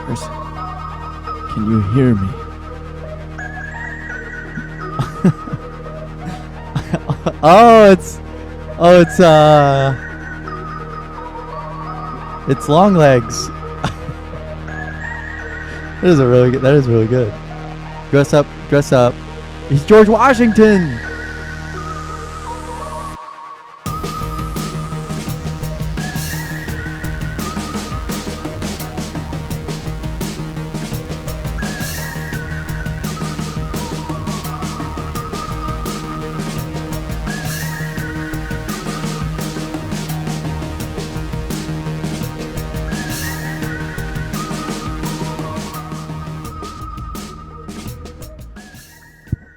Carson, can you hear me? It's long legs. That is really good. Dress up. He's George Washington.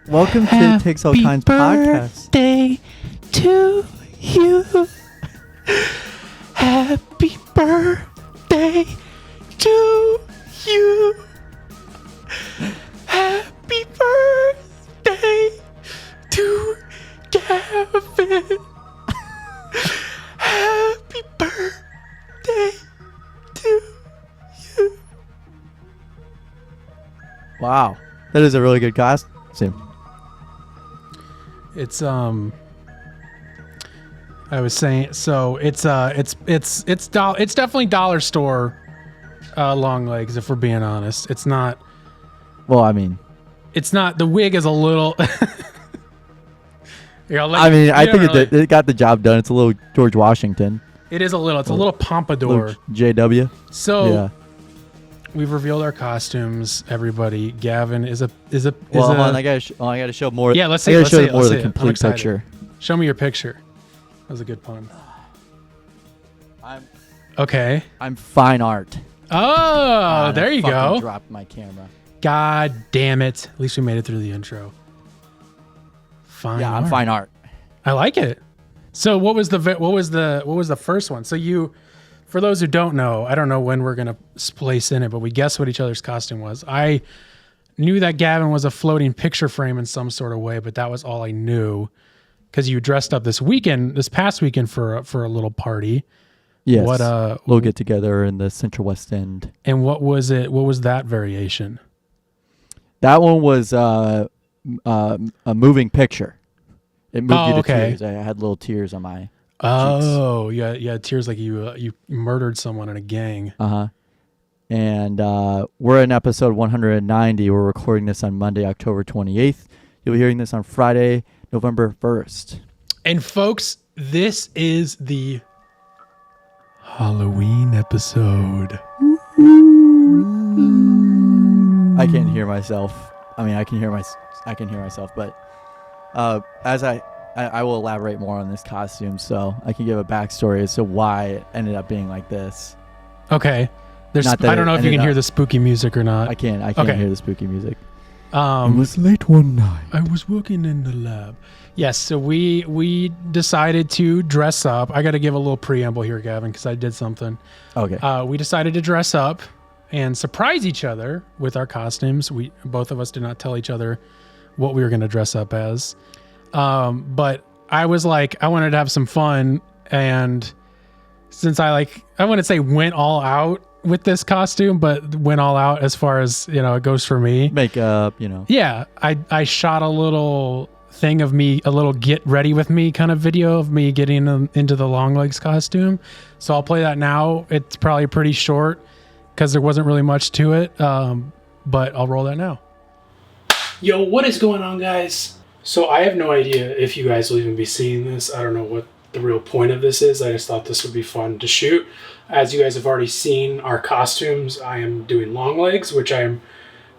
Welcome to Takes All Kinds podcast. Happy birthday to you. Happy birthday to you. Happy birthday to Gavin. Happy birthday to you. Wow, that is a really good costume. It's I was saying, so it's definitely dollar store long legs, if we're being honest. It's not. Well, I mean, it's not. The wig is a little. I think it got the job done. It's a little George Washington. It is a little. It's a little pompadour. Little JW. So yeah. We've revealed our costumes. Everybody, Gavin is a. Well, hold on, I gotta show more. Yeah, let's see. I gotta show more of the complete picture. Show me your picture. That was a good pun. Okay. I'm fine art. Oh, there you go. Dropped my camera. God damn it! At least we made it through the intro. Fine. Yeah, art. I'm fine art. I like it. So what was the first one? So you. For those who don't know, I don't know when we're going to place in it, but we guessed what each other's costume was. I knew that Gavin was a floating picture frame in some sort of way, but that was all I knew because you dressed up this past weekend for a little party. Yes. We'll get together in the Central West End. And what was it? What was that variation? That one was a moving picture. It moved you to tears. I had little tears on my Oh, yeah, tears like you murdered someone in a gang. Uh-huh. And we're in episode 190. We're recording this on Monday, October 28th. You'll be hearing this on Friday, November 1st. And folks, this is the Halloween episode. I can't hear myself. I mean, I can hear myself, but as I will elaborate more on this costume, so I can give a backstory as to why it ended up being like this. Okay. I don't know if you can hear the spooky music or not. I can't hear the spooky music. It was late one night. I was working in the lab. Yes, so we decided to dress up. I got to give a little preamble here, Gavin, because I did something. Okay. We decided to dress up and surprise each other with our costumes. Both of us did not tell each other what we were going to dress up as. But I was like, I wanted to have some fun. And since I wouldn't say went all out with this costume, but went all out as far as, it goes for me. Makeup, Yeah. I shot a little thing of me, a little get ready with me kind of video of me getting into the long legs costume. So I'll play that now. It's probably pretty short because there wasn't really much to it. But I'll roll that now. Yo, what is going on, guys? So I have no idea if you guys will even be seeing this. I don't know what the real point of this is. I just thought this would be fun to shoot. As you guys have already seen our costumes, I am doing long legs, which I'm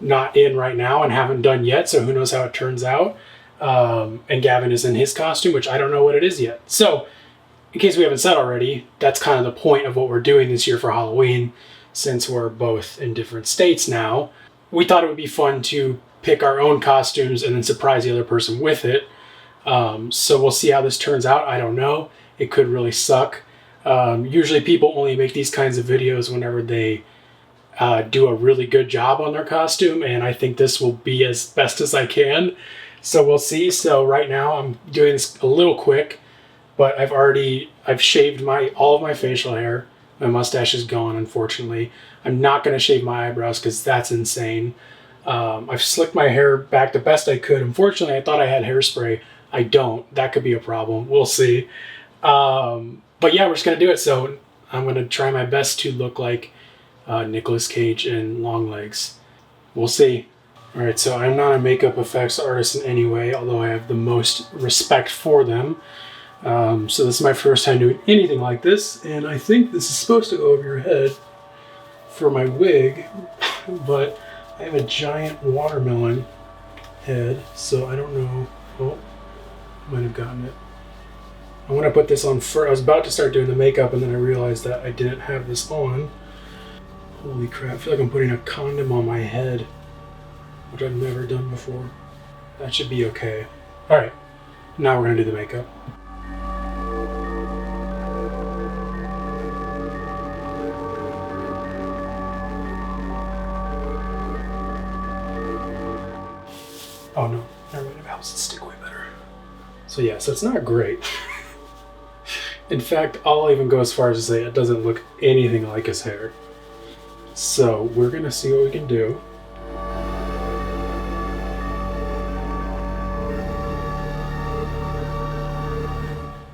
not in right now and haven't done yet. So who knows how it turns out. And Gavin is in his costume, which I don't know what it is yet. So in case we haven't said already, that's kind of the point of what we're doing this year for Halloween. Since we're both in different states now, we thought it would be fun to pick our own costumes and then surprise the other person with it. So we'll see how this turns out. I don't know. It could really suck. Usually people only make these kinds of videos whenever they do a really good job on their costume, and I think this will be as best as I can. So we'll see. So right now I'm doing this a little quick, but I've shaved all of my facial hair. My mustache is gone, unfortunately. I'm not going to shave my eyebrows because that's insane. I've slicked my hair back the best I could. Unfortunately, I thought I had hairspray. I don't. That could be a problem. We'll see. But yeah, we're just going to do it. So I'm going to try my best to look like Nicolas Cage in Longlegs. We'll see. All right, so I'm not a makeup effects artist in any way, although I have the most respect for them. So this is my first time doing anything like this, and I think this is supposed to go over your head for my wig, but I have a giant watermelon head, so I don't know. Oh, might have gotten it. I want to put this on first. I was about to start doing the makeup, and then I realized that I didn't have this on. Holy crap, I feel like I'm putting a condom on my head, which I've never done before. That should be okay. All right, now we're going to do the makeup. Oh no, never mind, it helps it stick way better. So yeah, so it's not great. In fact, I'll even go as far as to say it doesn't look anything like his hair. So we're gonna see what we can do.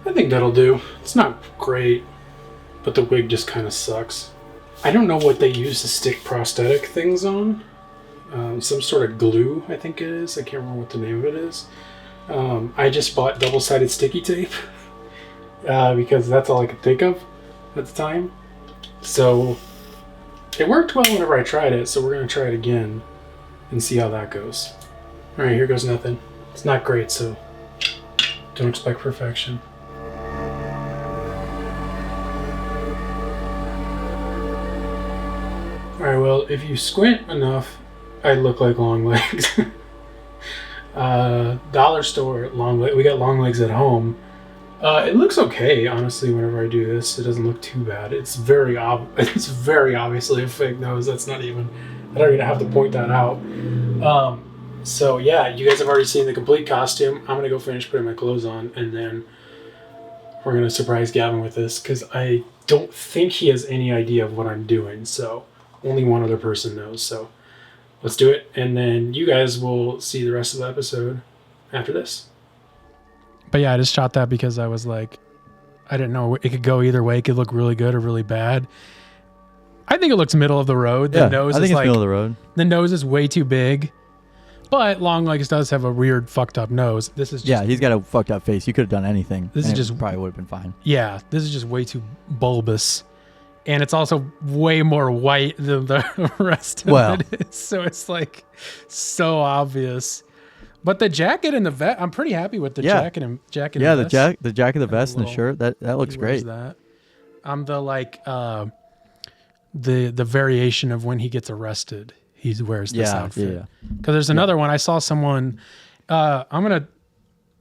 I think that'll do. It's not great, but the wig just kind of sucks. I don't know what they use to stick prosthetic things on. Some sort of glue, I think it is. I can't remember what the name of it is. I just bought double-sided sticky tape because that's all I could think of at the time. So it worked well whenever I tried it, so we're going to try it again and see how that goes. All right, here goes nothing. It's not great, so don't expect perfection. All right, well, if you squint enough, I look like Longlegs. Dollar store Longlegs. We got Longlegs at home. It looks okay, honestly. Whenever I do this, it doesn't look too bad. It's very obviously a fake nose. That's not even. I don't even have to point that out. So yeah, you guys have already seen the complete costume. I'm gonna go finish putting my clothes on, and then we're gonna surprise Gavin with this because I don't think he has any idea of what I'm doing. So only one other person knows. So. Let's do it, and then you guys will see the rest of the episode after this. But yeah, I just shot that because I was like, I didn't know. It could go either way. It could look really good or really bad. I think it looks middle of the road. The nose I think it's middle of the road. The nose is way too big, but Longlegs does have a weird, fucked up nose. This is just, he's got a fucked up face. You could have done anything. This is just probably would have been fine. Yeah, this is just way too bulbous. And it's also way more white than the rest of it is. So it's like so obvious. But the jacket and the vest, I'm pretty happy with the jacket and vest. The jacket, the vest, and the shirt. That looks great. That. I'm the the variation of when he gets arrested. He wears this outfit. Yeah. Because there's another one. I saw someone. I'm gonna.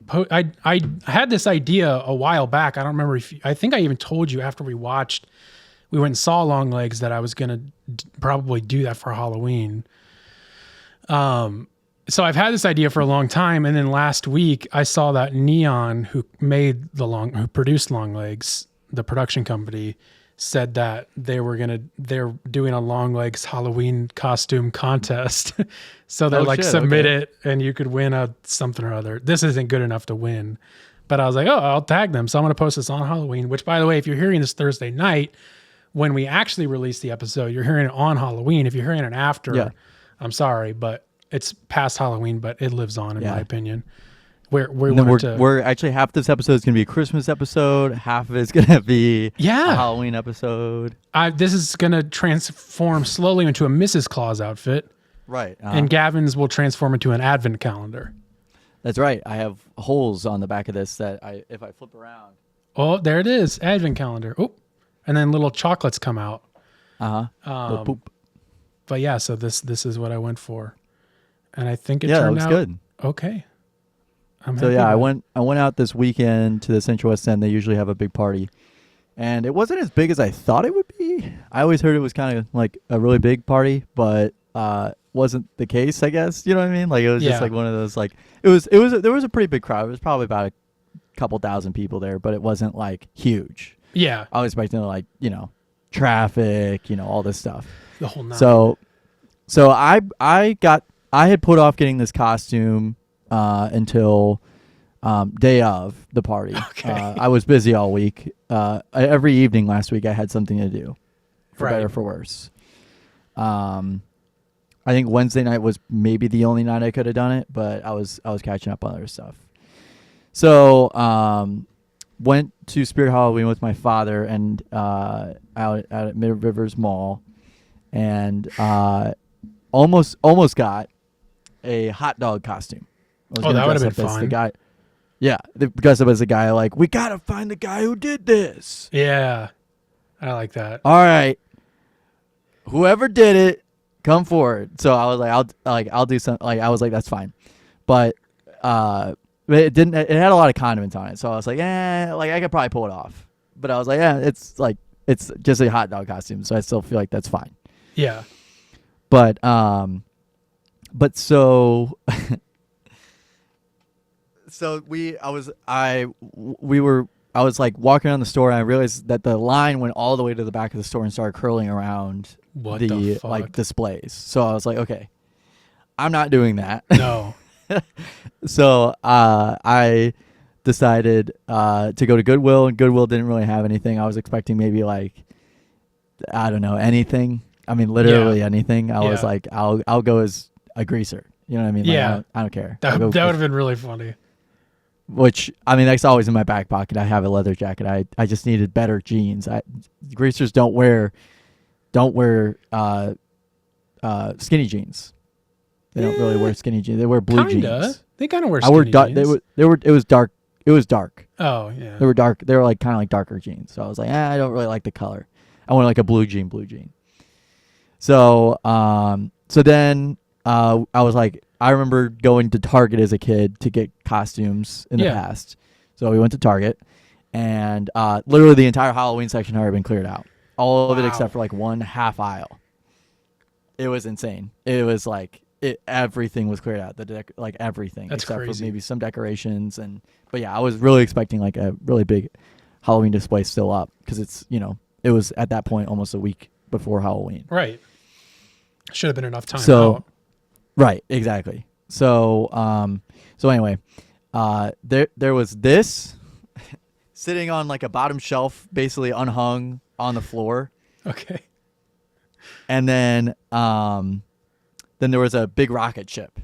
I had this idea a while back. I don't remember if I think I even told you after we went and saw Longlegs that I was going to probably do that for Halloween. So I've had this idea for a long time. And then last week I saw that Neon, who produced Longlegs, the production company, said that they're doing a Longlegs Halloween costume contest. So they're submit it and you could win a something or other. This isn't good enough to win, but I was like, I'll tag them. So I'm going to post this on Halloween, which by the way, if you're hearing this Thursday night, when we actually release the episode, you're hearing it on Halloween. If you're hearing it after, I'm sorry, but it's past Halloween, but it lives on in my opinion. We're actually half this episode is going to be a Christmas episode. Half of it's going to be a Halloween episode. This is going to transform slowly into a Mrs. Claus outfit. Right. And Gavin's will transform into an advent calendar. That's right. I have holes on the back of this that if I flip around. Oh, there it is. Advent calendar. Oh. And then little chocolates come out. Poop. But yeah, so this is what I went for, and I think it turned out good. Okay. I went out this weekend to the Central West End. They usually have a big party, and it wasn't as big as I thought it would be. I always heard it was kind of like a really big party, but wasn't the case. I guess you know what I mean. Like it was just like one of those like there was a pretty big crowd. It was probably about a couple thousand people there, but it wasn't like huge. Yeah. I was expecting like, traffic, all this stuff. The whole nine. So I had put off getting this costume until day of the party. Okay. I was busy all week. Every evening last week I had something to do, for better or for worse. I think Wednesday night was maybe the only night I could have done it, but I was catching up on other stuff. So went to Spirit Halloween with my father and out at Mid Rivers Mall, and almost got a hot dog costume. That would have been fun. The guy, dressed up as a guy, like, we gotta find the guy who did this. Yeah, I like that. All right, whoever did it, come forward. So I was like, I'll do something. Like, I was like, that's fine, but it didn't. It had a lot of condiments on it, so I was like, like I could probably pull it off. But I was like, it's just a hot dog costume, so I still feel like that's fine. Yeah. But so I was like walking around the store, and I realized that the line went all the way to the back of the store and started curling around the fuck? like displays. So I was like, okay, I'm not doing that. No. So I decided to go to Goodwill, and Goodwill didn't really have anything. I was expecting maybe like, I don't know, anything. I mean, literally anything. I was like, I'll go as a greaser. You know what I mean? Like, I don't care. That would have been really funny. Which, I mean, that's always in my back pocket. I have a leather jacket. I just needed better jeans. Greasers don't wear skinny jeans. They don't really wear skinny jeans. They wear blue jeans. They kind of wear skinny jeans. It was dark. It was dark. Oh, yeah. They were dark. They were like kind of like darker jeans. So I was like, I don't really like the color. I want like a blue jean. So then I was like, I remember going to Target as a kid to get costumes in the past. So we went to Target, and literally the entire Halloween section had already been cleared out. All of it except for like one half aisle. It was insane. It was like everything was cleared out. Like everything. That's except crazy. for maybe some decorations but yeah, I was really expecting like a really big Halloween display still up, because it's, it was at that point almost a week before Halloween. Right. Should have been enough time. So, right, exactly. So, anyway, there was this sitting on like a bottom shelf, basically unhung on the floor. Okay. And then there was a big rocket ship.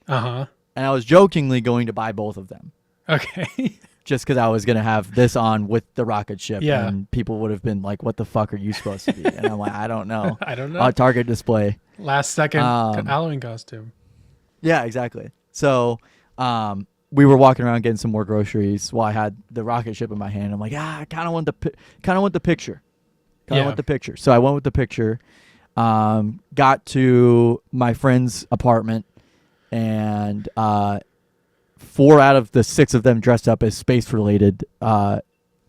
Uh-huh. And I was jokingly going to buy both of them. Okay. Just because I was going to have this on with the rocket ship. Yeah. And people would have been like, what the fuck are you supposed to be? And I'm like, I don't know. I don't know. A Target display. Last second Halloween costume. Yeah, exactly. So we were walking around getting some more groceries while I had the rocket ship in my hand. I'm like, I kind of want the picture. Want the picture. So I went with the picture. Got to my friend's apartment, and 4 out of the 6 of them dressed up as space-related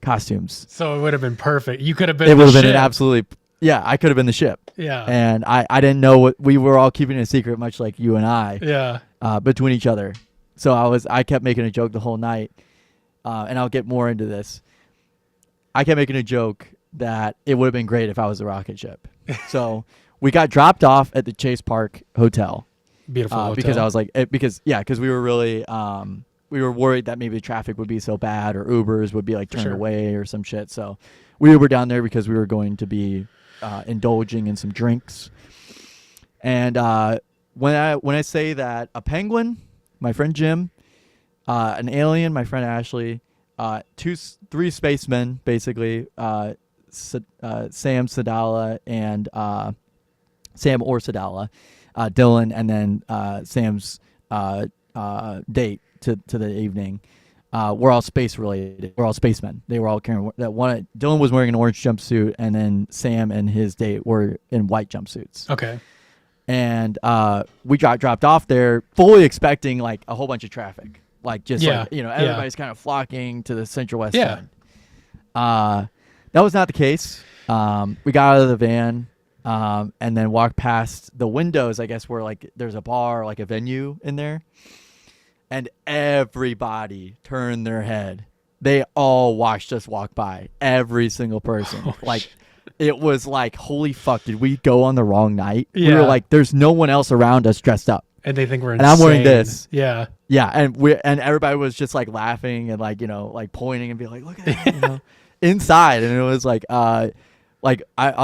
costumes. So it would have been perfect. You could have been. It would have been an absolutely. Yeah, I could have been the ship. Yeah. And I didn't know what we were all keeping it a secret, much like you and I. Yeah. Between each other. So I kept making a joke the whole night, and I'll get more into this. I kept making a joke that it would have been great if I was the rocket ship. So we got dropped off at the Chase Park Hotel. Beautiful hotel. Because I was like, because we were really we were worried that maybe the traffic would be so bad, or Ubers would be like turned away or some shit. So we were down there because we were going to be indulging in some drinks. And when I say that a penguin, my friend Jim, an alien, my friend Ashley, 3 spacemen, basically, Sam Sadala and Sam or Sadala, Dylan, and then Sam's date to the evening. We're all space related. We're all spacemen. They were all carrying that one. Dylan was wearing an orange jumpsuit, and then Sam and his date were in white jumpsuits. Okay. And we got dropped off there, fully expecting like a whole bunch of traffic, like just like, everybody's kind of flocking to the Central West side. That was not the case. We got out of the van, and then walked past the windows, I guess, where like there's a bar, like a venue in there. And everybody turned their head. They all watched us walk by. Every single person. it was like, holy fuck, did we go on the wrong night? We Yeah. were like, there's no one else around us dressed up. And they think we're And insane. I'm wearing this. Yeah. Yeah, and everybody was just like laughing and like, like pointing and be like, look at that, inside. And it was like on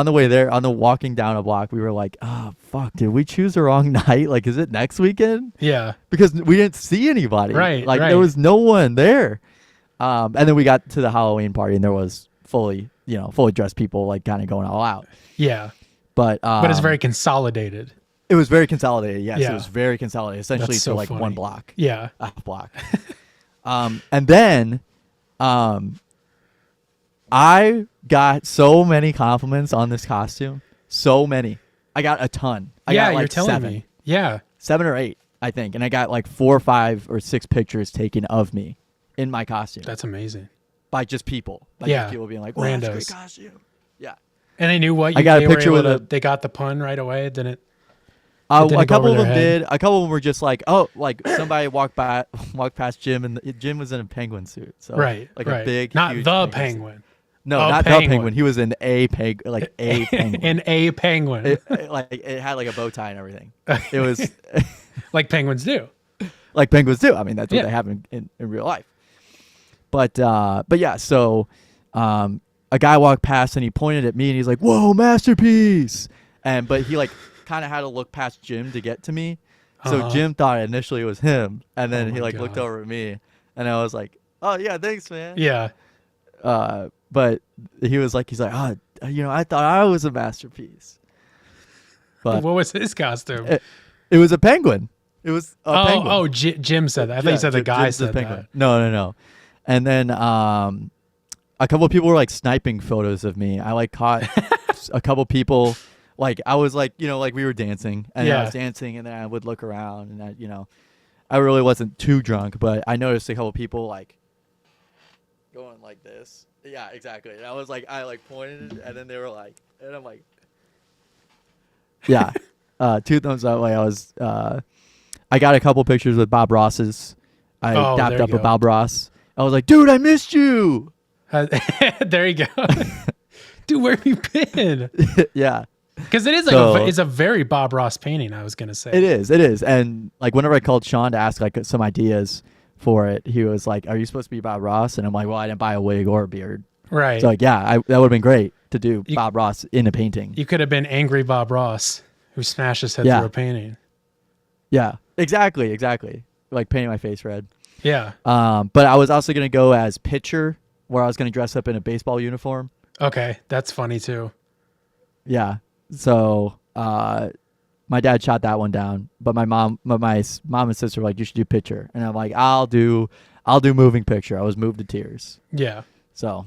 the way there, on the walking down a block, we were like, oh fuck, did we choose the wrong night? Like, is it next weekend? Yeah. Because we didn't see anybody. Right. Like right. there was no one there. And then we got to the Halloween party and there was fully dressed people like kind of going all out. Yeah. But it's very consolidated. it was very consolidated. Yes, Yeah. it was very consolidated. Essentially That's so to like funny. one block. Yeah. A block. And then I got so many compliments on this costume. So many. I got a ton. I got like you're telling 7. me. Yeah. 7 or 8, I think. And I got like 4 or 5 or 6 pictures taken of me in my costume That's amazing. by just people. By Yeah. just people being like, "Wow, that's a great Randos. costume." Yeah. And they knew what you I got a they were picture able with to- They got the pun right away, didn't it? A didn't go couple over of them their head. did. A couple of them were just like, oh, like somebody walked past Jim, and Jim was in a penguin suit. So Right. like right. a big, Not huge the suit. penguin. No, A not penguin. the penguin. He was in a penguin. An A penguin. It had like a bow tie and everything. It was like penguins do. like penguins do. I mean, that's what Yeah. they have in real life. But yeah, so a guy walked past and he pointed at me and he's like, "Whoa, masterpiece!" But he like kind of had to look past Jim to get to me. So Uh-huh. Jim thought initially it was him, and then Oh he my like looked God. over at me, and I was like, "Oh yeah, thanks, man." Yeah. But he's like, "Ah, I thought I was a masterpiece." But What was his costume? it was a penguin. It was a penguin. Oh, Jim said that. I thought you said the guy Jim's the said penguin. that. No. And then a couple of people were like sniping photos of me. I like caught a couple people. Like I was like, like we were dancing, and I Yeah. was dancing, and then I would look around, and I really wasn't too drunk, but I noticed a couple people like going like this. Yeah, exactly. And I was like, I like pointed, and then they were like, and I'm like, yeah, 2 thumbs up. Like I got a couple pictures with Bob Ross's. I Oh, there dapped you up with go. Bob Ross. I was like, dude, I missed you. There you go. Dude, where have you been? Yeah. Because it is like So- it's a very Bob Ross painting, I was going to say. It is. And like whenever I called Sean to ask like some ideas for it, he was like, "Are you supposed to be Bob Ross?" And I'm like, "Well, I didn't buy a wig or a beard." Right. So like, yeah, that would have been great to do You- Bob Ross in a painting. You could have been angry Bob Ross who smashed his head Yeah. through a painting. Yeah, exactly. Like painting my face red. Yeah. But I was also gonna go as pitcher, where I was gonna dress up in a baseball uniform. Okay. That's funny too. Yeah. So my dad shot that one down, but my mom and sister were like, "You should do pitcher," and I'm like, "I'll do moving picture." I was moved to tears. Yeah. So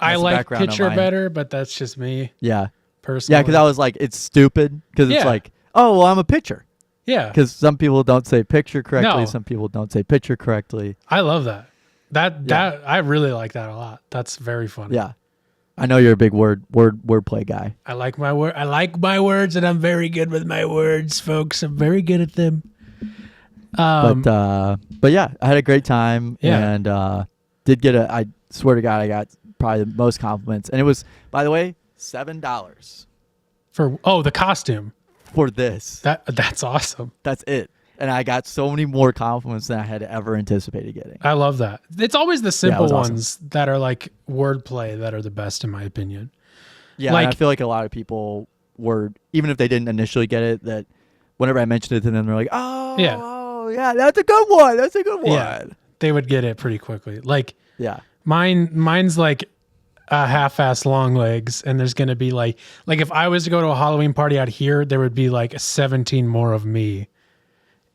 I that's the like background on picture mine. better, but that's just me yeah, personally. yeah, because I was like, it's stupid because it's Yeah. like, oh well, I'm a pitcher. Yeah. Because some people don't say picture correctly, No. some people don't say pitcher correctly. I love that. Yeah. That I really like that a lot. That's very funny. Yeah, I know you're a big wordplay guy. I like my word. I like my words, and I'm very good with my words, folks. I'm very good at them. But yeah, I had a great time, Yeah. and I swear to God, I got probably the most compliments, and it was, by the way, $7 For the costume. for this. That's awesome. That's it, and I got so many more compliments than I had ever anticipated getting. I love that. It's always the simple was awesome. ones that are like wordplay that are the best, in my opinion. Yeah, Like- and I feel like a lot of people were, even if they didn't initially get it, that whenever I mentioned it to them, they're like, oh, yeah, that's a good one. That's a good one. Yeah, they would get it pretty quickly. Like Yeah. mine's like a half-ass long legs, and there's gonna be like if I was to go to a Halloween party out here, there would be like 17 more of me.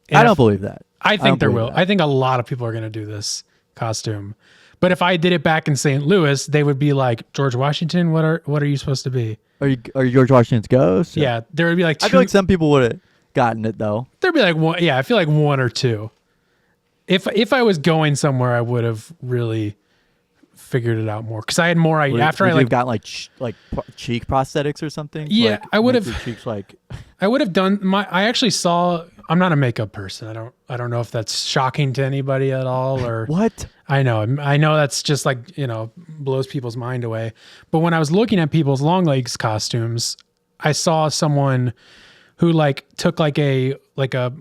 And I don't if- believe that. I don't think there believe will. that. I think a lot of people are going to do this costume. But if I did it back in St. Louis, they would be like, George Washington, what are you supposed to be? Are you George Washington's ghost? Yeah, there would be like two. I feel like some people would have gotten it though. There'd be like one. Yeah, I feel like one or two. If I was going somewhere, I would have really figured it out more because I had more. After I would like you've got like cheek prosthetics or something. Yeah, Like, I would make have- your cheeks like. I would have done I actually saw I'm not a makeup person. I don't know if that's shocking to anybody at all or What? I know that's just like, blows people's mind away. But when I was looking at people's long legs costumes, I saw someone who like took like a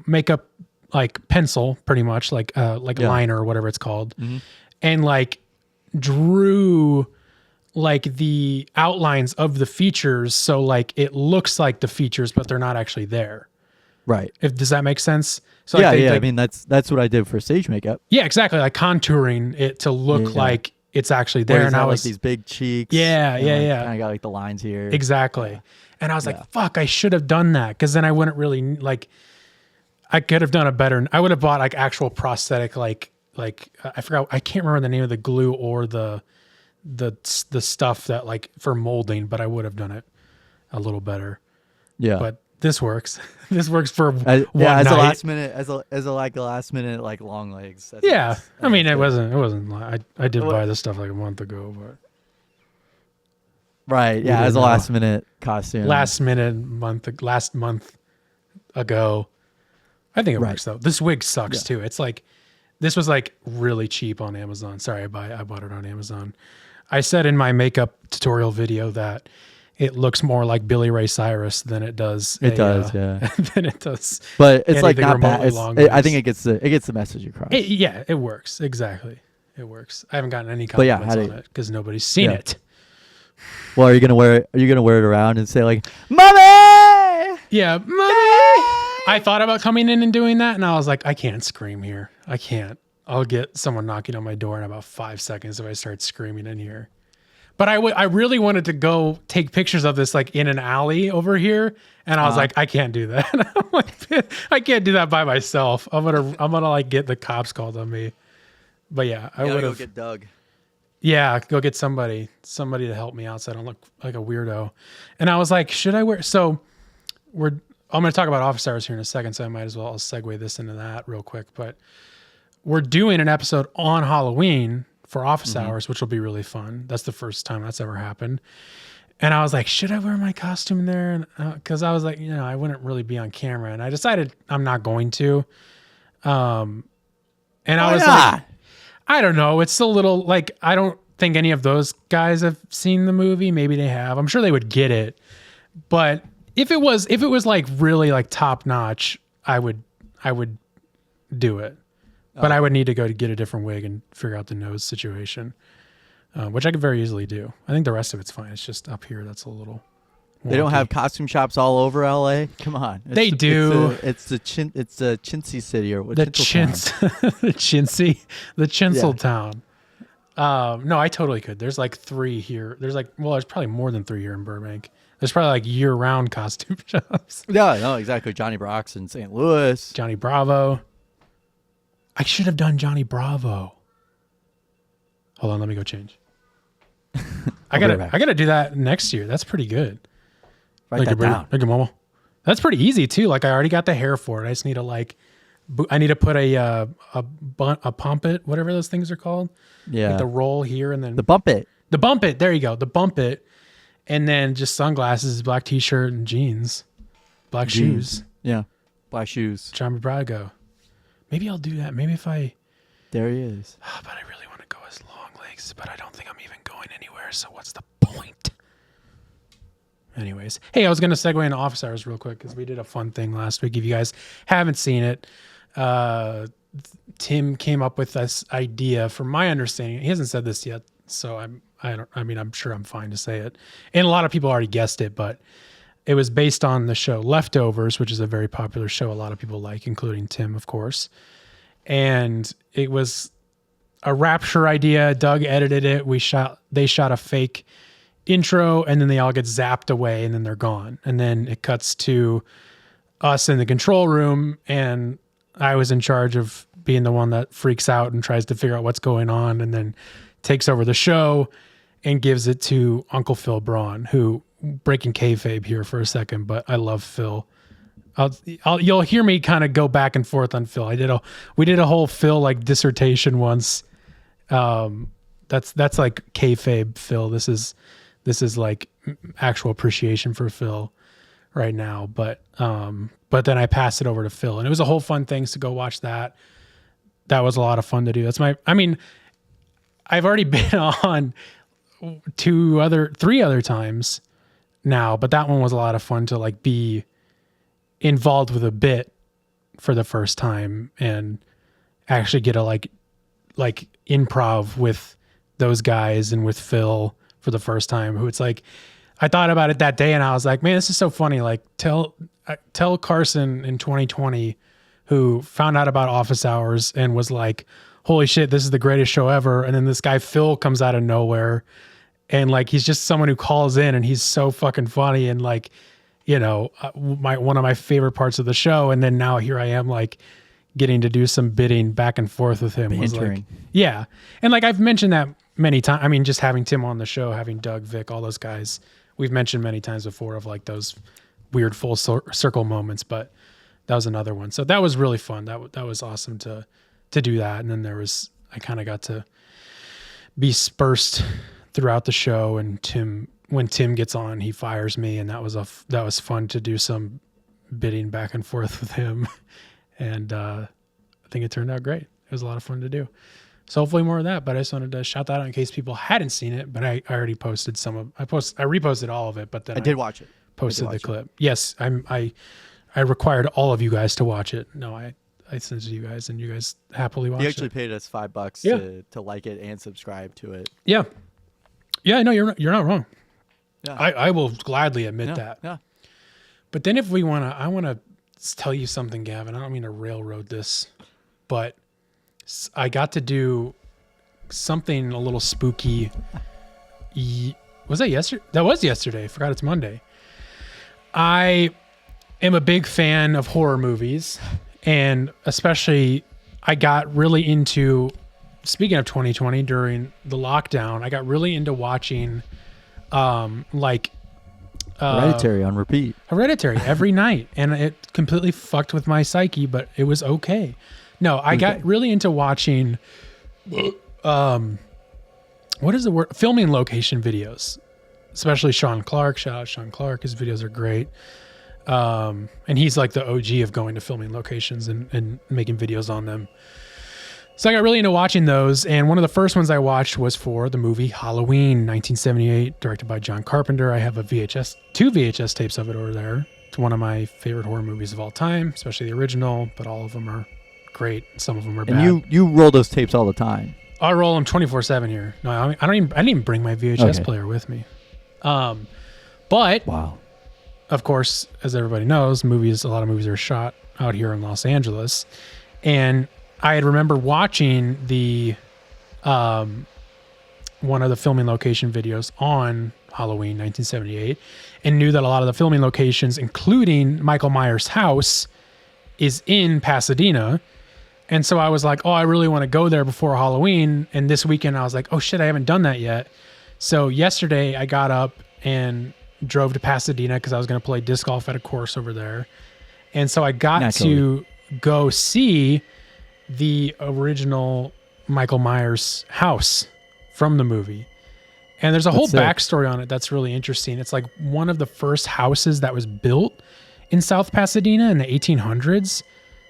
makeup like pencil pretty much like a liner or whatever it's called. Mm-hmm. And like drew like the outlines of the features. So like it looks like the features, but they're not actually there. Right. Does that make sense? So yeah, like I mean, that's what I did for stage makeup. Yeah, exactly. Like contouring it to look like it's actually there. And I was like these big cheeks. Yeah. Kind of got like the lines here. Exactly. Yeah. And I was like, fuck, I should have done that. Cause then I wouldn't really like, I could have done I would have bought like actual prosthetic, like I forgot, I can't remember the name of the glue or the stuff that like for molding, but I would have done it a little better. Yeah. But this works. This works for one as night. a last minute, as a last minute, like long legs. I mean, it wasn't, I did buy this stuff like a month ago, but. Right. Yeah. As a last minute costume. Last month ago. I think it works though. This wig sucks too. It's like, this was like really cheap on Amazon. Sorry, I bought it on Amazon. I said in my makeup tutorial video that it looks more like Billy Ray Cyrus than it does. It does, yeah. Than it does. But it's like not bad. I think it gets the message across. It works exactly. It works. I haven't gotten any compliments on it because nobody's seen it. Well, are you gonna wear it? Are you gonna wear it around and say like, "Mommy"? Yeah, mommy. I thought about coming in and doing that, and I was like, I can't scream here. I can't. I'll get someone knocking on my door in about 5 seconds if I start screaming in here. But I really wanted to go take pictures of this like in an alley over here, and I was like, I can't do that. I'm like, I can't do that by myself. I'm gonna like get the cops called on me. But yeah, I would have. Go get Doug. Yeah, go get somebody to help me out so I don't look like a weirdo. And I was like, should I wear? So I'm going to talk about office hours here in a second, so I might as well segue this into that real quick. But we're doing an episode on Halloween for office hours, which will be really fun. That's the first time that's ever happened. And I was like, should I wear my costume there? Because I was like, I wouldn't really be on camera. And I decided I'm not going to. And I was like, I don't know. It's a little like, I don't think any of those guys have seen the movie. Maybe they have. I'm sure they would get it. But if it was like really like top notch, I would do it. But I would need to go to get a different wig and figure out the nose situation, which I could very easily do. I think the rest of it's fine. It's just up here that's a little wonky. They don't have costume shops all over LA. Come on, they do. It's a chintzy city or what? The Chinsel town. No, I totally could. There's like 3 here. There's probably more than 3 here in Burbank. There's probably like year-round costume shops. Yeah, no, exactly. Johnny Brock's in St. Louis. Johnny Bravo. I should have done Johnny Bravo. Hold on, let me go change. I gotta do that next year. That's pretty good. Write that down. Like a mama. That's pretty easy too. Like I already got the hair for it. I just need to I need to put a pompet, whatever those things are called. Yeah. Like the roll here and then the bump it. The bump it. There you go. The bump it. And then just sunglasses, black t-shirt, and jeans. Black shoes. Yeah. Black shoes. Johnny Bravo. Maybe I'll do that. Maybe if I... There he is. But I really want to go as long legs, but I don't think I'm even going anywhere, so what's the point? Anyways. Hey, I was going to segue into office hours real quick because we did a fun thing last week. If you guys haven't seen it, Tim came up with this idea, from my understanding. He hasn't said this yet, so I'm sure I'm fine to say it. And a lot of people already guessed it, but it was based on the show Leftovers, which is a very popular show a lot of people like, including Tim, of course. And it was a Rapture idea. Doug edited it. They shot a fake intro, and then they all get zapped away, and then they're gone. And then it cuts to us in the control room, and I was in charge of being the one that freaks out and tries to figure out what's going on, and then takes over the show and gives it to Uncle Phil Braun, who, breaking kayfabe here for a second, but I love Phil. You'll hear me kind of go back and forth on Phil. We did a whole Phil like dissertation once. That's like kayfabe Phil. This is like actual appreciation for Phil right now, but then I passed it over to Phil, and it was a whole fun thing to go watch that. That was a lot of fun to do. I've already been on 3 other times now, but that one was a lot of fun to like be involved with a bit for the first time and actually get to like improv with those guys and with Phil for the first time, who it's like, I thought about it that day and I was like, man, this is so funny. Like tell Carson in 2020 who found out about Office Hours and was like, holy shit, this is the greatest show ever. And then this guy, Phil, comes out of nowhere and like, he's just someone who calls in and he's so fucking funny. And like, you know, one of my favorite parts of the show. And then now here I am like getting to do some bidding back and forth with him. Was like, yeah. And like, I've mentioned that many times. I mean, just having Tim on the show, having Doug, Vic, all those guys, we've mentioned many times before of like those weird full circle moments, but that was another one. So that was really fun. That was awesome to do that. And then I kind of got to be dispersed throughout the show, and when Tim gets on, he fires me, and that was fun to do some bidding back and forth with him. And I think it turned out great. It was a lot of fun to do. So hopefully more of that, but I just wanted to shout that out in case people hadn't seen it, but I already posted I reposted all of it, but then I did watch it. Posted the clip. Yes. I required all of you guys to watch it. No, I sent it to you guys and you guys happily watched it. You actually paid us $5 to like it and subscribe to it. Yeah. Yeah, no, you're not wrong. Yeah. I will gladly admit that. Yeah. But then if I want to tell you something, Gavin. I don't mean to railroad this, but I got to do something a little spooky. Was that yesterday? That was yesterday. I forgot it's Monday. I am a big fan of horror movies, and especially I got really into, speaking of 2020 during the lockdown, I got really into watching Hereditary on repeat. Hereditary every night, and it completely fucked with my psyche, but it was okay. No, I got really into watching what is the word? Filming location videos, especially Sean Clark. Shout out Sean Clark. His videos are great. And he's like the OG of going to filming locations and making videos on them. So I got really into watching those. And one of the first ones I watched was for the movie Halloween, 1978, directed by John Carpenter. I have two VHS tapes of it over there. It's one of my favorite horror movies of all time, especially the original, but all of them are great. Some of them are bad. And you roll those tapes all the time. I roll them 24/7 here. No, I didn't even bring my VHS player with me. But wow. Of course, as everybody knows, a lot of movies are shot out here in Los Angeles. And I had remember watching the one of the filming location videos on Halloween 1978 and knew that a lot of the filming locations, including Michael Myers' house, is in Pasadena. And so I was like, oh, I really want to go there before Halloween. And this weekend I was like, oh shit, I haven't done that yet. So yesterday I got up and drove to Pasadena because I was going to play disc golf at a course over there. And so I got to go see the original Michael Myers house from the movie. And there's a whole backstory on it that's really interesting. It's like one of the first houses that was built in South Pasadena in the 1800s.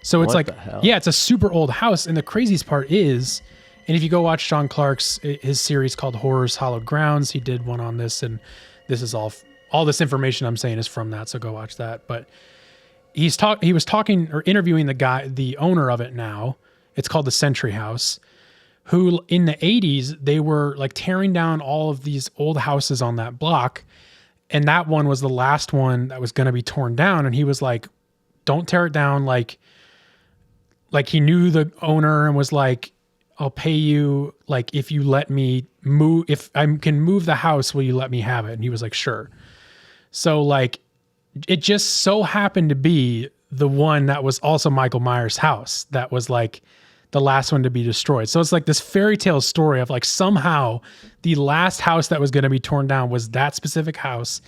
So it's it's a super old house. And the craziest part is, and if you go watch Sean Clark's, his series called Horror's Hallowed Grounds, he did one on this, and this is all this information I'm saying is from that. So go watch that. But he was talking or interviewing the owner of it now. It's called the Century House, who in the 80s, they were like tearing down all of these old houses on that block. And that one was the last one that was going to be torn down. And he was like, don't tear it down. Like he knew the owner and was like, I'll pay you. Like, if you let me move, if I can move the house, will you let me have it? And he was like, sure. So like, it just so happened to be the one that was also Michael Myers' house that was like the last one to be destroyed. So it's like this fairy tale story of like somehow the last house that was going to be torn down was that specific house.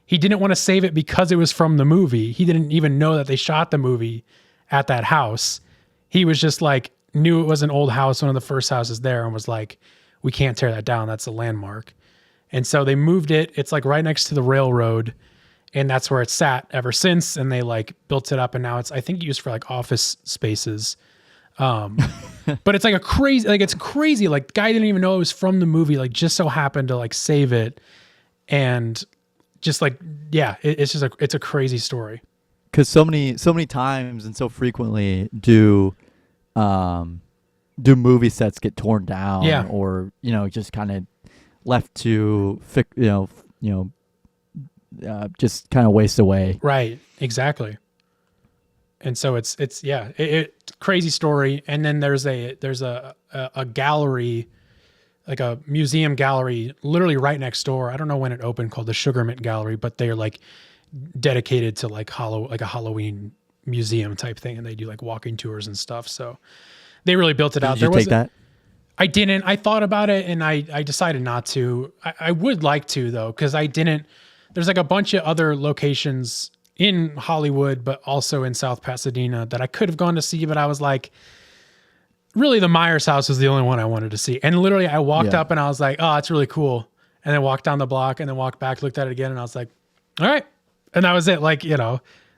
He didn't want to save it because it was from the movie. He didn't even know that they shot the movie at that house. He was just like, knew it was an old house, one of the first houses there, and was like, we can't tear that down. That's a landmark. And so they moved it. It's like right next to the railroad. and that's where it's sat ever since. And they like built it up, and now it's, I think, used for like office spaces. But it's like it's crazy. Like the guy didn't even know it was from the movie, like just so happened to like save it. And just like, yeah, it's a crazy story. Cause so many times and so frequently do movie sets get torn down or, just kind of left to, just kind of waste away. Right. Exactly. And so it's crazy story. And then there's a gallery, like a museum gallery, literally right next door. I don't know when it opened, called the Sugarmint Gallery, but they're like dedicated to like a Halloween museum type thing, and they do like walking tours and stuff. So they really built it out. Did you take that? I didn't. I thought about it, and I decided not to. I would like to though, because I didn't. There's like a bunch of other locations in Hollywood, but also in South Pasadena that I could have gone to see, but I was like, really the Myers house was the only one I wanted to see. And literally I walked up and I was like, oh, it's really cool. And then walked down the block and then walked back, looked at it again. And I was like, all right. And that was it. Like,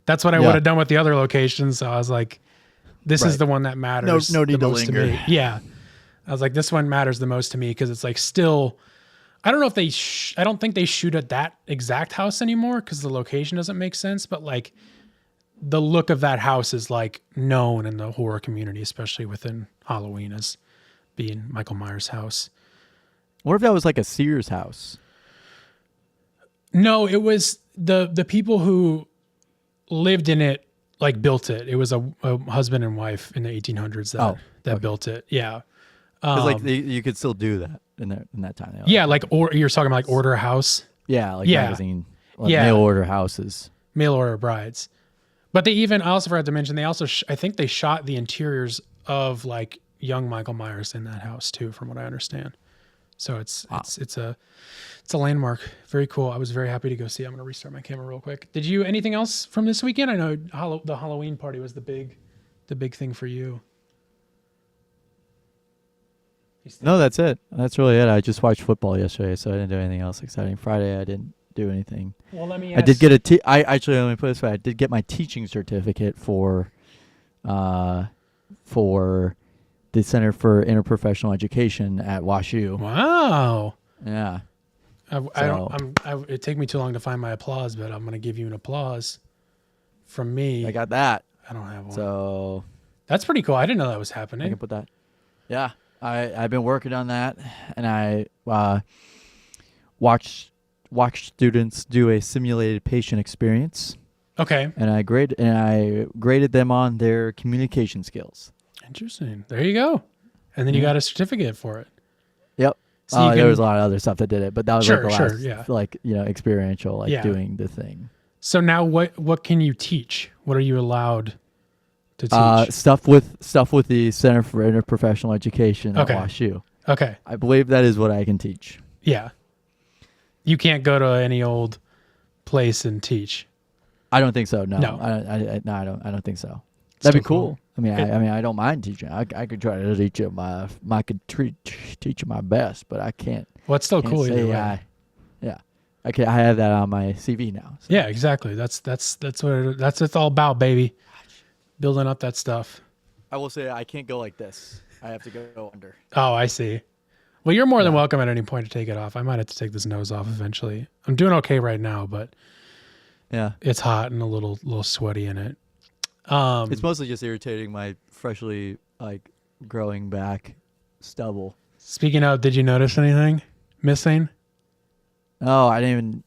that's what I would have done with the other locations. So I was like, this is the one that matters. No need to linger. Me. Yeah. I was like, this one matters the most to me. Cause it's like still, I don't know if I don't think they shoot at that exact house anymore, cause the location doesn't make sense. But like the look of that house is like known in the horror community, especially within Halloween, as being Michael Myers' house. What if that was like a Sears house? No, it was the people who lived in it, like built it. It was a husband and wife in the 1800s that built it. Yeah. Because you could still do that in that time. Yeah, or you're talking about like order house. Yeah, like magazine, mail order houses, mail order brides. But I also forgot to mention, they also I think they shot the interiors of like young Michael Myers in that house too, from what I understand. So it's a landmark. Very cool. I was very happy to go see it. I'm going to restart my camera real quick. Did you anything else from this weekend? I know the Halloween party was the big thing for you. No, that's it. That's really it. I just watched football yesterday, so I didn't do anything else exciting. Friday, I didn't do anything. Well, let me ask. I did get let me put it this way. I did get my teaching certificate for the Center for Interprofessional Education at WashU. Wow. Yeah. It'd take me too long to find my applause, but I'm going to give you an applause from me. I got that. I don't have one. So that's pretty cool. I didn't know that was happening. I can put that. Yeah. I've been working on that, and I watched students do a simulated patient experience. Okay. And I graded them on their communication skills. Interesting. There you go. And then you got a certificate for it. Yep. So there was a lot of other stuff that did it, but that was experiential, doing the thing. So now what can you teach? What are you allowed to teach? Stuff with the Center for Interprofessional Education at WashU. Okay. I believe that is what I can teach. Yeah. You can't go to any old place and teach. I don't think so. No. I don't think so. That'd be cool. I mean, I don't mind teaching. I could try to teach you teach you my best, but I can't. Well, it's still cool either way. I have that on my CV now. So. Yeah, exactly. That's what it's all about, baby. Building up that stuff. I will say I can't go like this. I have to go under. Oh, I see. Well, you're more than welcome at any point to take it off. I might have to take this nose off eventually. I'm doing okay right now, but it's hot and a little sweaty in it. It's mostly just irritating my freshly growing back stubble. Speaking of, did you notice anything missing? No, I didn't even.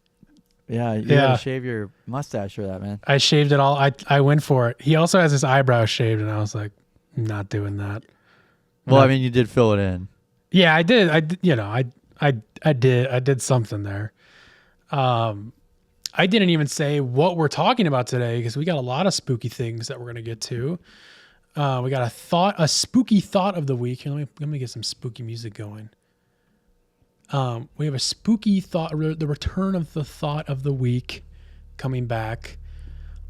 Yeah, you gotta shave your mustache for that, man. I shaved it all. I went for it. He also has his eyebrows shaved, and I was like, not doing that. Well, I mean, you did fill it in. Yeah, I did. I did something there. I didn't even say what we're talking about today because we got a lot of spooky things that we're gonna get to. We got a spooky thought of the week. Here, let me get some spooky music going. We have a spooky thought, the return of the thought of the week coming back.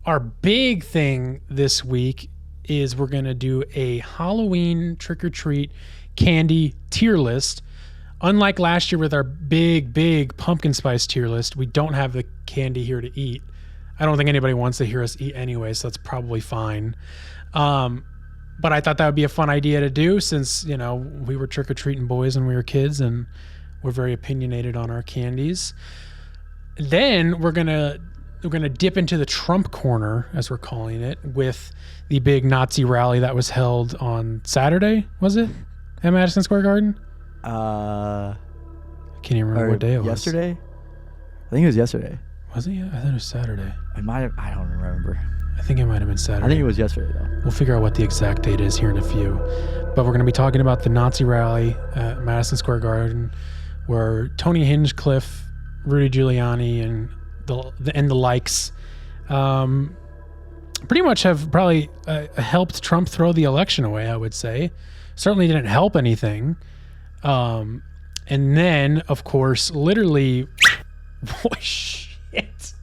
Our big thing this week is we're going to do a Halloween trick-or-treat candy tier list. Unlike last year with our big pumpkin spice tier list, we don't have the candy here to eat. I don't think anybody wants to hear us eat anyway, so that's probably fine. But I thought that would be a fun idea to do since, we were trick-or-treating boys when we were kids and we're very opinionated on our candies. Then we're gonna dip into the Trump corner, as we're calling it, with the big Nazi rally that was held on Saturday, was it? At Madison Square Garden? I can't even remember what day it was. Yesterday? I think it was yesterday. Was it? I thought it was Saturday. I don't remember. I think it might have been Saturday. I think it was yesterday, though. We'll figure out what the exact date is here in a few. But we're going to be talking about the Nazi rally at Madison Square Garden, where Tony Hinchcliffe, Rudy Giuliani, and the likes pretty much have probably helped Trump throw the election away, I would say. Certainly didn't help anything. And then, of course, literally... shit.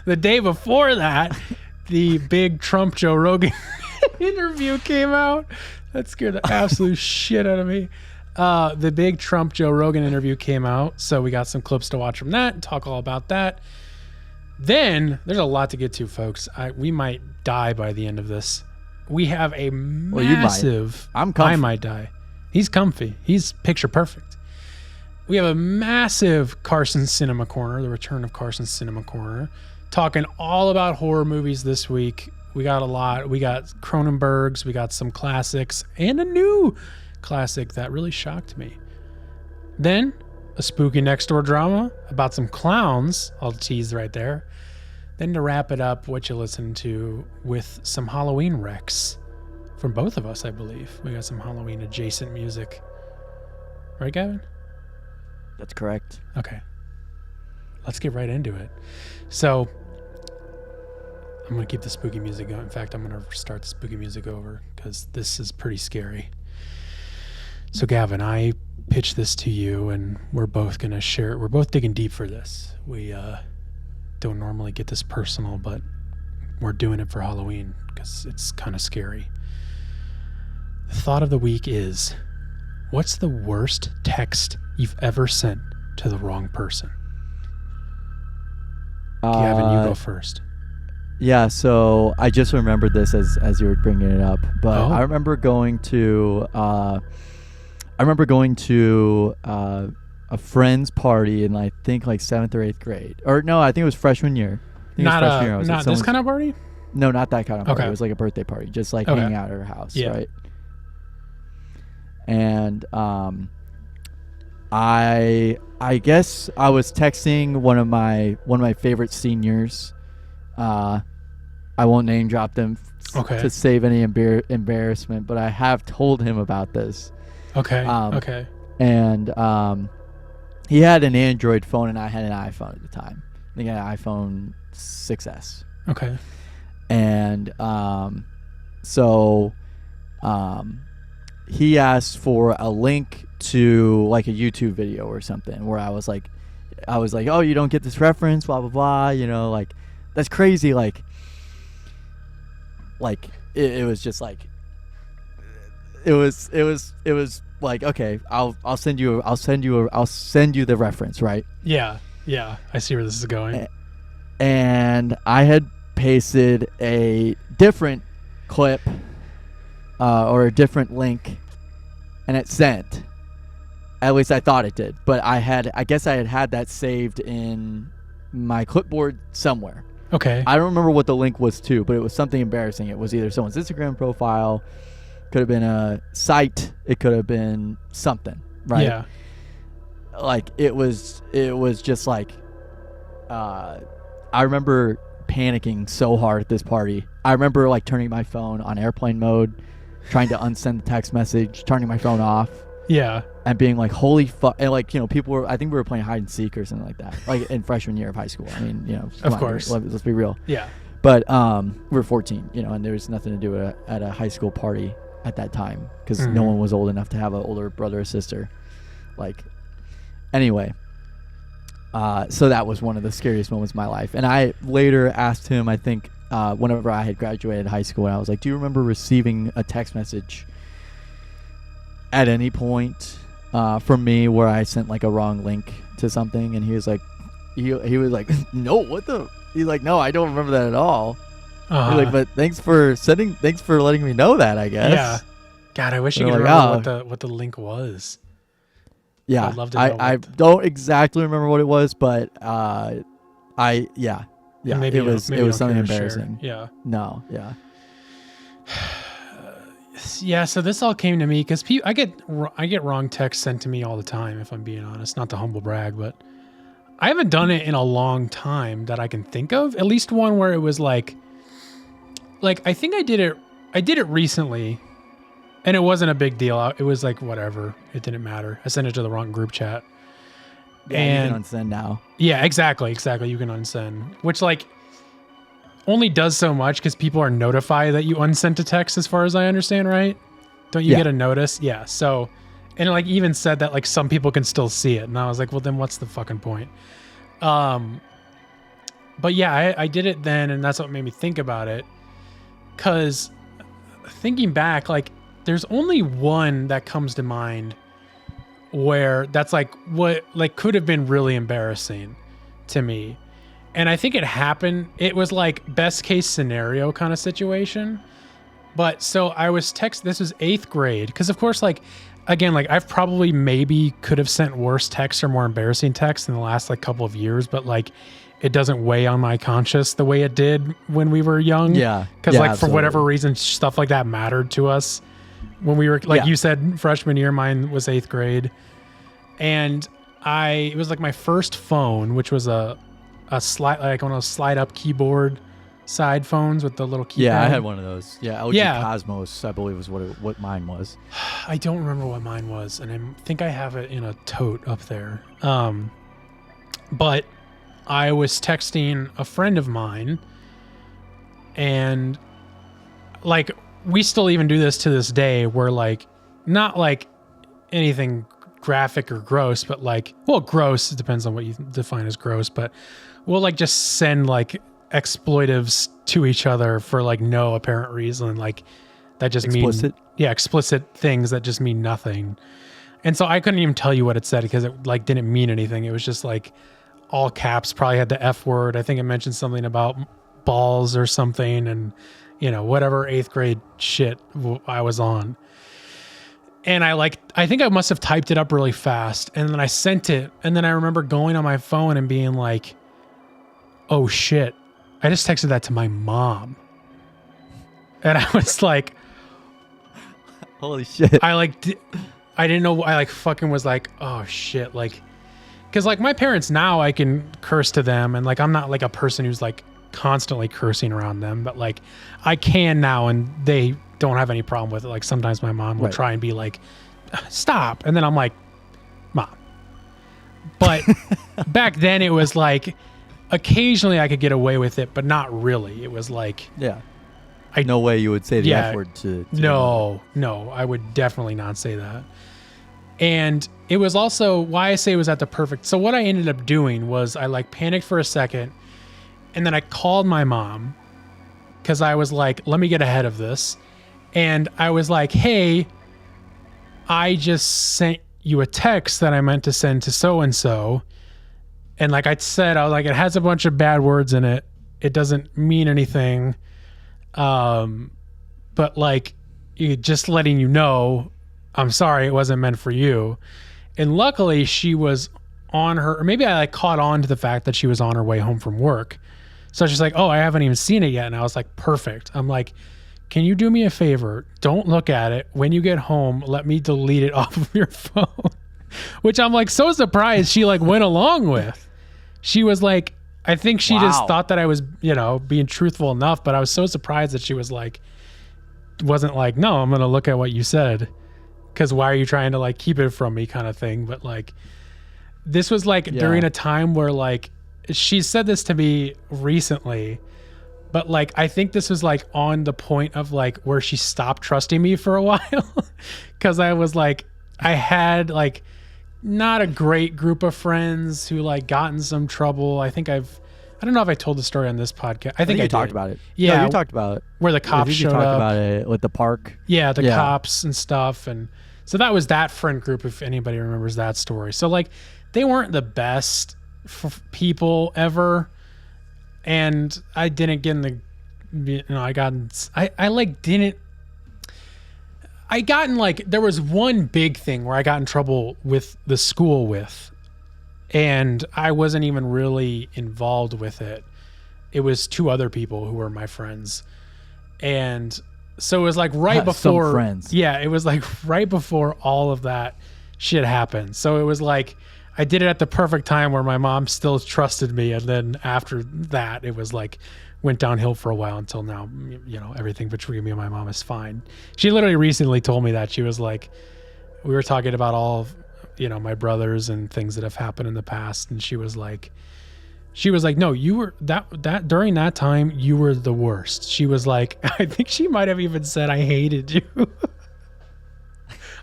The day before that, the big Trump Joe Rogan interview came out. That scared the absolute shit out of me. The big Trump Joe Rogan interview came out, so we got some clips to watch from that and talk all about that. Then there's a lot to get to, folks. We might die by the end of this. We have a massive... Well, you might. I'm comfy. I might die. He's comfy. He's picture perfect. We have a massive Carson Cinema Corner, the return of Carson Cinema Corner, talking all about horror movies this week. We got a lot. We got Cronenberg's, we got some classics, and a new classic that really shocked me. Then, a spooky Nextdoor drama about some clowns. I'll tease right there. Then to wrap it up, Whatcha Listening To with some Halloween recs from both of us, I believe. We got some Halloween adjacent music. Right, Gavin? That's correct. Okay. Let's get right into it. So, I'm going to keep the spooky music going. In fact, I'm going to start the spooky music over because this is pretty scary. So, Gavin, I pitched this to you, and we're both going to share it. We're both digging deep for this. We don't normally get this personal, but we're doing it for Halloween because it's kind of scary. The thought of the week is, what's the worst text you've ever sent to the wrong person? Gavin, you go first. Yeah, so I just remembered this as you were bringing it up, but I remember going to a friend's party in I think 7th or 8th grade, or no, I think it was freshman year. Not this kind of party. No, not that kind of party. Okay. It was like a birthday party, just hanging out at her house, right? And I guess I was texting one of my favorite seniors. I won't name drop them to save any embarrassment, but I have told him about this. Okay. And he had an Android phone and I had an iPhone at the time. I think I had an iPhone 6S. Okay. And he asked for a link to a YouTube video or something where I was like, oh, you don't get this reference, blah blah blah, that's crazy, it was just it was like, okay, I'll send you the reference, right? Yeah, I see where this is going. And I had pasted a different clip or a different link, and it sent. At least I thought it did, but I guess I had that saved in my clipboard somewhere. Okay. I don't remember what the link was to, but it was something embarrassing. It was either someone's Instagram profile, could have been a site, it could have been something, right? Yeah. It was just I remember panicking so hard at this party. I remember turning my phone on airplane mode, trying to unsend the text message, turning my phone off. Yeah. And being like, holy fuck. And people were, I think we were playing hide and seek or something like that. In freshman year of high school. I mean, of course. Let's be real. Yeah. But we were 14, and there was nothing to do at a high school party at that time because no one was old enough to have an older brother or sister. Anyway. So that was one of the scariest moments of my life. And I later asked him, I think, whenever I had graduated high school, and I was like, do you remember receiving a text message at any point from me where I sent a wrong link to something? And he was like, no, what the He's like, no, I don't remember that at all. Uh-huh. He's like, but thanks for letting me know that, I guess. Yeah. God, I wish you They're could like, remember what the link was. Yeah. I'd love to know I don't exactly remember what it was, but yeah. Maybe it was something embarrassing. Yeah. No, yeah. Yeah, so this all came to me because I get wrong texts sent to me all the time, if I'm being honest. Not to humble brag, but I haven't done it in a long time that I can think of. At least one where it was like I think I did it recently, and it wasn't a big deal. It was like whatever. It didn't matter. I sent it to the wrong group chat. Yeah, and you can unsend now. Yeah, exactly. You can unsend, which like only does so much because people are notified that you unsent a text, as far as I understand, right? Don't you get a notice? Yeah. So, and it like even said that like some people can still see it, and I was like, well, then what's the fucking point? But yeah, I did it then, and that's what made me think about it. Cause thinking back, like there's only one that comes to mind where that's like what like could have been really embarrassing to me. And I think it happened. It was like best case scenario kind of situation. But so I was this was 8th grade. Because of course, like, again, like I've probably maybe could have sent worse texts or more embarrassing texts in the last like couple of years. But like it doesn't weigh on my conscience the way it did when we were young. Yeah. Because like absolutely. for whatever reason, stuff like that mattered to us when we were like you said, freshman year, mine was 8th grade. And it was like my first phone, which was a slide, like one of those slide up keyboard side phones with the little keypad. Yeah, I had one of those. Yeah, LG Cosmos, I believe, was what mine was. I don't remember what mine was, and I think I have it in a tote up there. But I was texting a friend of mine, and like we still even do this to this day, where like not like anything graphic or gross, but like, well, gross, it depends on what you define as gross, but we'll like just send like expletives to each other for like no apparent reason. Like that just means explicit things that just mean nothing. And so I couldn't even tell you what it said because it like didn't mean anything. It was just like all caps, probably had the F word. I think it mentioned something about balls or something, and you know, whatever 8th grade shit I was on. And I think I must have typed it up really fast, and then I sent it, and then I remember going on my phone and being like, oh shit, I just texted that to my mom. And I was like, holy shit. I didn't know, I like fucking was like, oh shit, like, cause like my parents now I can curse to them, and like I'm not like a person who's like constantly cursing around them, but like I can now, and they don't have any problem with it. Like sometimes my mom will try and be like, stop, and then I'm like, Mom. But back then it was like occasionally I could get away with it, but not really. It was like, no way you would say the F word to no, I would definitely not say that. And it was also why I say it was at the perfect. So what I ended up doing was I like panicked for a second, and then I called my mom because I was like, let me get ahead of this. And I was like, hey, I just sent you a text that I meant to send to so-and-so. And like I said, I was like, it has a bunch of bad words in it. It doesn't mean anything. But like, just letting you know, I'm sorry, it wasn't meant for you. And luckily she was on her, or maybe I like caught on to the fact that she was on her way home from work. So she's like, oh, I haven't even seen it yet. And I was like, perfect. I'm like, can you do me a favor? Don't look at it. When you get home, let me delete it off of your phone. Which I'm like so surprised she like went along with. She was like, I think she just thought that I was, you know, being truthful enough, but I was so surprised that she was like, wasn't like, no, I'm going to look at what you said. Cause why are you trying to like keep it from me kind of thing? But like, this was like during a time where like, she said this to me recently, but like, I think this was like on the point of like where she stopped trusting me for a while. Cause I was like, I had like not a great group of friends who like got in some trouble. I don't know if I told the story on this podcast. I think I talked did. about it. Yeah. No, you talked about it. Where the cops showed up. About it with the park. Yeah. The cops and stuff. And so that was that friend group. If anybody remembers that story. So like they weren't the best people ever. and I didn't get in the, there was one big thing where I got in trouble with the school with, and I wasn't even really involved with it. It was 2 other people who were my friends. And so it was like right before, some friends. Yeah, it was like right before all of that shit happened. So it was like, I did it at the perfect time where my mom still trusted me. And then after that, it was like, went downhill for a while until now, everything between me and my mom is fine. She literally recently told me that. She was like, we were talking about all of, my brothers and things that have happened in the past. And she was like, no, you were that during that time, you were the worst. She was like, I think she might have even said, I hated you.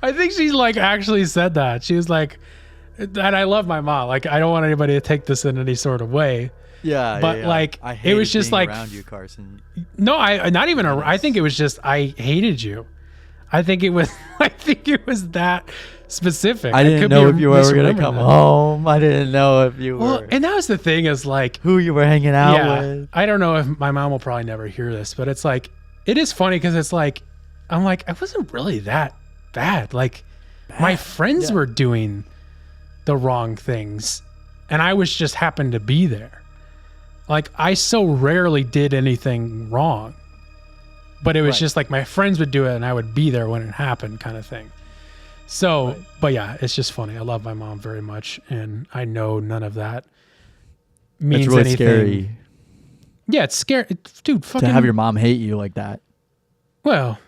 I think she like actually said that. She was like, and I love my mom. Like, I don't want anybody to take this in any sort of way. Yeah. But like, it was just like around you, Carson. No, I think it was just, I hated you. I think it was that specific. I didn't know if you were ever going to come home. I didn't know if you were. Well, and that was the thing is like. Who you were hanging out with. I don't know if my mom will probably never hear this, but it's like, it is funny because it's like, I'm like, I wasn't really that bad. Like, my friends were doing the wrong things and I was just happened to be there. Like, I so rarely did anything wrong. But it was just like my friends would do it and I would be there when it happened kind of thing. So, But yeah, it's just funny. I love my mom very much and I know none of that means it's really anything. Scary. Yeah, it's scary. Dude, fucking. To have your mom hate you like that. Well,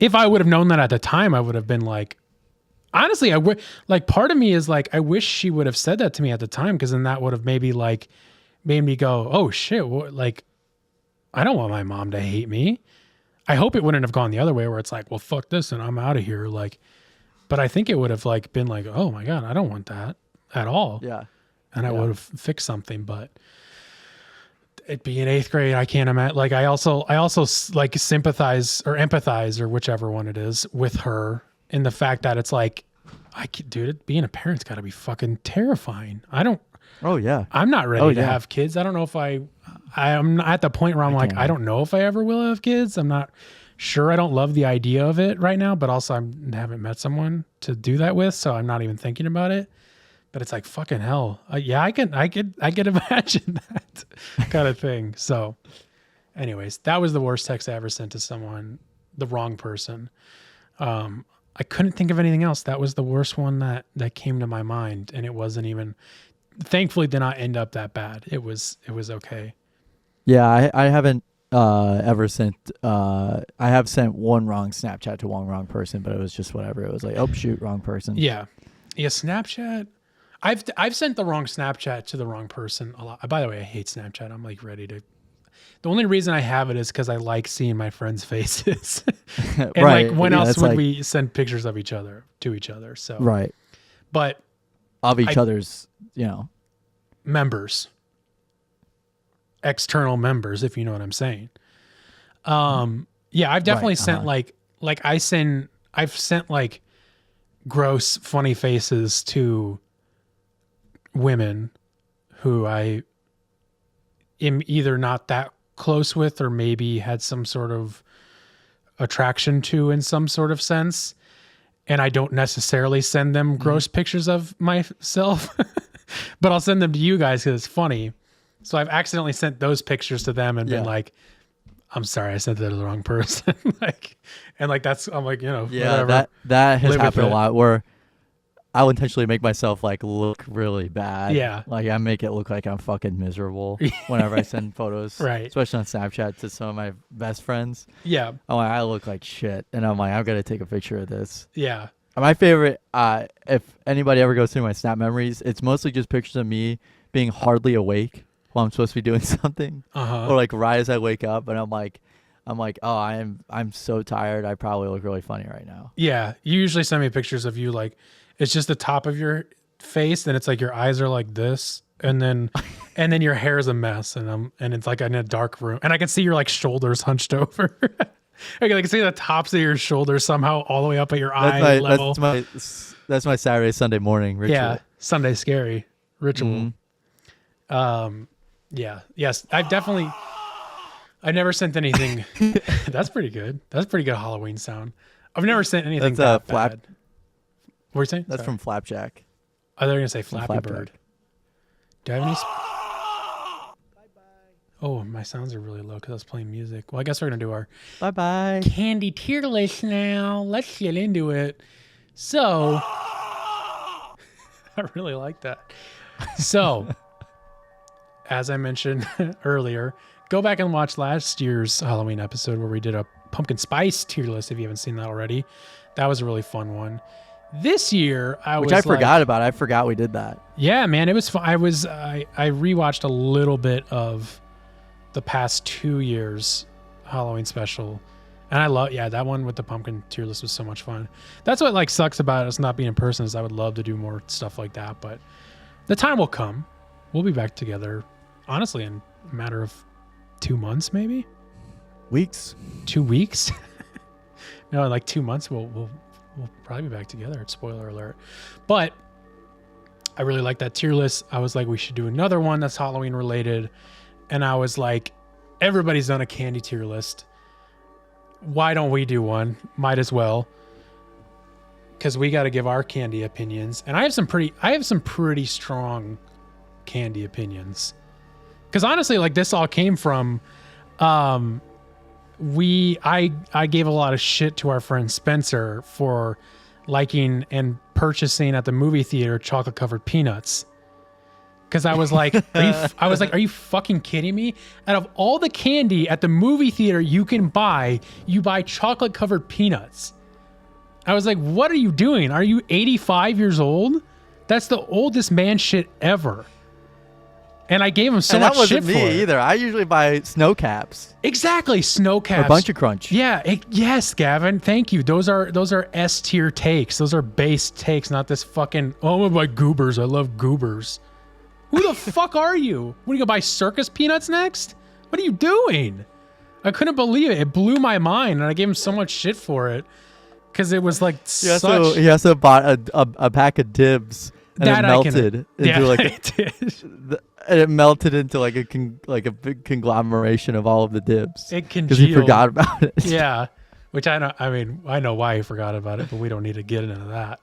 if I would have known that at the time, I would have been like, honestly, part of me is like, I wish she would have said that to me at the time because then that would have maybe like made me go, oh shit, like, I don't want my mom to hate me. I hope it wouldn't have gone the other way where it's like, well, fuck this and I'm out of here. Like, but I think it would have like been like, oh my God, I don't want that at all. Yeah. And I would have fixed something, but it being 8th grade, I can't imagine. Like, I also like sympathize or empathize or whichever one it is with her in the fact that it's like, dude, being a parent's got to be fucking terrifying. Oh yeah. I'm not ready to have kids. I don't know if I'm at the point where I'm like, I don't know if I ever will have kids. I'm not sure. I don't love the idea of it right now, but also I haven't met someone to do that with. So I'm not even thinking about it, but it's like fucking hell. Yeah, I could imagine that kind of thing. So anyways, that was the worst text I ever sent to someone, the wrong person. I couldn't think of anything else. That was the worst one that came to my mind. And it wasn't even, thankfully did not end up that bad. It was okay. Yeah, I haven't ever sent. I have sent one wrong Snapchat to one wrong person, but it was just whatever. It was like, oh shoot, wrong person. Yeah. Snapchat. I've sent the wrong Snapchat to the wrong person a lot. By the way, I hate Snapchat. I'm like ready to. The only reason I have it is because I like seeing my friends' faces. And right. like, when else would we send pictures of each other to each other? So right. But of each other's, members. External members, if you know what I'm saying. Yeah, I've definitely sent I've sent like gross, funny faces to women who I am either not that close with or maybe had some sort of attraction to in some sort of sense. And I don't necessarily send them gross pictures of myself, but I'll send them to you guys because it's funny. So I've accidentally sent those pictures to them and been like, I'm sorry, I sent that to the wrong person. I'm like, whatever. That has happened a lot where I'll intentionally make myself like look really bad. Yeah. Like I make it look like I'm fucking miserable whenever I send photos. Right. Especially on Snapchat to some of my best friends. Yeah. I'm like, I look like shit. And I'm like, I've got to take a picture of this. Yeah. My favorite, if anybody ever goes through my Snap memories, it's mostly just pictures of me being hardly awake while I'm supposed to be doing something. Or like right as I wake up and I'm like, oh, I'm so tired. I probably look really funny right now. Yeah. You usually send me pictures of you like, it's just the top of your face and it's like your eyes are like this and then your hair is a mess and it's like in a dark room and I can see your like shoulders hunched over. I can see the tops of your shoulders somehow all the way up at your eye level. That's my Saturday, Sunday morning ritual. Yeah. Sunday scary ritual. Mm-hmm. Yeah. Yes. I've never sent anything. That's pretty good. That's pretty good Halloween sound. I've never sent anything That's that bad. What are you saying? That's from Flapjack. Oh, they're gonna say Flappy Flapjack. Bird. Do I have any? Oh, my sounds are really low because I was playing music. Well, I guess we're gonna do our Bye-bye. candy tier list now. Let's get into it. So, I really like that. So, as I mentioned earlier, go back and watch last year's Halloween episode where we did a pumpkin spice tier list. If you haven't seen that already, that was a really fun one. This year, I forgot about. I forgot we did that. Yeah, man, it was fun. I rewatched a little bit of the past 2 years Halloween special, and I love that one with the pumpkin tier list was so much fun. That's what like sucks about us not being in person is I would love to do more stuff like that, but the time will come. We'll be back together, honestly, in a matter of 2 months, maybe Weeks. 2 weeks. No, in like 2 months we'll probably be back together. Spoiler alert. But I really like that tier list. I was like, we should do another one that's Halloween related. And I was like, everybody's done a candy tier list. Why don't we do one? Might as well. Because we got to give our candy opinions. And I have some pretty strong candy opinions. Because honestly, like this all came from, I gave a lot of shit to our friend Spencer for liking and purchasing at the movie theater chocolate covered peanuts. Because I was like, are you fucking kidding me? Out of all the candy at the movie theater you buy chocolate covered peanuts. I was like, what are you doing? Are you 85 years old? That's the oldest man shit ever. And I gave him so much shit for it. That wasn't me either. I usually buy snow caps. Exactly, snow caps. Or Bunch of Crunch. Yeah, yes, Gavin. Thank you. Those are S tier takes. Those are base takes, not this fucking. Oh, I'm gonna buy goobers. I love goobers. Who the fuck are you? What are you gonna buy circus peanuts next? What are you doing? I couldn't believe it. It blew my mind, and I gave him so much shit for it because it was like He also bought a pack of Dibs. And it melted it melted into like a big conglomeration of all of the Dibs. It congealed. Because he forgot about it. Yeah, which I know why he forgot about it, but we don't need to get into that.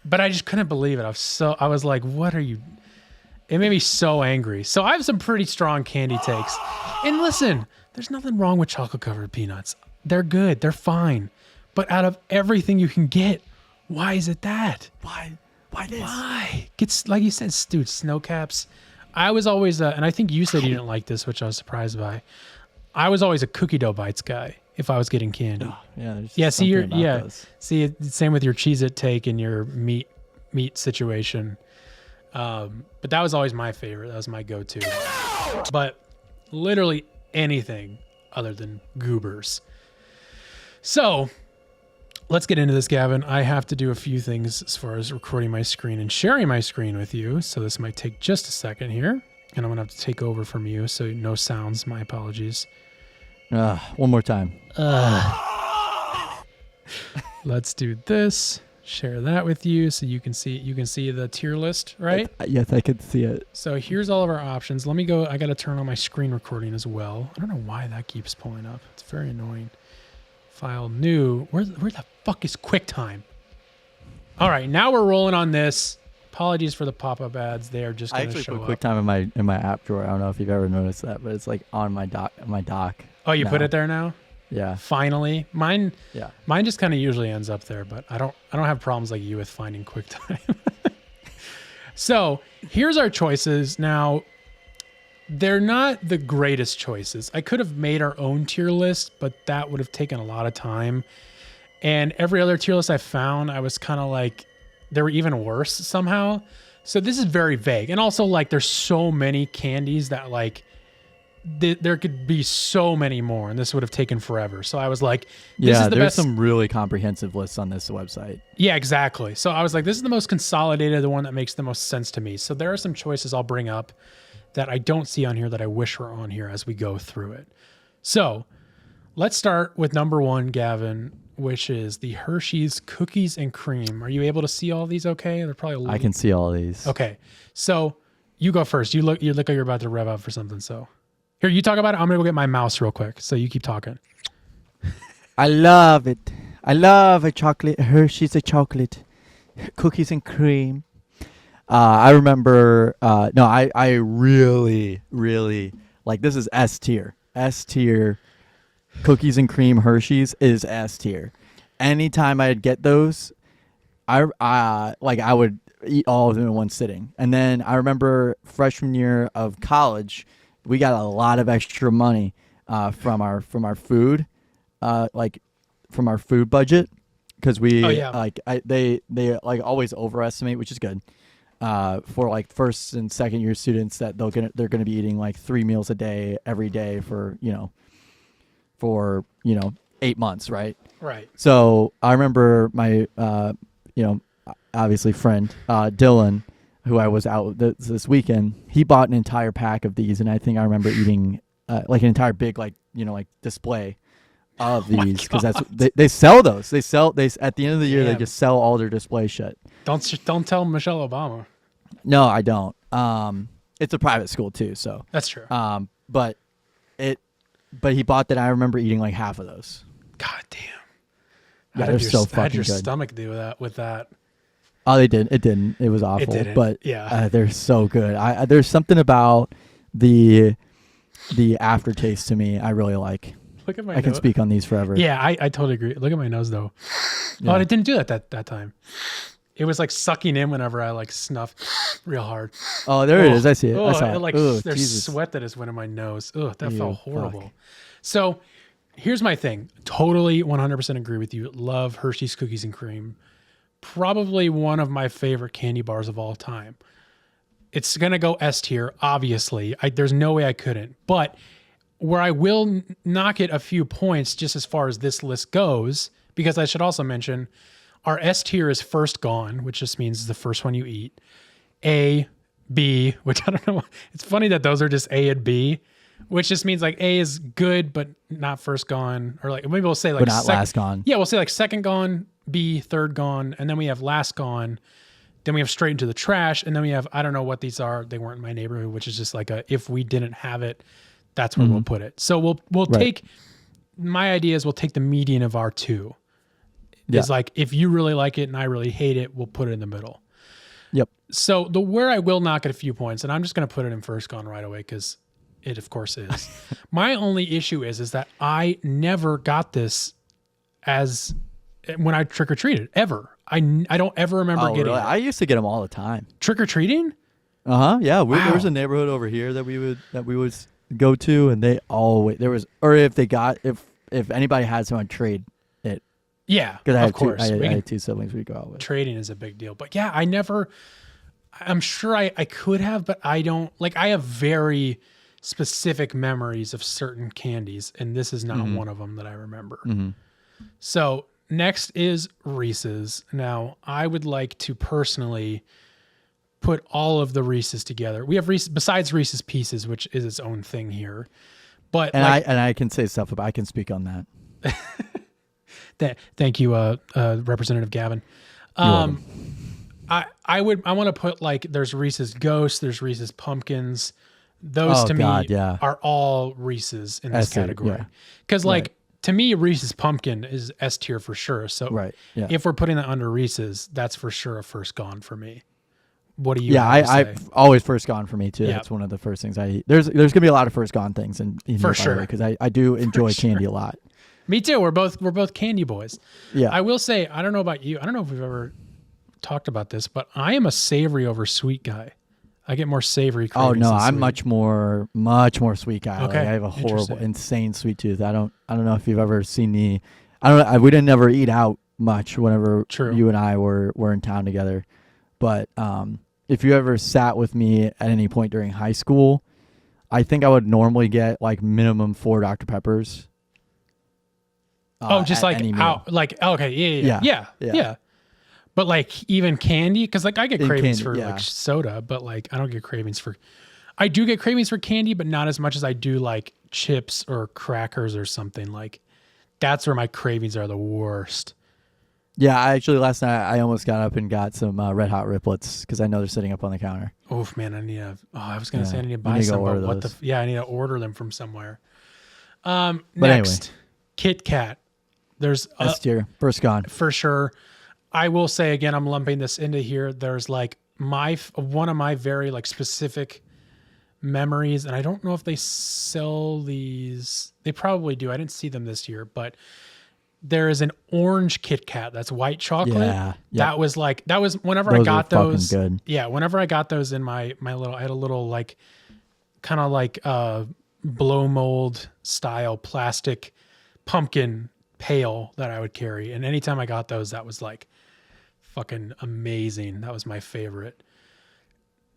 But I just couldn't believe it. I was like, what are you? It made me so angry. So I have some pretty strong candy takes. And listen, there's nothing wrong with chocolate covered peanuts. They're good. They're fine. But out of everything you can get, why is it that? Why this? Why? It's like you said, dude, snow caps. I was always, and I think you said you didn't like this, which I was surprised by. I was always a cookie dough bites guy if I was getting candy. Oh, yeah. Yeah. See, those. See, same with your Cheez-It take and your meat situation. But that was always my favorite. That was my go-to. But literally anything other than goobers. So let's get into this, Gavin. I have to do a few things as far as recording my screen and sharing my screen with you. So this might take just a second here. And I'm going to have to take over from you. So no sounds. My apologies. One more time. Let's do this. Share that with you so you can see the tier list, right? Yes, I can see it. So here's all of our options. Let me go. I got to turn on my screen recording as well. I don't know why that keeps pulling up. It's very annoying. File new. Where the fuck is QuickTime? All right, now we're rolling on this. Apologies for the pop-up ads. They are just going to show up. I actually put QuickTime in my app drawer. I don't know if you've ever noticed that, but it's like on my dock. Oh, you now. put it there now? Yeah. Finally. Mine just kind of usually ends up there, but I don't have problems like you with finding QuickTime. So here's our choices. Now, they're not the greatest choices. I could have made our own tier list, but that would have taken a lot of time. And every other tier list I found, I was kind of like, they were even worse somehow. So this is very vague. And also, like, there's so many candies that, like, there could be so many more, and this would have taken forever. So I was like, this is the there's best. Some really comprehensive lists on this website. Yeah, exactly. So I was like, this is the most consolidated, the one that makes the most sense to me. So there are some choices I'll bring up that I don't see on here that I wish were on here as we go through it. So let's start with number one, Gavin, which is the Hershey's Cookies and Cream. Are you able to see all these okay? They're probably I can see all these. Okay. So You go first. You look like you're about to rev up for something. So here, you talk about it. I'm gonna go get my mouse real quick. So you keep talking. I love it. I love a chocolate. Hershey's a chocolate. Cookies and cream. I remember. No, I really, really like. This is S tier. S tier. Cookies and cream Hershey's is S tier. Anytime I'd get those, I would eat all of them in one sitting. And then I remember freshman year of college, we got a lot of extra money from our food, from our food budget, because we they like always overestimate, which is good. For like first and second year students, that they're gonna be eating like 3 meals a day every day for 8 months, right? Right. So I remember my obviously friend Dylan, who I was out with this weekend. He bought an entire pack of these, and I think I remember eating like an entire big display of these, because that's they sell those. They at the end of the year they just sell all their display shit. Don't tell Michelle Obama. No, I don't. It's a private school too, so That's true. But he bought that. I remember eating like half of those. God damn. Yeah, they're so fucking good. How did your stomach do with that? Oh, they didn't. It didn't. It was awful. It didn't. But yeah, they're so good. There's something about the aftertaste to me I really like. Look at my I can nose. speak on these forever. Yeah, I totally agree. Look at my nose though. Yeah. Oh, it didn't do that time. It was like sucking in whenever I like snuffed real hard. Oh, there it is. I see it. I saw it. Like Ugh, there's Jesus. sweat that just went in my nose. Ugh, that Ew, felt horrible. fuck. So here's my thing. Totally 100% agree with you. Love Hershey's Cookies and Cream. Probably one of my favorite candy bars of all time. It's going to go S tier, obviously. There's no way I couldn't. But where I will knock it a few points just as far as this list goes, because I should also mention our S tier is first gone, which just means the first one you eat. A, B, which I don't know. It's funny that those are just A and B, which just means like A is good, but not first gone. Or like maybe we'll say like But not last gone. Yeah, we'll say like second gone, B, third gone, and then we have last gone. Then we have straight into the trash, and then we have, I don't know what these are. They weren't in my neighborhood, which is just like if we didn't have it, that's where we'll put it. So we'll take, my idea is we'll take the median of our two. Yeah. Is like, if you really like it and I really hate it, we'll put it in the middle. Yep. So where I will knock it a few points, and I'm just going to put it in first gone right away because it of course is. My only issue is that I never got this as when I trick-or-treated ever. I don't ever remember getting really? it. I used to get them all the time. Trick-or-treating? Yeah. Wow. There was a neighborhood over here that we would go to, and they always if anybody had someone trade it. Yeah, Because of I had two siblings we'd go out with. Trading is a big deal. But yeah, I'm sure I could have, but I don't. Like, I have very specific memories of certain candies, and this is not one of them that I remember. Mm-hmm. So next is Reese's. Now, I would like to personally put all of the Reese's together. We have Reese's, besides Reese's Pieces, which is its own thing here. But I can say stuff about. I can speak on that. Thank you, Representative Gavin. I want to put like there's Reese's Ghosts, there's Reese's Pumpkins. Those are all Reese's in this category. Because to me, Reese's Pumpkin is S tier for sure. So if we're putting that under Reese's, that's for sure a first gone for me. What do you? Yeah, I've always first gone for me too. Yep. That's one of the first things I eat. There's gonna be a lot of first gone things in for sure, because I do enjoy candy a lot. Me too. We're both candy boys. Yeah. I will say, I don't know about you. I don't know if we've ever talked about this, but I am a savory over sweet guy. I get more savory cravings. Oh no, than I'm sweet. much more sweet guy. Okay. Like, I have a horrible, insane sweet tooth. I don't know if you've ever seen me. We didn't ever eat out much whenever you and I were in town together. But if you ever sat with me at any point during high school, I think I would normally get like minimum 4 Dr. Peppers. Just like out, like okay, yeah. But like even candy, because like I get cravings for like soda, but like I don't get cravings for. I do get cravings for candy, but not as much as I do like chips or crackers or something. Like that's where my cravings are the worst. Yeah, last night I almost got up and got some Red Hot Riplets because I know they're sitting up on the counter. Oof, man, I need to. Oh, I was gonna say I need to you buy need to go some, but order what those. I need to order them from somewhere. But Next, Kit Kat. There's S tier, first gone. for sure. I will say again, I'm lumping this into here. There's like one of my very like specific memories, and I don't know if they sell these. They probably do. I didn't see them this year, but there is an orange Kit Kat that's white chocolate. Yeah, yep. That was whenever Those I got were fucking those. good. Yeah, whenever I got those in my little, I had a little like kind of like blow mold style plastic pumpkin pail that I would carry, and anytime I got those, that was like fucking amazing. That was my favorite.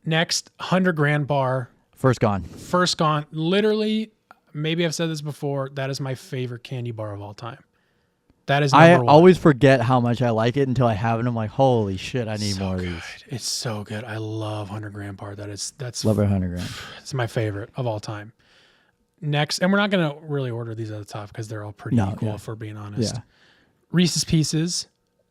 Next, 100 grand bar. First gone. First gone. Literally, maybe I've said this before. That is my favorite candy bar of all time. That is number one. always forget how much I like it until I have it. And I'm like, holy shit, I need So more good. of these. It's so good. I love 100 grand bar. That's Love it, 100 grand. It's my favorite of all time. Next, and we're not going to really order these at the top because they're all pretty equal, if we're being honest. Yeah. Reese's Pieces.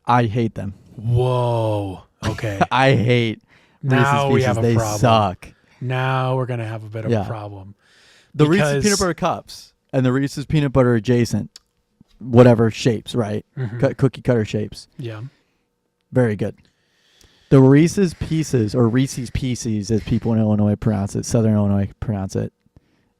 I hate them. Whoa. Okay. I hate Now Reese's Pieces. we have a They problem. suck. Now we're going to have a bit of a problem. The Because- Reese's peanut butter cups and the Reese's peanut butter adjacent, whatever shapes, right? Cookie cutter shapes. Yeah. Very good. The Reese's Pieces, or Reese's Pieces, as people in Illinois pronounce it, Southern Illinois pronounce it.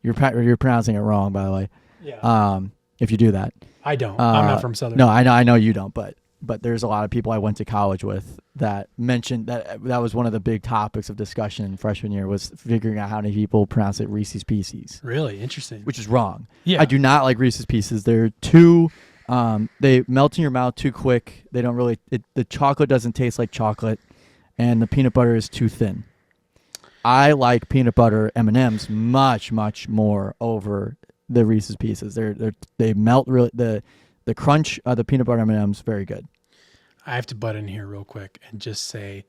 You're pronouncing it wrong, by the way. Yeah. If you do that. I don't. I'm not from Southern. No, I know you don't, but there's a lot of people I went to college with that mentioned that was one of the big topics of discussion in freshman year, was figuring out how many people pronounce it Reese's Pieces. Really interesting. Which is wrong. Yeah. I do not like Reese's Pieces. They're too they melt in your mouth too quick. They don't really the chocolate doesn't taste like chocolate, and the peanut butter is too thin. I like peanut butter M&Ms much more over the Reese's Pieces. They melt really the crunch of the peanut butter M&Ms very good. I have to butt in here real quick and just say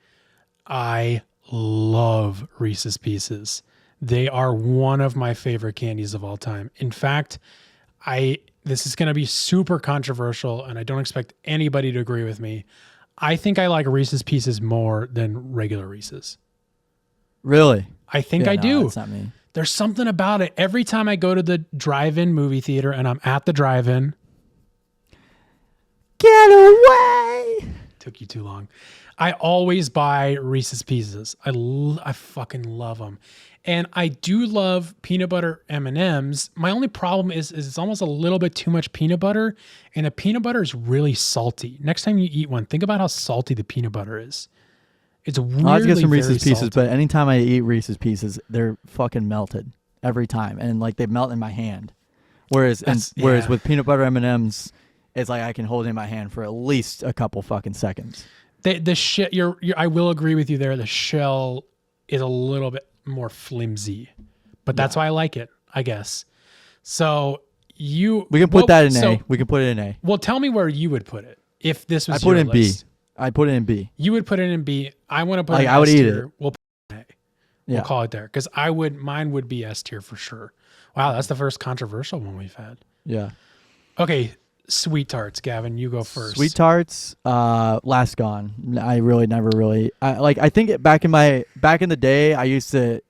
I love Reese's Pieces. They are one of my favorite candies of all time. In fact, this is going to be super controversial, and I don't expect anybody to agree with me. I think I like Reese's Pieces more than regular Reese's. Really? I think I do. That's not me. There's something about it. Every time I go to the drive-in movie theater and I'm at the drive-in. Get away! Took you too long. I always buy Reese's Pieces. I fucking love them. And I do love peanut butter M&Ms. My only problem is it's almost a little bit too much peanut butter, and the peanut butter is really salty. Next time you eat one, think about how salty the peanut butter is. It's weirdly I'll have to get some Reese's very Pieces, salty. but anytime I eat Reese's Pieces, they're fucking melted every time, and like they melt in my hand. Whereas with peanut butter M&Ms, it's like I can hold it in my hand for at least a couple fucking seconds. The shit. I will agree with you there. The shell is a little bit more flimsy, but that's why I like it, I guess. So we can put that in A. We can put it in A. Well, tell me where you would put it if this was. I put it in list. B. I put it in B. You would put it in B. I want to put Like, it in I would S eat tier. it. We'll put it in A. We'll call it there because mine would be S tier for sure. Wow, that's the first controversial one we've had. Yeah. Okay, Sweet Tarts, Gavin, you go first. Sweet Tarts, last gone. I really never really. I think back in the day, I used to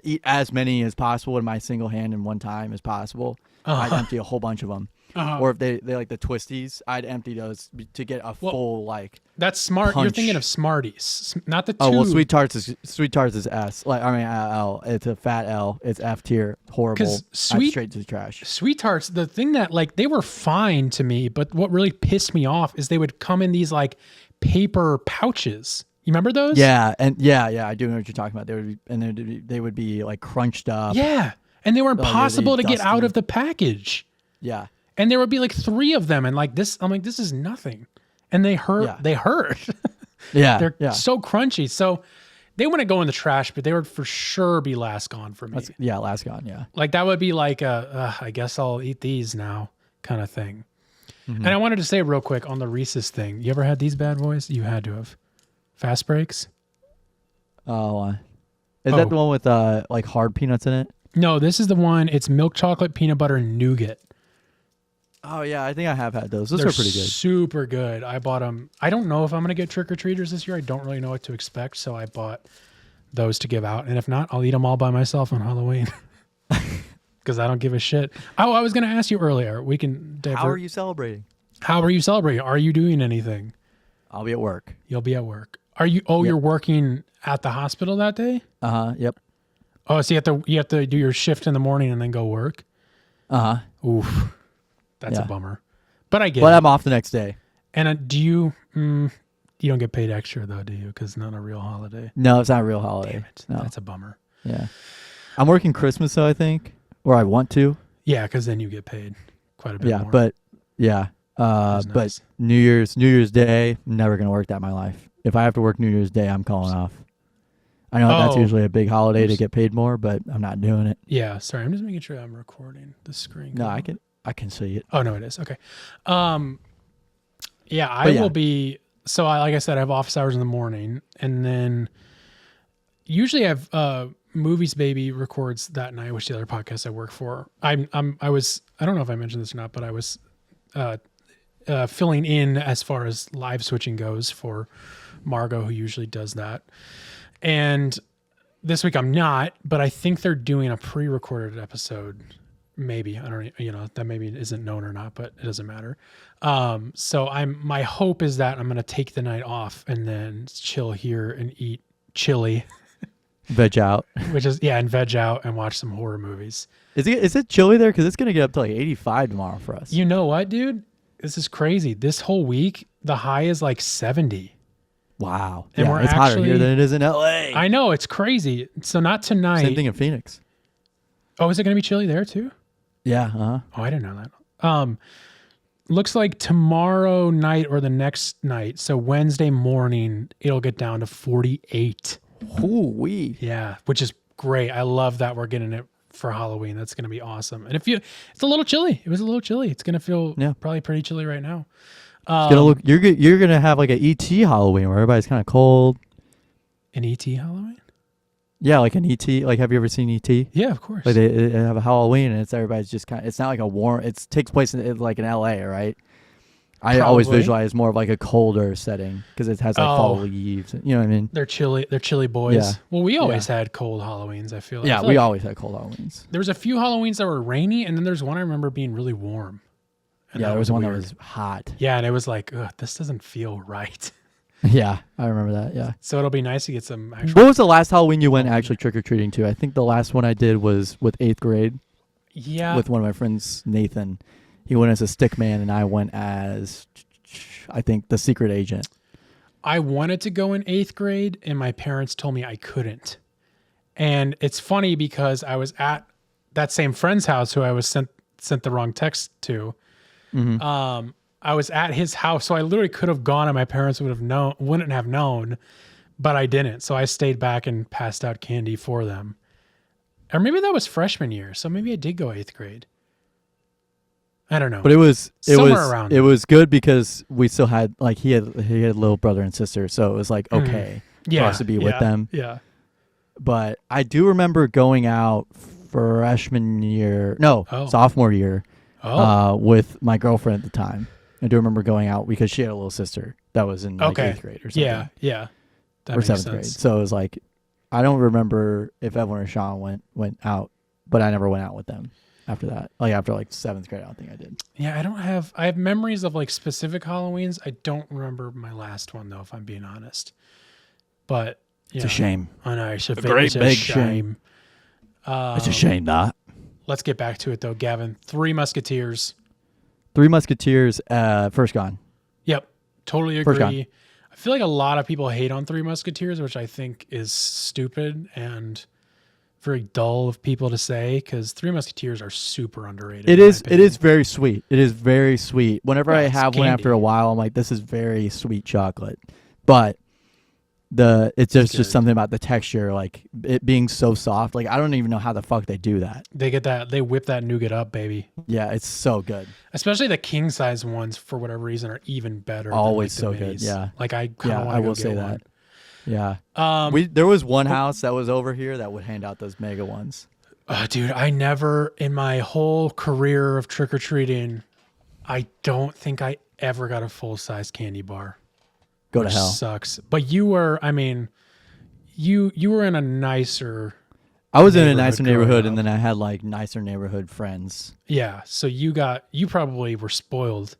eat as many as possible in my single hand in one time as possible. I'd empty a whole bunch of them. Or if they like the Twisties, I'd empty those to get a full like. That's smart. punch. You're thinking of Smarties, not the two. Oh well, Sweet Tarts is S. Like I mean L. It's a fat L. It's F tier. Horrible. Straight to the trash. Sweet Tarts. The thing that like they were fine to me, but what really pissed me off is they would come in these like paper pouches. You remember those? Yeah, and yeah, I do know what you're talking about. They would be like crunched up. Yeah, and they were impossible to get dusty. out of the package. Yeah. And there would be like 3 of them, and like this, I'm like, this is nothing, and they hurt. Yeah. They hurt. Yeah, they're so crunchy. So they wouldn't go in the trash, but they would for sure be last gone for me. Last gone. Yeah, like that would be like I guess I'll eat these now kind of thing. And I wanted to say real quick on the Reese's thing. You ever had these bad boys? You had to have. Fast Breaks. Oh, is that the one with like hard peanuts in it? No, this is the one. It's milk chocolate, peanut butter, and nougat. Oh yeah, I think I have had those. Those They're are pretty good. Super good. I bought them. I don't know if I'm gonna get trick or treaters this year. I don't really know what to expect, so I bought those to give out. And if not, I'll eat them all by myself on Halloween. Because I don't give a shit. Oh, I was going to ask you earlier. We can divert. How are you celebrating? How are you celebrating? Are you doing anything? I'll be at work. You'll be at work. Are you? Oh, You're working at the hospital that day? Yep. Oh, so you have to do your shift in the morning and then go work? Oof. That's a bummer. But I get it. But I'm off the next day. And do you... you don't get paid extra though, do you? Because it's not a real holiday. No, it's not a real holiday. Damn it. No. That's a bummer. Yeah. I'm working Christmas though, I think. Or I want to. Yeah, because then you get paid quite a bit more. But yeah. Nice. But New Year's Day, I'm never gonna work that in my life. If I have to work New Year's Day, I'm calling off. I know that's usually a big holiday to get paid more, but I'm not doing it. Yeah, sorry. I'm just making sure I'm recording the screen. No, I can see it. Oh no, it is. Okay. Yeah, I will be. So like I said, I have office hours in the morning, and then usually I have Movies Baby records that night, which the other podcast I work for. I don't know if I mentioned this or not, but I was filling in as far as live switching goes for Margot, who usually does that. And this week I'm not, but I think they're doing a pre-recorded episode. Maybe, I don't, that maybe isn't known or not, but it doesn't matter. So my hope is that I'm going to take the night off and then chill here and eat chili. Veg out. And veg out and watch some horror movies. Is it chilly there? Because it's going to get up to like 85 tomorrow for us. You know what, dude? This is crazy. This whole week, the high is like 70. Wow. And it's hotter here than it is in LA. I know, it's crazy. So not tonight. Same thing in Phoenix. Oh, is it going to be chilly there too? Yeah. Oh, I didn't know that. Looks like tomorrow night or the next night, so Wednesday morning, it'll get down to 48. Ooh-wee. Yeah, which is great. I love that we're getting it for Halloween. That's going to be awesome. And it's a little chilly. It was a little chilly. It's going to feel probably pretty chilly right now. It's gonna look. You're gonna have like an ET Halloween where everybody's kind of cold. An ET Halloween? Yeah, like an ET. Like, have you ever seen ET? Yeah, of course. Like they have a Halloween and everybody's just kind of. It's not like a warm. It takes place in like in LA, right? I always visualize more of like a colder setting because it has like fall leaves. You know what I mean? They're chilly. They're chilly boys. Yeah. Well, we always had cold Halloweens. I feel like. Yeah, we always had cold Halloweens. There was a few Halloweens that were rainy, and then there's one I remember being really warm. Yeah, there was one that was hot. Yeah, and it was like, ugh, this doesn't feel right. Yeah, I remember that. Yeah. So it'll be nice to get some actual. What was the last Halloween you went actually trick or treating to? I think the last one I did was with 8th grade. Yeah. With one of my friends, Nathan. He went as a stick man, and I went as, I think, the secret agent. I wanted to go in 8th grade, and my parents told me I couldn't. And it's funny because I was at that same friend's house who I was sent the wrong text to. Mm-hmm. I was at his house, so I literally could have gone, and my parents wouldn't have known, but I didn't. So I stayed back and passed out candy for them. Or maybe that was freshman year, so maybe I did go 8th grade. I don't know. But it was good because we still had like he had a little brother and sister, so it was like okay for us to be with them. Yeah. But I do remember going out sophomore year with my girlfriend at the time. I do remember going out because she had a little sister that was in like 8th grade or something. Yeah. That or makes 7th sense. grade. So it was like I don't remember if Evelyn or Sean went out, but I never went out with them after that. Like after like 7th grade, I don't think I did. Yeah, I have memories of like specific Halloweens. I don't remember my last one though, if I'm being honest. But it's a shame. I know. It's a great big shame. It's a shame that. Let's get back to it though, Gavin. Three Musketeers. First Gone. Yep, totally agree. First Gone. I feel like a lot of people hate on Three Musketeers, which I think is stupid and very dull of people to say because Three Musketeers are super underrated. It is very sweet. It is very sweet. Whenever I have one after a while, I'm like, this is very sweet chocolate. But it's just something about the texture, like it being so soft. Like I don't even know how the fuck they do that. They whip that nougat up, baby. Yeah, it's so good. Especially the king size ones, for whatever reason, are even better. Always than, like, so the good. Yeah, like I kind of want to I will say one. that. Yeah. There was one house that was over here that would hand out those mega ones. Dude, I never in my whole career of trick or treating, I don't think I ever got a full size candy bar. Go to hell. Sucks. But you were, I mean, you were in a nicer. I was in a nicer growing neighborhood, up. and then I had like nicer neighborhood friends. Yeah, so you probably were spoiled.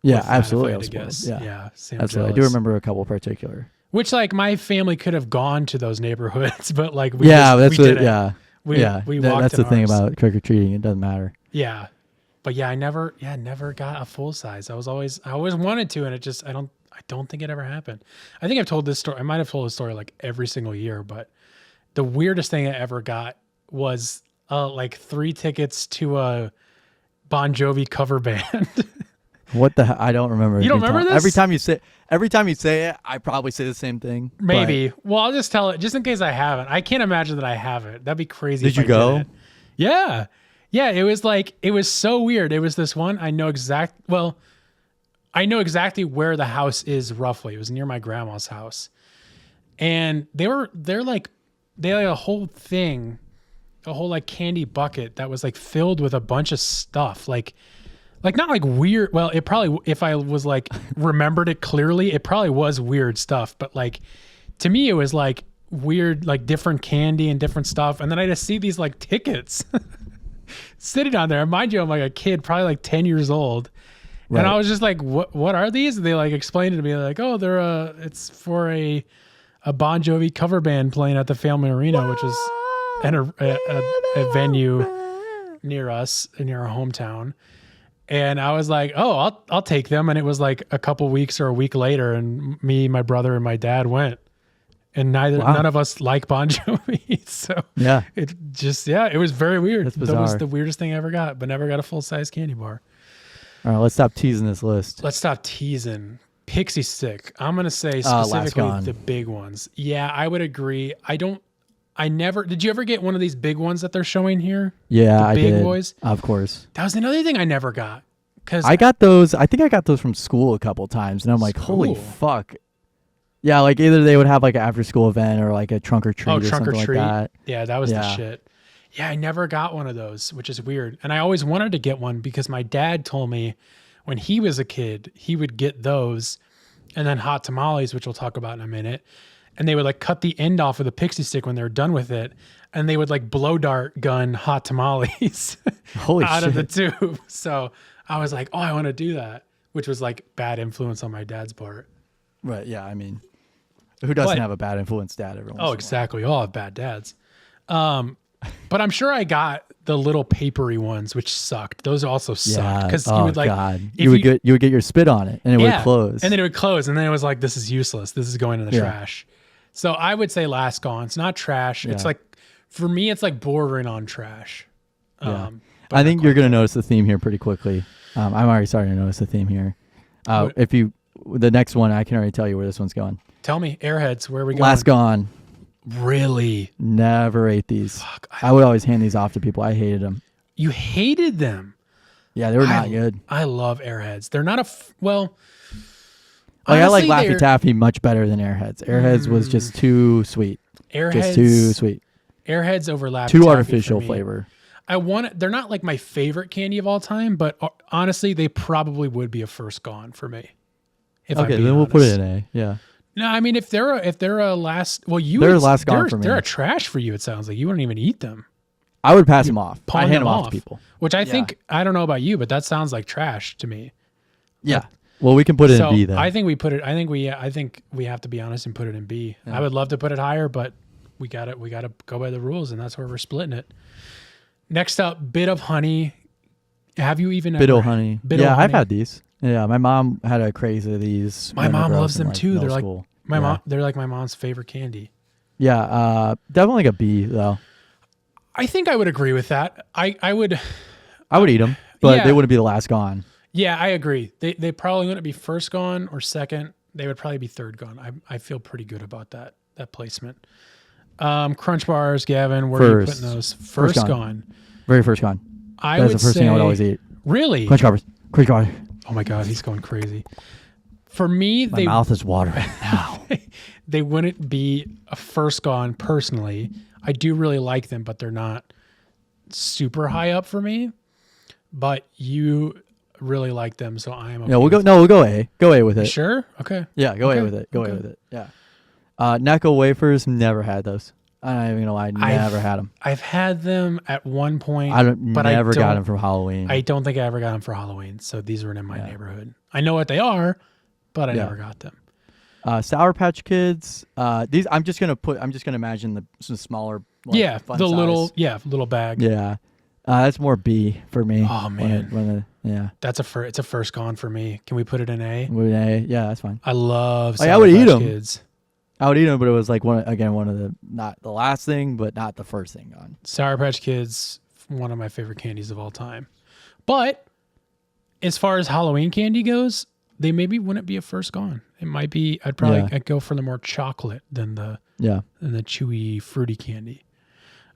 Yeah, with that, absolutely. if I I was had to spoiled. guess. Yeah, Sam absolutely. I do jealous. remember a couple particular. Which like my family could have gone to those neighborhoods, but like we didn't. We walked That's in the thing ours. about trick or treating. It doesn't matter. Yeah, but yeah, I never got a full size. I always wanted to, and I don't think it ever happened. I think I've told this story. I might have told this story like every single year, but the weirdest thing I ever got was like 3 tickets to a Bon Jovi cover band. What the hell? I don't remember. You don't remember this? Every time you say it, I probably say the same thing. Maybe. Well, I'll just tell it just in case I haven't. I can't imagine that I haven't. That'd be crazy. Did you go? Yeah. Yeah. It was so weird. It was this one. I know exactly where the house is roughly. It was near my grandma's house. And they had a whole thing, a whole like candy bucket that was like filled with a bunch of stuff. Like not like weird. Well, it probably, if I was like remembered it clearly, it probably was weird stuff. But like to me, it was like weird, like different candy and different stuff. And then I just see these like tickets sitting on there. Mind you, I'm like a kid, probably like 10 years old. Right. And I was just like, what are these? And they like explained it to me like, oh, it's for a Bon Jovi cover band playing at the Family Arena, which is a venue near us, near our hometown. And I was like, oh, I'll take them. And it was like a couple weeks or a week later, and me, my brother, and my dad went. And none of us like Bon Jovi. So yeah, it was very weird. That's bizarre. That was the weirdest thing I ever got, but never got a full-size candy bar. All right, let's stop teasing this list. Let's stop teasing. Pixie Stick. I'm going to say specifically the big ones. Yeah, I would agree. Did you ever get one of these big ones that they're showing here? Yeah, I did. Big boys? Of course. That was another thing I never got. I got those. I think I got those from school a couple times, and I'm like, holy fuck. Yeah, like either they would have like an after school event or like a trunk or treat or something like that. Yeah, that was the shit. Yeah, I never got one of those, which is weird. And I always wanted to get one because my dad told me when he was a kid, he would get those and then hot tamales, which we'll talk about in a minute. And they would like cut the end off of the Pixie Stick when they were done with it. And they would like blow dart gun hot tamales out of the tube. So I was like, oh, I want to do that, which was like bad influence on my dad's part. Right. Yeah. I mean, who doesn't have a bad influence dad every once in a while? Exactly. We all have bad dads. But I'm sure I got the little papery ones, which sucked. Those also sucked because you would like, God. You would get your spit on it and it would close. And then it would close. And then it was like, this is useless. This is going in the trash. So I would say Last Gone. It's not trash. Yeah. It's like, for me, it's like bordering on trash. I think you're going to notice the theme here pretty quickly. I'm already starting to notice the theme here. The next one, I can already tell you where this one's going. Tell me, Airheads, where are we going? Last Gone. Really? Never ate these. Fuck, I would always hand these off to people. I hated them. You hated them? Yeah, they were not good. I love Airheads. They're not I like Laffy Taffy much better than Airheads. Airheads was just too sweet. Just too sweet. Airheads over Laffy Too Taffy artificial flavor. They're not like my favorite candy of all time, but honestly, they probably would be a first Gone for me. Okay, then we'll put it in A. Yeah. No, I mean if they're a last, they're a Last Gone for me. They're a trash for you. It sounds like you wouldn't even eat them. I would pass them off. I hand them off to people. Which I think, I don't know about you, but that sounds like trash to me. Yeah. Well, we can put it in B then. I think we have to be honest and put it in B. Yeah. I would love to put it higher, but we gotta go by the rules, and that's where we're splitting it. Next up, Bit of Honey. Have you even Bit of Honey? Yeah, I've had these. Yeah, my mom had a craze of these. My mom loves them too. They're like mom. They're like my mom's favorite candy. Yeah, definitely like a B though. I think I would agree with that. I would eat them, but they wouldn't be the Last Gone. Yeah, I agree. They probably wouldn't be first Gone or second. They would probably be third Gone. I feel pretty good about that placement. Crunch bars, Gavin, where are you putting those? First Gone. Very first Gone. That's the first thing I would always eat. Really? Crunch bars. Oh my God, he's going crazy. For me, my mouth is watering now. They wouldn't be a first Gone personally. I do really like them, but they're not super high up for me. But you really like them, so I am okay. We'll go A. Go A with it. Sure? Okay. Yeah, go A with it. Go A with it. Yeah. Necco wafers, never had those. I'm not even gonna lie, never had them. I've had them at one point, But I never got them from Halloween. I don't think I ever got them for Halloween, so these weren't in my neighborhood. I know what they are, but I never got them. Sour Patch Kids. These I'm just gonna imagine some smaller. Like, fun the size. little bag. Yeah, that's more B for me. Oh man, it's a first gone for me. Can we put it in A? Yeah, that's fine. I love. I would eat them. Kids. I would eat them, but it was like one of the not the last thing, but not the first thing gone. Sour Patch Kids, one of my favorite candies of all time. But as far as Halloween candy goes, they maybe wouldn't be a first gone. It might be. I'd go for the more chocolate than the chewy fruity candy.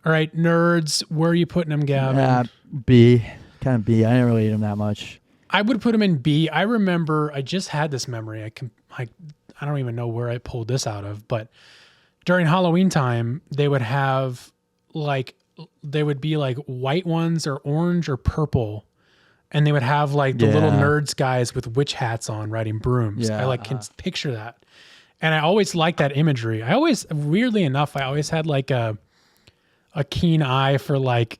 All right, nerds, where are you putting them, Gavin? B, kind of B. I didn't really eat them that much. I would put them in B. I remember I just had this memory. I don't even know where I pulled this out of, but during Halloween time, they would be like white ones or orange or purple. And they would have like the little nerds guys with witch hats on riding brooms. Yeah. I can picture that. And I always liked that imagery. Weirdly enough, I always had like a keen eye for like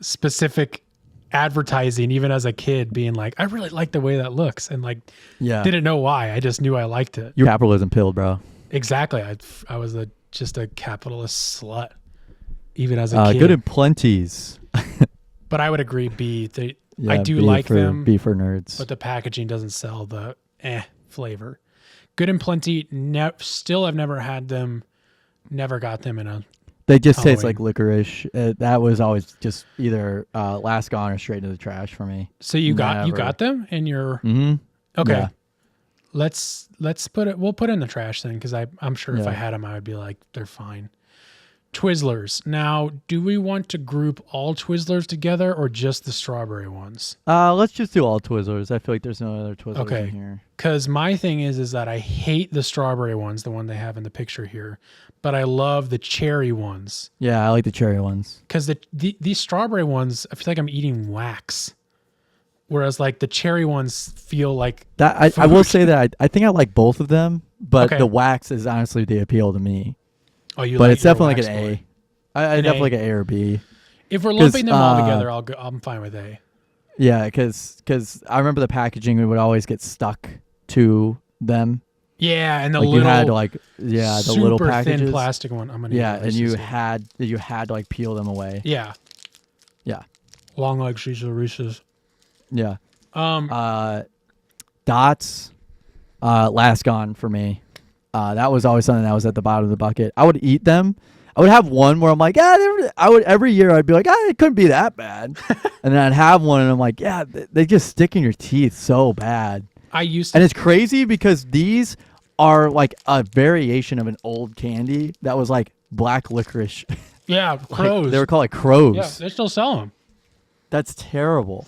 specific advertising, even as a kid, being like, I really like the way that looks, and like, didn't know why. I just knew I liked it. You're capitalism pilled, bro. Exactly. I was just a capitalist slut, even as a kid. Good and plenties. But I would agree, B. I do B like them. B for nerds. But the packaging doesn't sell the flavor. Good and Plenty. Still, I've never had them. Never got them in a. They just Halloween. taste like licorice. That was always just either last gone or straight into the trash for me. So you got them in your. Mm-hmm. Okay. Yeah. Let's put it. We'll put it in the trash then, because I'm sure if I had them, I would be like, they're fine. Twizzlers. Now, do we want to group all Twizzlers together or just the strawberry ones? Let's just do all Twizzlers. I feel like there's no other Twizzlers in here. Because my thing is that I hate the strawberry ones, the one they have in the picture here, but I love the cherry ones. Yeah, I like the cherry ones. Because these strawberry ones, I feel like I'm eating wax. Whereas like the cherry ones feel like that. I will say that I think I like both of them, but the wax is honestly the appeal to me. Oh, but it's definitely like an A. I definitely like an A or B. If we're lumping them all together, I'm fine with A. Yeah, because I remember the packaging would always get stuck to them. Yeah, and the like little you had to like the little packages. Thin plastic one. I'm gonna and you had to like peel them away. Yeah. Long legs, Reese's. Yeah. Dots, last gone for me. That was always something that was at the bottom of the bucket. I would eat them. I would have one where I'm like, every year I'd be like, it couldn't be that bad. And then I'd have one and I'm like, they just stick in your teeth so bad. And it's crazy because these are like a variation of an old candy that was like black licorice. Yeah, crows. They were called like crows. Yeah, they still sell them. That's terrible.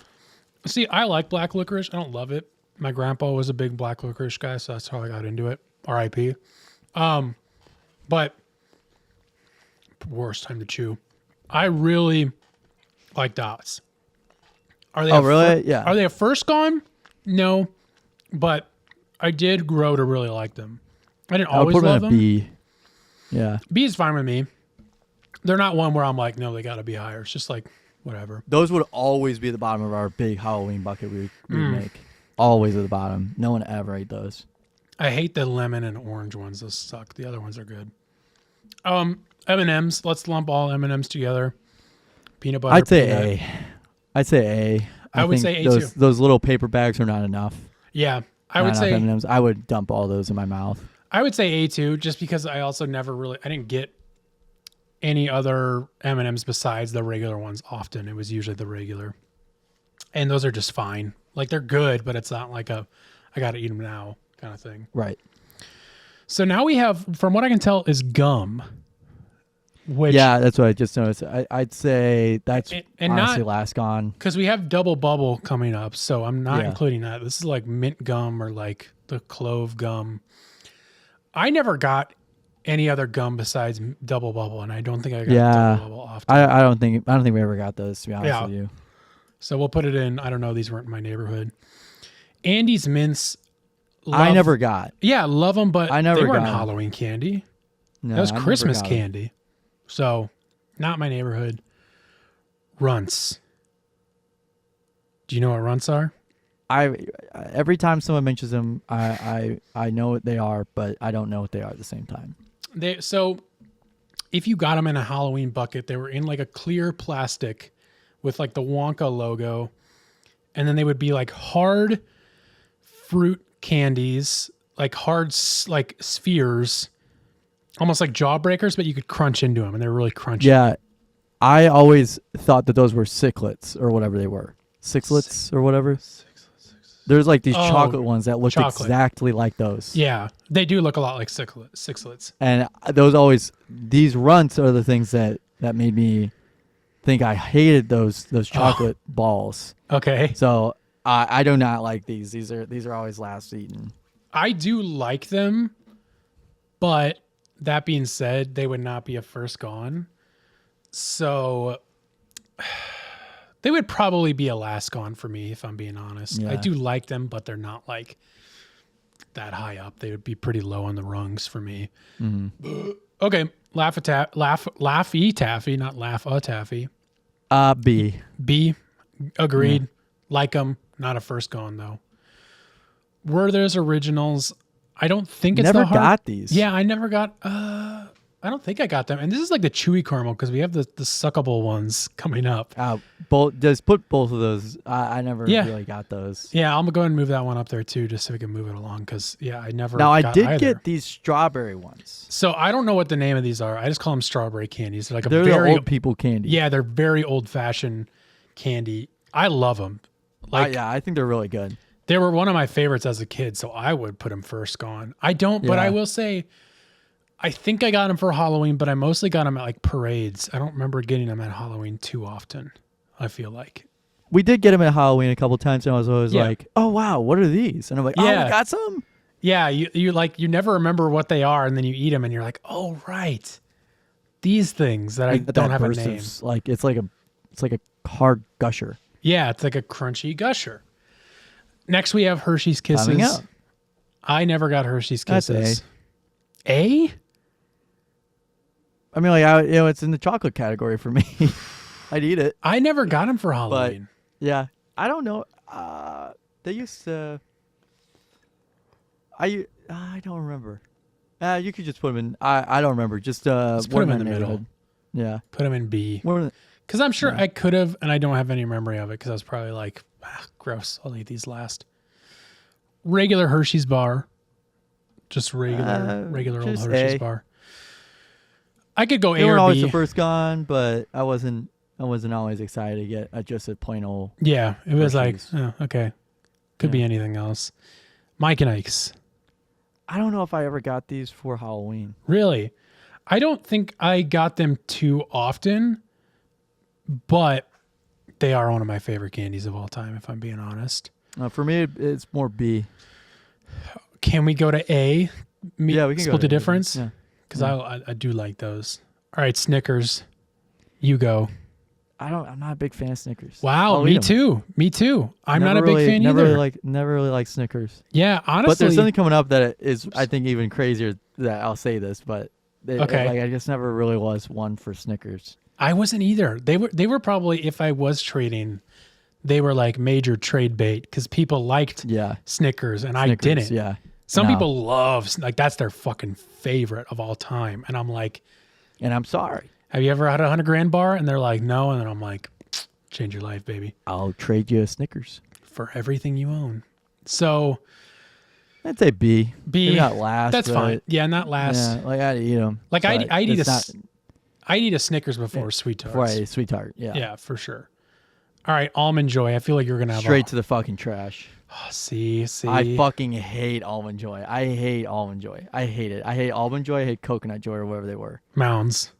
See, I like black licorice. I don't love it. My grandpa was a big black licorice guy, so that's how I got into it. R.I.P. But worst time to chew. I really like dots. Are they? Really? Yeah. Are they a first gone? No, but I did grow to really like them. I didn't always love them. B. Yeah. B is fine with me. They're not one where I'm like, no, they got to be higher. It's just like whatever. Those would always be at the bottom of our big Halloween bucket we make. Always at the bottom. No one ever ate those. I hate the lemon and orange ones. Those suck. The other ones are good. M&Ms. Let's lump all M&Ms together. Peanut butter. I'd say A. I would say A too. too. Those little paper bags are not enough. Yeah, I would say M&Ms. I would dump all those in my mouth. I would say A too, just because I also I didn't get any other M&Ms besides the regular ones often. It was usually the regular. And those are just fine. Like they're good, but it's not like I got to eat them now kind of thing. Right. So now we have, from what I can tell, is gum. Which, that's what I just noticed. I'd say that's honestly last gone. Because we have double bubble coming up, so I'm not including that. This is like mint gum or like the clove gum. I never got any other gum besides double bubble, and I don't think I got double bubble often. I don't think we ever got those, to be honest with you. So we'll put it in. I don't know. These weren't in my neighborhood. Andy's Mints I never got. Yeah, love them, but I never they weren't got 'em. Halloween candy. No, That was I never Christmas got 'em. candy. So, not my neighborhood. Runts. Do you know what runts are? Every time someone mentions them, I know what they are, but I don't know what they are at the same time. So if you got them in a Halloween bucket, they were in like a clear plastic with like the Wonka logo, and then they would be like hard fruit candies, like like spheres, almost like jawbreakers, but you could crunch into them, and they're really crunchy. Yeah, I always thought that those were sicklets or whatever they were. Sixlets or whatever. There's like these chocolate ones that look exactly like those. Yeah, they do look a lot like sixlets. And these runts are the things that made me think I hated those chocolate balls. Okay. So I do not like these. These are always last eaten. I do like them, but that being said, they would not be a first gone. So they would probably be a last gone for me, if I'm being honest. Yeah. I do like them, but they're not like that high up. They would be pretty low on the rungs for me. Mm-hmm. Okay, Laffy Taffy, not Laff-A-Taffy. B. B, agreed. Yeah. Like them, not a first gone though. Werther's Originals. I don't think it's never got these. Yeah, I never got. I don't think I got them. And this is like the chewy caramel because we have the suckable ones coming up. Just put both of those. I never really got those. Yeah, I'm gonna go ahead and move that one up there too, just so we can move it along. Because I never. Now I did either. get these strawberry ones. So I don't know what the name of these are. I just call them strawberry candies. They're like they're very the old people candy. Yeah, they're very old fashioned candy. I love them. Like I think they're really good. They were one of my favorites as a kid, so I would put them first gone. I don't, but I will say, I think I got them for Halloween, but I mostly got them at like parades. I don't remember getting them at Halloween too often. I feel like we did get them at Halloween a couple times, and I was always like, "Oh wow, what are these?" And I'm like, "Oh, I got some." Yeah, you never remember what they are, and then you eat them, and you're like, "Oh right, these things that I don't have a name." Like it's like a hard gusher. Yeah, it's like a crunchy gusher. Next, we have Hershey's Kisses. Coming up. I never got Hershey's Kisses. That's A? I mean, like, it's in the chocolate category for me. I'd eat it. I never got them for Halloween. But, yeah. I don't know. They used to... I don't remember. You could just put them in... I don't remember. Just put them in the middle. Yeah. Put them in B. Because I'm sure I could have, and I don't have any memory of it because I was probably like, gross, I'll eat these last. Regular Hershey's bar. Just regular old Hershey's bar. I could go A or B. They were always the first gone, but I wasn't always excited to get just a plain old. Yeah, it was Hershey's. like, okay. Could be anything else. Mike and Ike's. I don't know if I ever got these for Halloween. Really? I don't think I got them too often, but they are one of my favorite candies of all time, if I'm being honest. For me, it's more B. Can we go to A? Yeah, we can split go the difference? Yeah. Because I do like those. All right, Snickers. You go. I'm not a big fan of Snickers. Wow, me too. Me too. I'm not a big fan either. Never really like Snickers. Yeah, honestly. But there's something coming up that is, I think, even crazier that I'll say this, but I just never really was one for Snickers. I wasn't either. They were probably, if I was trading, they were like major trade bait because people liked Snickers and I didn't. Yeah. Some people love, like that's their fucking favorite of all time. And I'm like. And I'm sorry. Have you ever had a $100,000 bar? And they're like, no. And then I'm like, change your life, baby. I'll trade you a Snickers. For everything you own. So. I'd say B. Maybe not last. That's fine. Yeah, not last. Yeah, like I'd eat them. Like I'd eat a Snickers before Sweet Tarts. Before I eat Sweet Tart, yeah. Yeah, for sure. All right, Almond Joy. I feel like you're going to have straight to the fucking trash. Oh, see. I fucking hate Almond Joy. I hate Almond Joy. I hate it. I hate Almond Joy. I hate Coconut Joy or whatever they were. Mounds.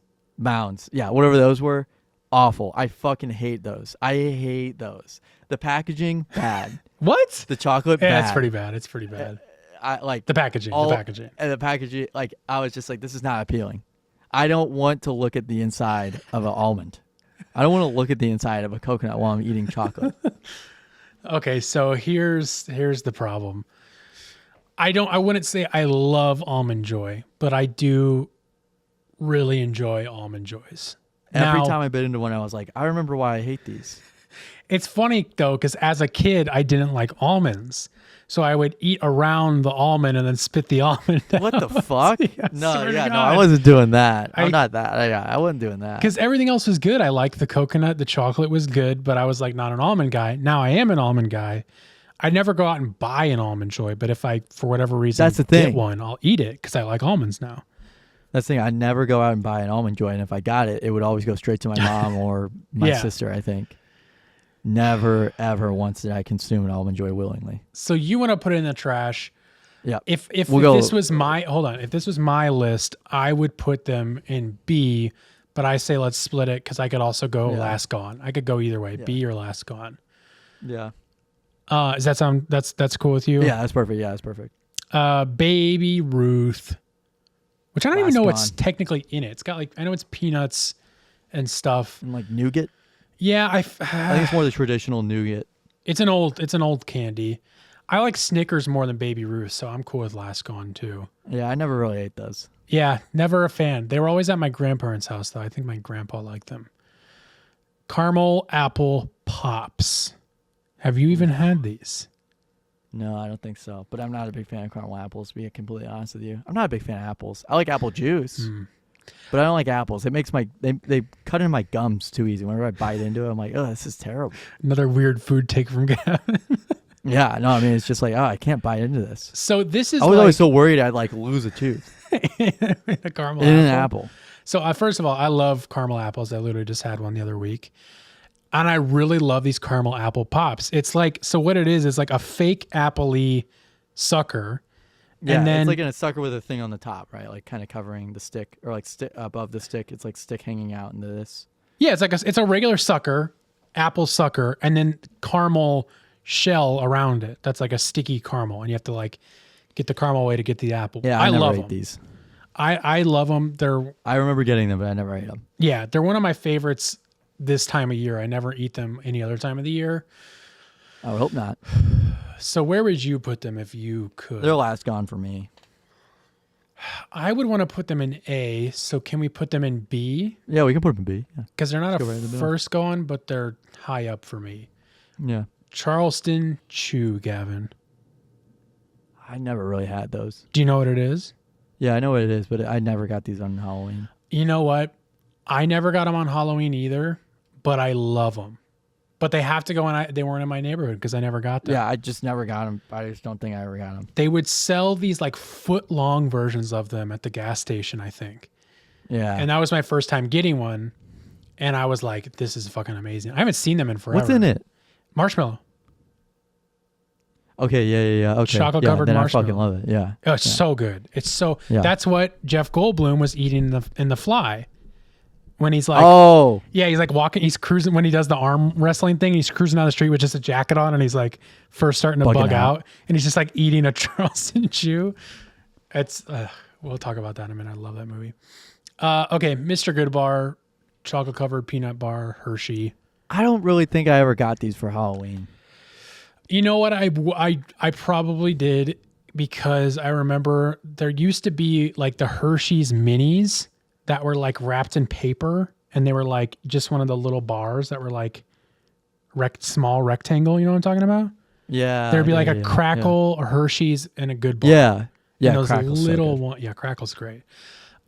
Yeah, whatever those were. Awful. I fucking hate those. I hate those. The packaging, bad. What? The chocolate, bad. Yeah, it's pretty bad. It's pretty bad. I like the packaging. And the packaging, like I was just like, this is not appealing. I don't want to look at the inside of an almond. I don't want to look at the inside of a coconut while I'm eating chocolate. Okay, so here's the problem. I wouldn't say I love Almond Joy, but I do really enjoy Almond Joys. Every Now, time I bit into one, I was like, I remember why I hate these. it's funny though, because as a kid, I didn't like almonds. So I would eat around the almond and then spit the almond out. What the fuck? Yeah, No, swear to yeah, no, God. I wasn't doing that. I'm I- not that. Yeah, I wasn't doing that. Because everything else was good. I liked the coconut, the chocolate was good, but I was like not an almond guy. Now I am an almond guy. I never go out and buy an Almond Joy, but if I, for whatever reason, That's the get thing. one, I'll eat it because I like almonds now. That's the thing. I never go out and buy an Almond Joy, and if I got it, it would always go straight to my mom or my Yeah. sister, I think. Never, ever once did I consume an Almond Joy willingly. So you want to put it in the trash. Yeah. If We'll go- this was my, hold on, if this was my list, I would put them in B, but I say let's split it because I could also go Yeah. last gone. I could go either way, Yeah. B or last gone. Yeah. Does that sound, that's cool with you? Yeah, that's perfect. Yeah, that's perfect. Baby Ruth, which I don't even Last know what's gone. technically in it. It's got like, I know it's peanuts and stuff. And like nougat. Yeah, I think it's more the traditional nougat. it's an old candy. I like Snickers more than Baby Ruth, so I'm cool with Last Gone too. Yeah, I never really ate those. Yeah, never a fan. They were always at my grandparents' house though. I think my grandpa liked them. Caramel apple pops. Have you even had these? No, I don't think so. But I'm not a big fan of caramel apples, to be completely honest with you. I'm not a big fan of apples. I like apple juice, but I don't like apples. It makes they cut in my gums too easy. Whenever I bite into it, I'm like, oh, this is terrible. Another weird food take from Gavin. Yeah, no, I mean, it's just like, oh, I can't bite into this. So this is I was like always so worried I'd like lose a tooth a caramel in an apple. apple. So first of all, I love caramel apples. I literally just had one the other week. And I really love these caramel apple pops. It's like, so what it is like a fake apple-y sucker. Yeah, and then it's like in a sucker with a thing on the top, right? Like kind of covering the stick, or like above the stick. It's like stick hanging out into this. yeah, it's a regular sucker, apple sucker, and then caramel shell around it. That's like a sticky caramel. And you have to like get the caramel away to get the apple. Yeah, I never love ate them. these. I love them. They're, I remember getting them, but I never ate them. yeah, they're one of my favorites this time of year. I never eat them any other time of the year. I would hope not. So where would you put them if you could? They're last gone for me. I would want to put them in A. So can we put them in B? Yeah, we can put them in B. Yeah. Because they're not Let's a go right in the middle. first going, but they're high up for me. Yeah. Charleston Chew, Gavin. I never really had those. Do you know what it is? Yeah, I know what it is, but I never got these on Halloween. You know what? I never got them on Halloween either, but I love them. But they have to go in. They weren't in my neighborhood because I never got them. Yeah, I just never got them. I just don't think I ever got them. They would sell these like foot-long versions of them at the gas station, I think. Yeah. And that was my first time getting one. And I was like, this is fucking amazing. I haven't seen them in forever. What's in it? Marshmallow. Okay, yeah. Okay. Chocolate-covered then marshmallow. I fucking love it. Yeah. Oh, it's so good. It's so, Yeah. that's what Jeff Goldblum was eating in the Fly. When he's like, Oh, yeah, he's like walking, he's cruising when he does the arm wrestling thing. He's cruising down the street with just a jacket on and he's like first starting to Bugging bug out. out. And he's just like eating a Charleston Chew. It's, we'll talk about that in a minute. I love that movie. Okay. Mr. Goodbar, chocolate covered peanut bar, Hershey. I don't really think I ever got these for Halloween. You know what? I probably did because I remember there used to be like the Hershey's minis that were like wrapped in paper and they were like just one of the little bars that were like small rectangle. You know what I'm talking about? Yeah. There'd be yeah, like a yeah, Crackle, a Hershey's, and a Good Bar. Yeah. Yeah. And those Crackle's so little good. one. Yeah, Crackle's great.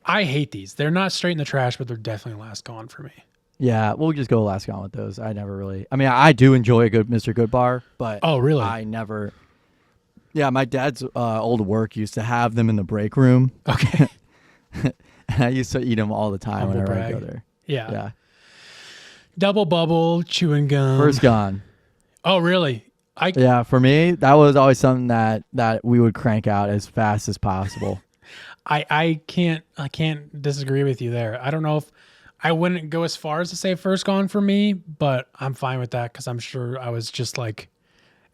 I hate these. They're not straight in the trash, but they're definitely last gone for me. Yeah, we'll just go last gone with those. I never really. I mean, I do enjoy a good Mr. Goodbar, but Oh, really? I never. Yeah, my dad's old work used to have them in the break room, Okay. and I used to eat them all the time Humble whenever I brag. go there. Yeah. Yeah, Double bubble, chewing gum. first gone. Oh, really? Yeah, for me, that was always something that we would crank out as fast as possible. I can't disagree with you there. I don't know if I wouldn't go as far as to say first gone for me, but I'm fine with that because I'm sure I was just like,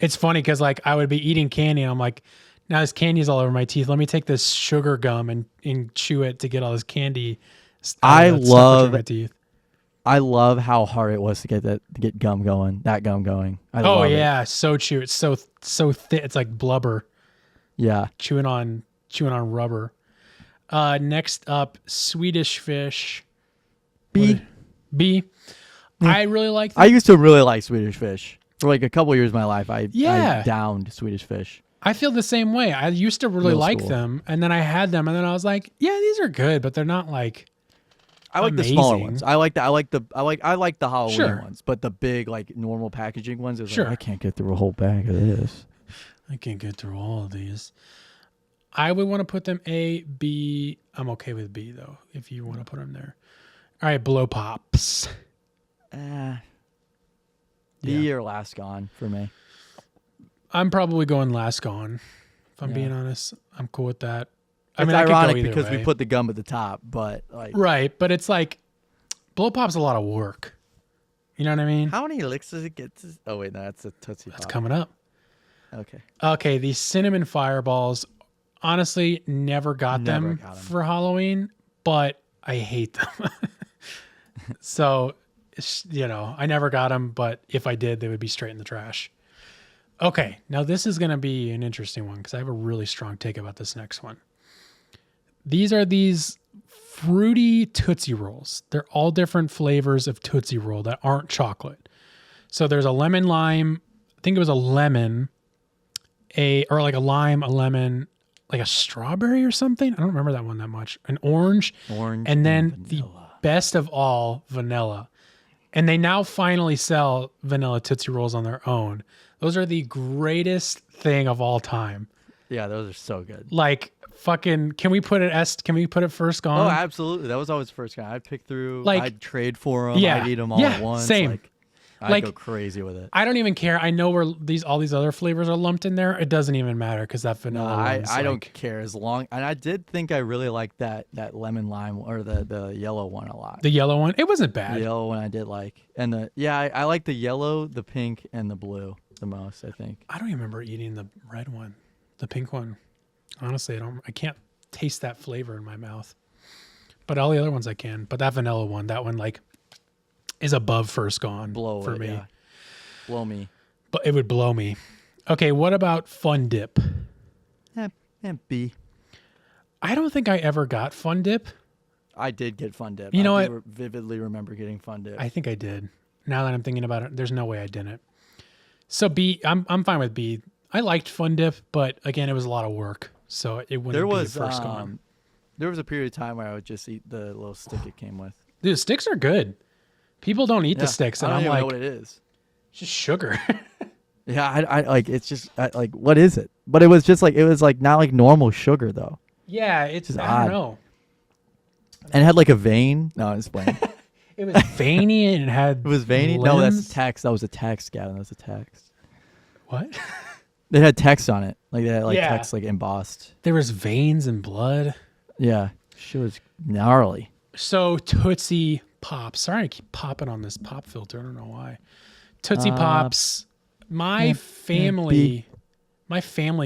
it's funny because like I would be eating candy and I'm like, now this candy's all over my teeth. Let me take this sugar gum and chew it to get all this candy. I stuck love- between my teeth. I love how hard it was to get gum going. That gum going. I Oh love it. yeah, so chew. It's so thick. It's like blubber. Yeah. chewing on rubber. Next up, Swedish Fish. B. B. Yeah. I really like them. I used to really like Swedish Fish. For like a couple of years of my life, I Yeah. downed Swedish Fish. I feel the same way. I used to really Middle like school. them, and then I had them, and then I was like, yeah, these are good, but they're not like I like the smaller amazing. ones. I like the Halloween Sure. ones, but the big like normal packaging ones is Sure. like I can't get through a whole bag of this. I can't get through all of these. I would want to put them A, B. I'm okay with B though, if you want to put them there. All right, Blow Pops. B or Last Gone for me. I'm probably going Last Gone. If I'm Yeah. being honest, I'm cool with that. It's I could go ironic either because we way. put the gum at the top, but like Right, but it's like Blow Pop's a lot of work. You know what I mean? how many licks does it get? Oh wait, no, that's a Tootsie Pop. That's coming up. Okay. Okay, these cinnamon fireballs. Honestly, never got Never them got 'em. for Halloween, but I hate them. So, I never got them, but if I did, they would be straight in the trash. Okay, now this is going to be an interesting one because I have a really strong take about this next one. These are these fruity Tootsie Rolls. They're all different flavors of Tootsie Roll that aren't chocolate. So there's a lemon lime. I think it was a lemon, a lime, a lemon, like a strawberry or something. I don't remember that one that much. An orange, Orange and then the vanilla. best of all, vanilla. And they now finally sell vanilla Tootsie Rolls on their own. Those are the greatest thing of all time. Yeah, those are so good. Like fucking, can we put it first Oh, gone? absolutely. That was always the first guy. I'd pick through. Like- I'd trade for them. Yeah. I'd eat them all Yeah, at once. same. I'd Like- go crazy with it. I don't even care. I know where all these other flavors are lumped in there. It doesn't even matter because that No, vanilla. I one's don't like- care as long. And I did think I really liked that lemon lime or the yellow one a lot. The yellow one. It wasn't The bad. yellow one I did like, and I like the yellow, the pink, and the blue the most. I think. I don't even remember eating the red one, the pink one. Honestly, I can't taste that flavor in my mouth. But all the other ones I can. But that vanilla one, that one like is above first gone Blow for it, me. yeah. Blow me. But it would blow me. Okay, what about Fun Dip? And B. I don't think I ever got Fun Dip. I did get Fun Dip. You know I what? Vividly remember getting Fun Dip. I think I did. Now that I'm thinking about it, there's no way I didn't. So B, I'm fine with B. I liked Fun Dip, but again, it was a lot of work, so it wouldn't there be was first gone. there was a period of time where I would just eat the little stick it came with. Dude, sticks are good. People don't eat the Yeah, sticks, I and don't I'm even like, know what it is. it's just sugar. Yeah, I like it's just like what is it? But it was like not like normal sugar though, Yeah, it's Just I odd. don't know. and it had like a vein. No, I was playing. It was veiny and it had It was veiny. No, that's limbs. a text. That was a text, Gavin. That was a text. What? They had text on it, like they had like Yeah. text like embossed. There was veins and blood. Yeah, shit was gnarly. So Tootsie Pops. Sorry, I keep popping on this pop filter. I don't know why. Tootsie Pops. My family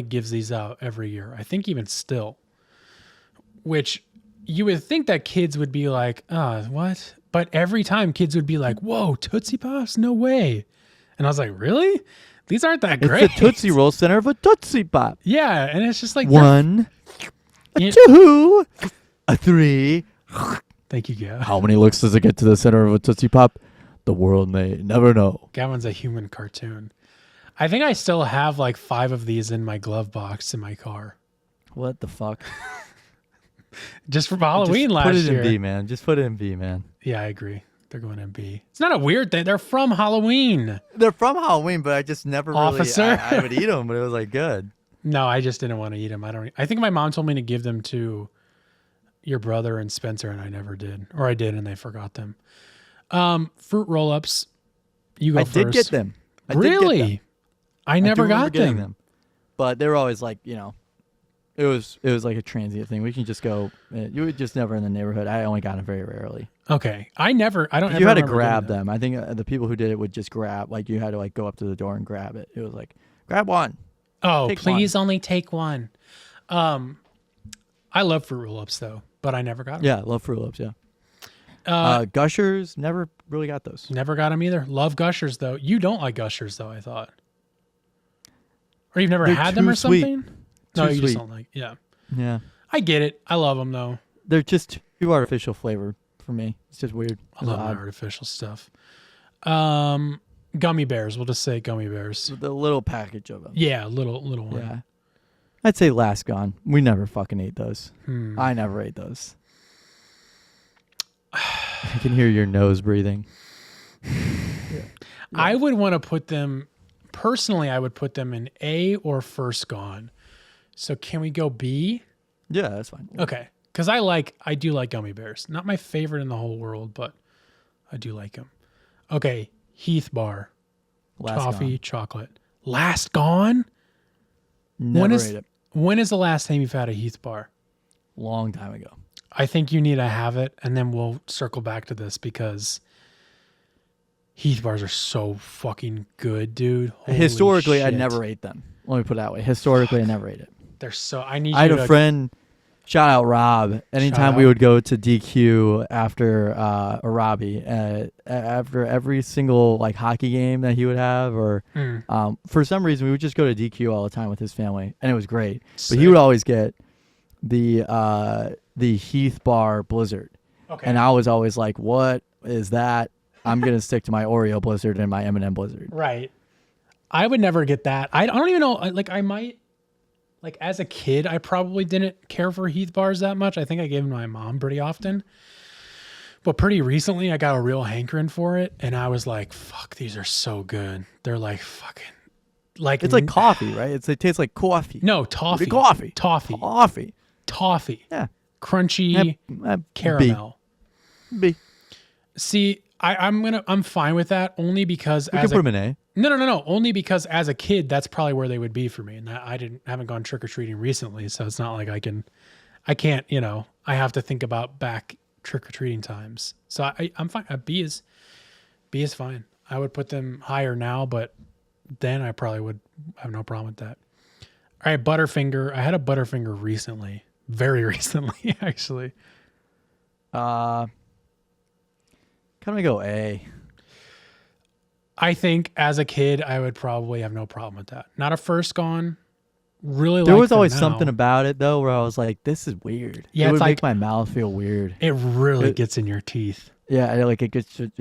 gives these out every year. I think even still. Which you would think that kids would be like, what? But every time kids would be like, whoa, Tootsie Pops? No way. And I was like, really? These aren't that It's great. the Tootsie Roll Center of a Tootsie Pop. Yeah, and it's just like One, a You- two, a three. Thank you, Gav. How many looks does it get to the center of a Tootsie Pop? The world may never know. Gavin's a human cartoon. I think I still have like 5 of these in my glove box in my car. What the fuck? Just for Halloween Just last put it year. in B, man. Just put it in B, man. Yeah, I agree. They're going in B. It's not a weird thing. They're from Halloween. They're from Halloween, but I just never Officer. really. I would eat them, but it was like good. No, I just didn't want to eat them. I think my mom told me to give them to your brother and Spencer, and I never did. Or I did, and they forgot them. Fruit roll-ups. You go I first. did get them. I did get Really? them. I never do remember got getting them. But they were always like, it was like a transient thing. We can just go. You were just never in the neighborhood. I only got them very rarely. Okay. I don't ever You had to remember grab doing that. them. I think the people who did it would just grab. Like you had to like go up to the door and grab it. It was like grab one. Oh, Take please only take one. I love fruit roll-ups though, but I never got them. Yeah, love Fruit Loops. Yeah. Gushers never really got those. Never got them either. Love Gushers though. You don't like Gushers though, I thought. Or you've never They're had them too or sweet. something? No, too you sweet. just don't like. Yeah, Yeah. I get it. I love them though. They're just too artificial flavor for me. It's just weird. I love my artificial stuff. Gummy bears. We'll just say gummy bears. The little package of them. Yeah, little one. Yeah. I'd say Last Gone. We never fucking ate those. I never ate those. I can hear your nose breathing. Yeah. I would want to put them, personally, I would put them in A or First Gone. So can we go B? Yeah, that's fine. Okay. Because I do like gummy bears. Not my favorite in the whole world, but I do like them. Okay. Heath Bar. Last Toffee, Gone. chocolate. Last Gone? Never ate it. When is the last time you've had a Heath Bar? Long time ago. I think you need to have it, and then we'll circle back to this because Heath Bars are so fucking good, dude. Holy Historically, I shit. never ate them. Let me put it that way. Historically, I never ate it. They're so. I need. I had you a to, friend. Shout out Rob. Anytime we out. would go to DQ after or Robbie, after every single like hockey game that he would have, or for some reason we would just go to DQ all the time with his family, and it was great. Sick. But he would always get the Heath Bar Blizzard, Okay. and I was always like, "What is that?" I'm gonna stick to my Oreo Blizzard and my M&M Blizzard. Right. I would never get that. I don't even know. Like I might. Like as a kid, I probably didn't care for Heath Bars that much. I think I gave them to my mom pretty often. But pretty recently, I got a real hankering for it, and I was like, "Fuck, these are so good." They're like fucking, like It's like coffee, right? It tastes like coffee. no toffee, Coffee. toffee, Coffee. toffee, Yeah. crunchy caramel. B. See, I'm fine with that only because We as can put them in A. No. Only because as a kid, that's probably where they would be for me, and haven't gone trick or treating recently, so it's not like I can't. I have to think about back trick or treating times. So I'm fine. B is fine. I would put them higher now, but then I probably would have no problem with that. All right, Butterfinger. I had a Butterfinger recently, very recently, actually. Kind of go A. I think as a kid, I would probably have no problem with that. Not a First Gone. Really, There like was them always now. something about it though, where I was like, "This is weird." Yeah, it it's would like- make my mouth feel weird. It really gets in your teeth. Yeah, it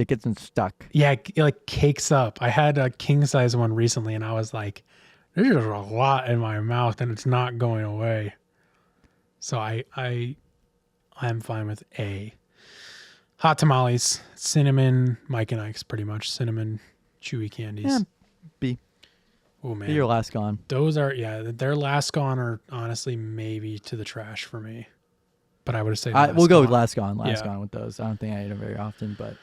gets stuck. Yeah, it like cakes up. I had a king size one recently, and I was like, "There's just a lot in my mouth, and it's not going away." So I'm fine with A. Hot tamales, cinnamon, Mike and Ike's pretty much cinnamon chewy candies. Yeah, B. Oh Be man, your Last Gone. those are their Last Gone are honestly maybe to the trash for me. But I would say We'll go with Gone. Last Gone. Last Yeah. Gone with those. I don't think I ate them very often, but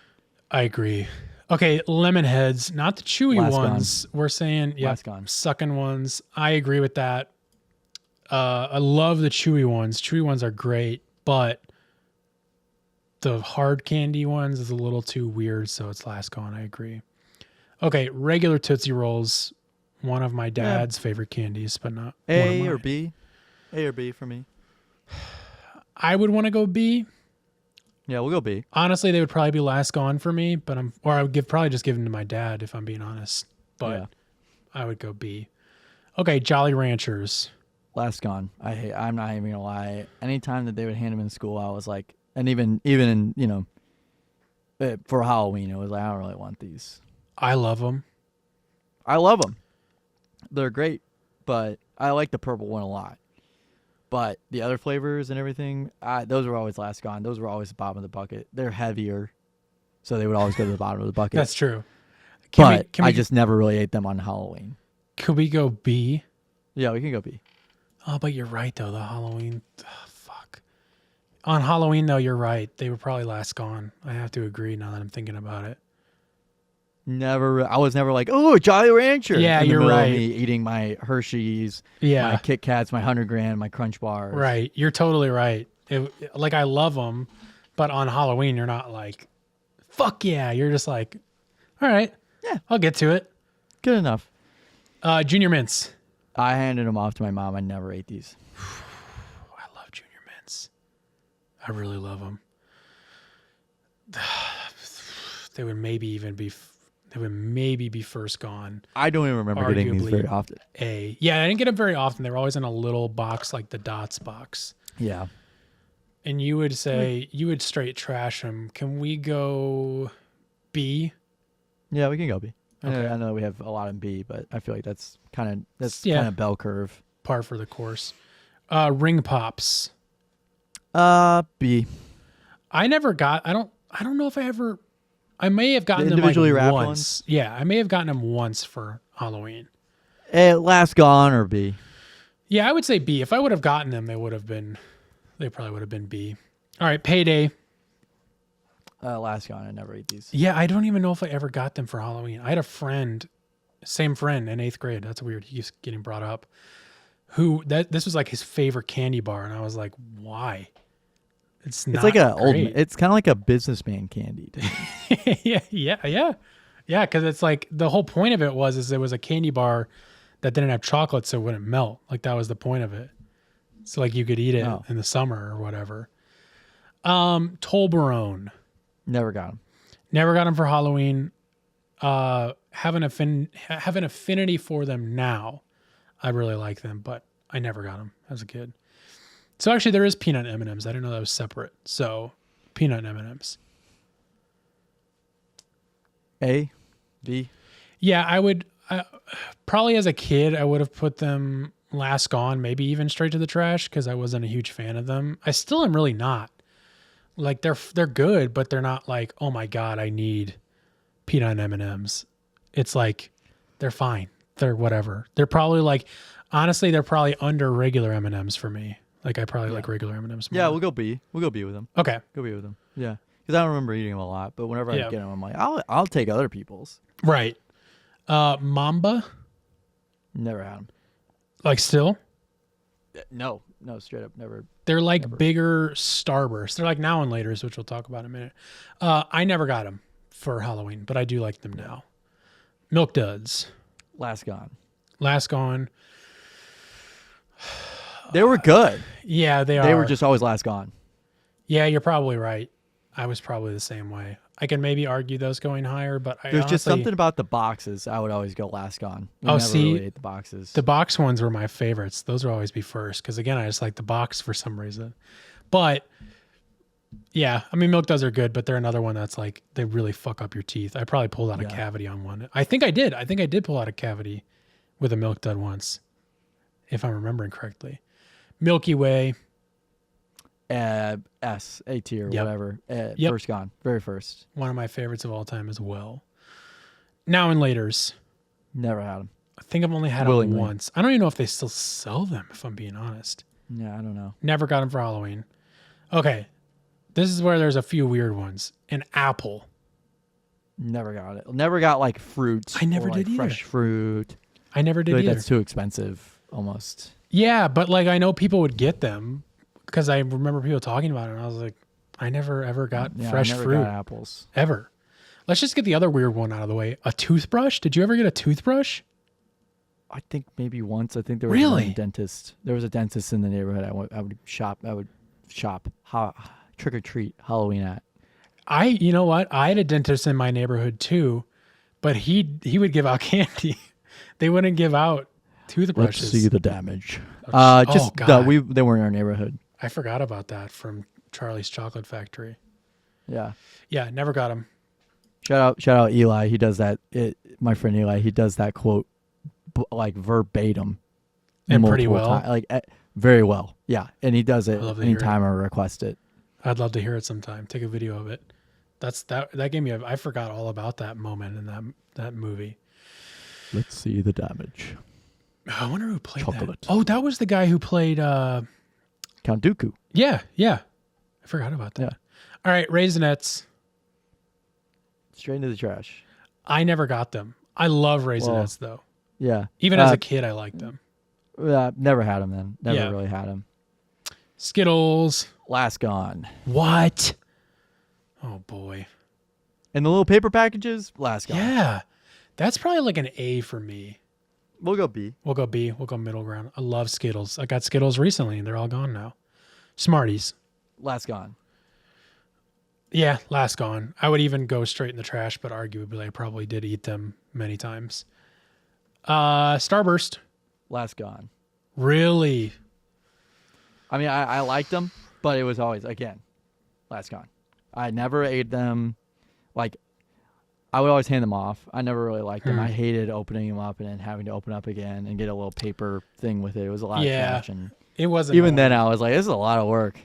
I agree. Okay, lemon heads, not the chewy Last Gone. ones. We're saying Last Gone. sucking ones. I agree with that. I love the chewy ones. Chewy ones are great, but the hard candy ones is a little too weird, so it's Last Gone. I agree. Okay, regular Tootsie Rolls, one of my dad's favorite candies, but not one of A mine. or B. A or B for me. I would want to go B. Yeah, we'll go B. Honestly, they would probably be Last Gone for me, but I would probably just give them to my dad if I'm being honest. But Yeah. I would go B. Okay, Jolly Ranchers. Last Gone. I'm not even gonna lie. Anytime that they would hand them in school, I was like, and even in for Halloween, it was like, I don't really want these. I love them. I love them. They're great, but I like the purple one a lot. But the other flavors and everything, those were always Last Gone. Those were always the bottom of the bucket. They're heavier, so they would always go to the bottom of the bucket. That's true. But I just never really ate them on Halloween. Could we go B? Yeah, we can go B. Oh, but you're right though. The Halloween, fuck. On Halloween though, you're right. They were probably Last Gone. I have to agree now that I'm thinking about it. I was never like, oh, Jolly Rancher. Yeah, in the you're middle of right. me eating my Hershey's, Yeah, my Kit Kats, my 100 Grand, my Crunch Bars. right. You're totally right. Like I love them, but on Halloween you're not like, fuck yeah. You're just like, all right, Yeah. I'll get to it. Good enough. Junior Mints. I handed them off to my mom. I never ate these. I love Junior Mints. I really love them. They would maybe even be. They would maybe be first gone. I don't even remember getting these Arguably very often. A. Yeah, I didn't get them very often. They were always in a little box like the Dots box. Yeah. And you would say, you would straight trash them. Can we go B? Yeah, we can go B. Okay. I know we have a lot in B, but I feel like that's kind of bell curve. Par for the course. Ring pops. B. I never got. I don't know if I ever. I may have gotten them individually like wrapped once. ones? Yeah, I may have gotten them once for Halloween. Last gone or B. Yeah, I would say B. If I would have gotten them, they probably would have been B. All right, payday. Last gone. I never ate these. Yeah, I don't even know if I ever got them for Halloween. I had a friend, same friend in 8th grade. That's weird. He keeps getting brought up. This was like his favorite candy bar, and I was like, why? It's not like great. It's kind of like a businessman candy. yeah. Because it's like the whole point of it was it was a candy bar that didn't have chocolate, so it wouldn't melt. Like that was the point of it. So like you could eat it in the summer or whatever. Toblerone. Never got them. Never got them for Halloween. Have an affinity for them now. I really like them, but I never got them as a kid. So actually, there is peanut M&Ms. I didn't know that was separate. So peanut M&Ms. A, B. Yeah, I would probably as a kid I would have put them last gone, maybe even straight to the trash because I wasn't a huge fan of them. I still am really not. Like they're good, but they're not like, oh my god, I need peanut M&Ms. It's like they're fine. They're whatever. They're probably like, honestly, they're probably under regular M&Ms for me. Like I probably like regular M&Ms more. Yeah, we'll go B. We'll go B with them. Okay. Go B with them. Yeah, because I don't remember eating them a lot, but whenever I get them, I'm like, I'll take other people's. Right. Mamba. Never had them. Like still? No, straight up, never. They're like bigger Starbursts. They're like now and laters, which we'll talk about in a minute. I never got them for Halloween, but I do like them now. Milk Duds. Last gone. Last gone. They were good. Yeah, they are. They were just always last gone. Yeah, you're probably right. I was probably the same way. I can maybe argue those going higher, but there's just something about the boxes. I would always go last gone. Really ate the boxes. The box ones were my favorites. Those would always be first because again, I just like the box for some reason. But yeah, I mean, Milk Duds are good, but they're another one that's like they really fuck up your teeth. I probably pulled out a cavity on one. I think I did. I think I did pull out a cavity with a Milk Dud once, if I'm remembering correctly. Milky Way. S, A tier, whatever. First gone. Very first. One of my favorites of all time as well. Now and laters. Never had them. I think I've only had them once. I don't even know if they still sell them, if I'm being honest. Yeah, I don't know. Never got them for Halloween. Okay. This is where there's a few weird ones. An apple. Never got it. Never got like fruit. I never did either. Fresh fruit. I never did either. That's too expensive almost. Yeah, but like I know people would get them because I remember people talking about it and I was like, I never ever got fresh fruit. Got apples. Ever. Let's just get the other weird one out of the way. A toothbrush? Did you ever get a toothbrush? I think maybe once. I think there was a dentist. There was a dentist in the neighborhood. I would shop trick or treat Halloween at. You know what? I had a dentist in my neighborhood too, but he would give out candy. They wouldn't give out toothbrushes. Let's see the damage. God. They weren't in our neighborhood. I forgot about that from Charlie's Chocolate Factory. Yeah. Yeah, never got him. Shout out Eli. He does that. My friend Eli. He does that quote like verbatim. And pretty well. Very well. Yeah, and he does it anytime I request it. I'd love to hear it sometime. Take a video of it. That gave me I forgot all about that moment in that movie. Let's see the damage. I wonder who played Chocolate. that. Oh, that was the guy who played Count Dooku. Yeah. I forgot about that. Yeah. All right, Raisinets. Straight into the trash. I never got them. I love Raisinets though. Yeah. Even as a kid, I liked them. Never had them then. Never really had them. Skittles. Last gone. What? Oh boy. And the little paper packages, last gone. Yeah. That's probably like an A for me. We'll go B. We'll go B. We'll go middle ground. I love Skittles. I got Skittles recently and they're all gone now. Smarties. Last gone. Yeah, last gone. I would even go straight in the trash, but arguably I probably did eat them many times. Starburst. Last gone. Really? I mean, I liked them, but it was always, again, last gone. I never ate them. Like, I would always hand them off. I never really liked them. I hated opening them up and then having to open up again and get a little paper thing with it. It was a lot of trash. And it wasn't. Even then, I was like, this is a lot of work.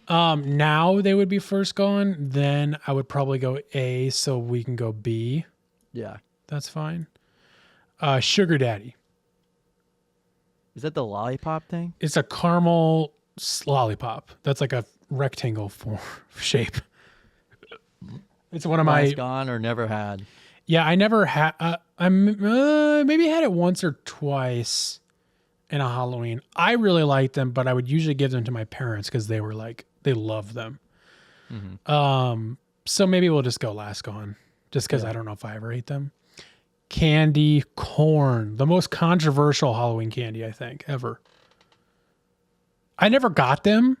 Now they would be first gone. Then I would probably go A so we can go B. Yeah. That's fine. Sugar Daddy. Is that the lollipop thing? It's a caramel lollipop. That's like a rectangle form shape. It's one of Last gone or never had? Yeah, I never had. I maybe had it once or twice in a Halloween. I really liked them, but I would usually give them to my parents because they were like, they loved them. Mm-hmm. So maybe we'll just go last gone, just because I don't know if I ever ate them. Candy corn, the most controversial Halloween candy I think ever. I never got them.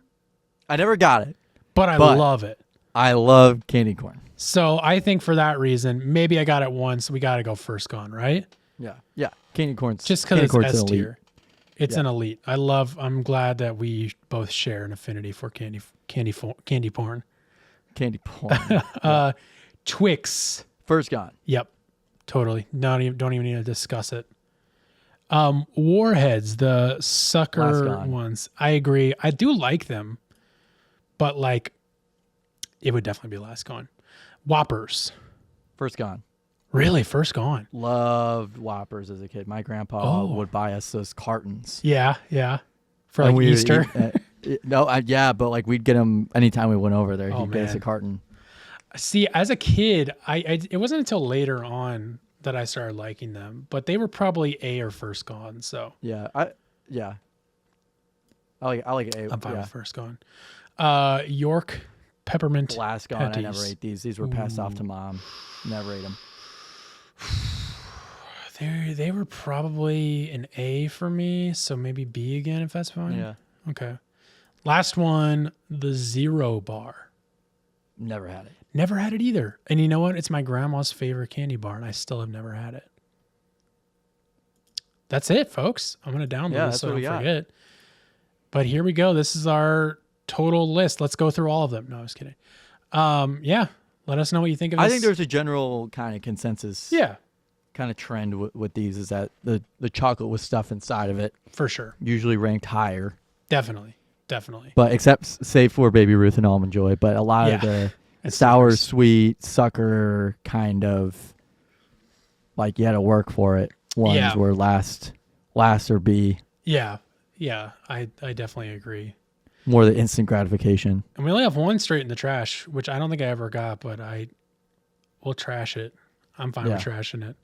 I never got it, but I love it. I love candy corn. So I think for that reason, maybe I got it once. We got to go first gone, right? Yeah. Yeah. Candy corn's just because it's S tier. It's an elite. I'm glad that we both share an affinity for candy porn. Candy porn. Twix. First gone. Yep. Totally. Don't even need to discuss it. Warheads, the sucker ones. I agree. I do like them, but like, it would definitely be last gone. Whoppers. First gone. Really? First gone. Loved Whoppers as a kid. My grandpa would buy us those cartons. Yeah, yeah. For like Easter? But like we'd get them anytime we went over there. He'd get us a carton. See, as a kid, it wasn't until later on that I started liking them, but they were probably A or first gone. So yeah, I like A. I'm fine with first gone. York peppermint. Last gone. I never ate these. These were passed off to mom. Never ate them. They were probably an A for me, so maybe B again if that's fine. Yeah. Okay. Last one, the Zero Bar. Never had it. Never had it either. And you know what? It's my grandma's favorite candy bar, and I still have never had it. That's it, folks. I'm going to download this so I don't forget. But here we go. This is our total list. Let's go through all of them. No, I was kidding. Let us know what you think of this. I think there's a general kind of consensus. Yeah. Kind of trend with these is that the chocolate with stuff inside of it. For sure. Usually ranked higher. Definitely. But except save for Baby Ruth and Almond Joy. But a lot of the sour, sweet, sucker kind of like you had to work for it ones were last or B. Yeah. Yeah. I definitely agree. More the instant gratification. And we only have one straight in the trash, which I don't think I ever got, but we'll trash it. I'm fine with trashing it.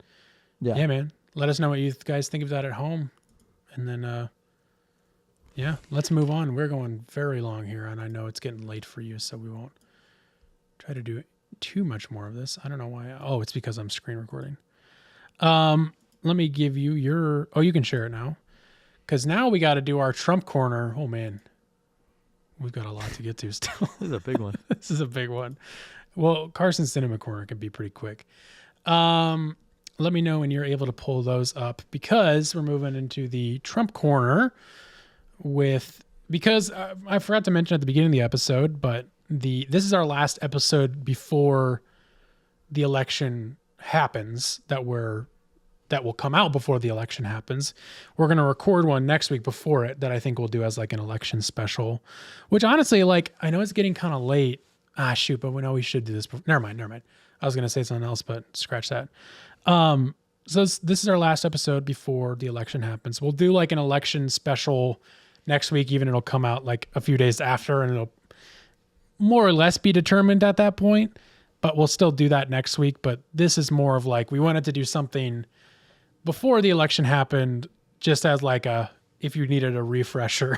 Yeah, man. Let us know what you guys think of that at home. And then, let's move on. We're going very long here, and I know it's getting late for you, so we won't try to do too much more of this. I don't know why. Oh, it's because I'm screen recording. Let me give you your... Oh, you can share it now. Because now we got to do our Trump corner. Oh, man. We've got a lot to get to still. This is a big one. This is a big one. Well, Carson's Cinema Corner can be pretty quick. Let me know when you're able to pull those up because we're moving into the Trump corner because I forgot to mention at the beginning of the episode, but this is our last episode before the election happens that will come out before the election happens. We're going to record one next week before it that I think we'll do as like an election special, which honestly, like, I know it's getting kind of late. But we know we should do this. Never mind. I was going to say something else, but scratch that. So this is our last episode before the election happens. We'll do like an election special next week. Even it'll come out like a few days after and it'll more or less be determined at that point, but we'll still do that next week. But this is more of like, we wanted to do something before the election happened, just as like if you needed a refresher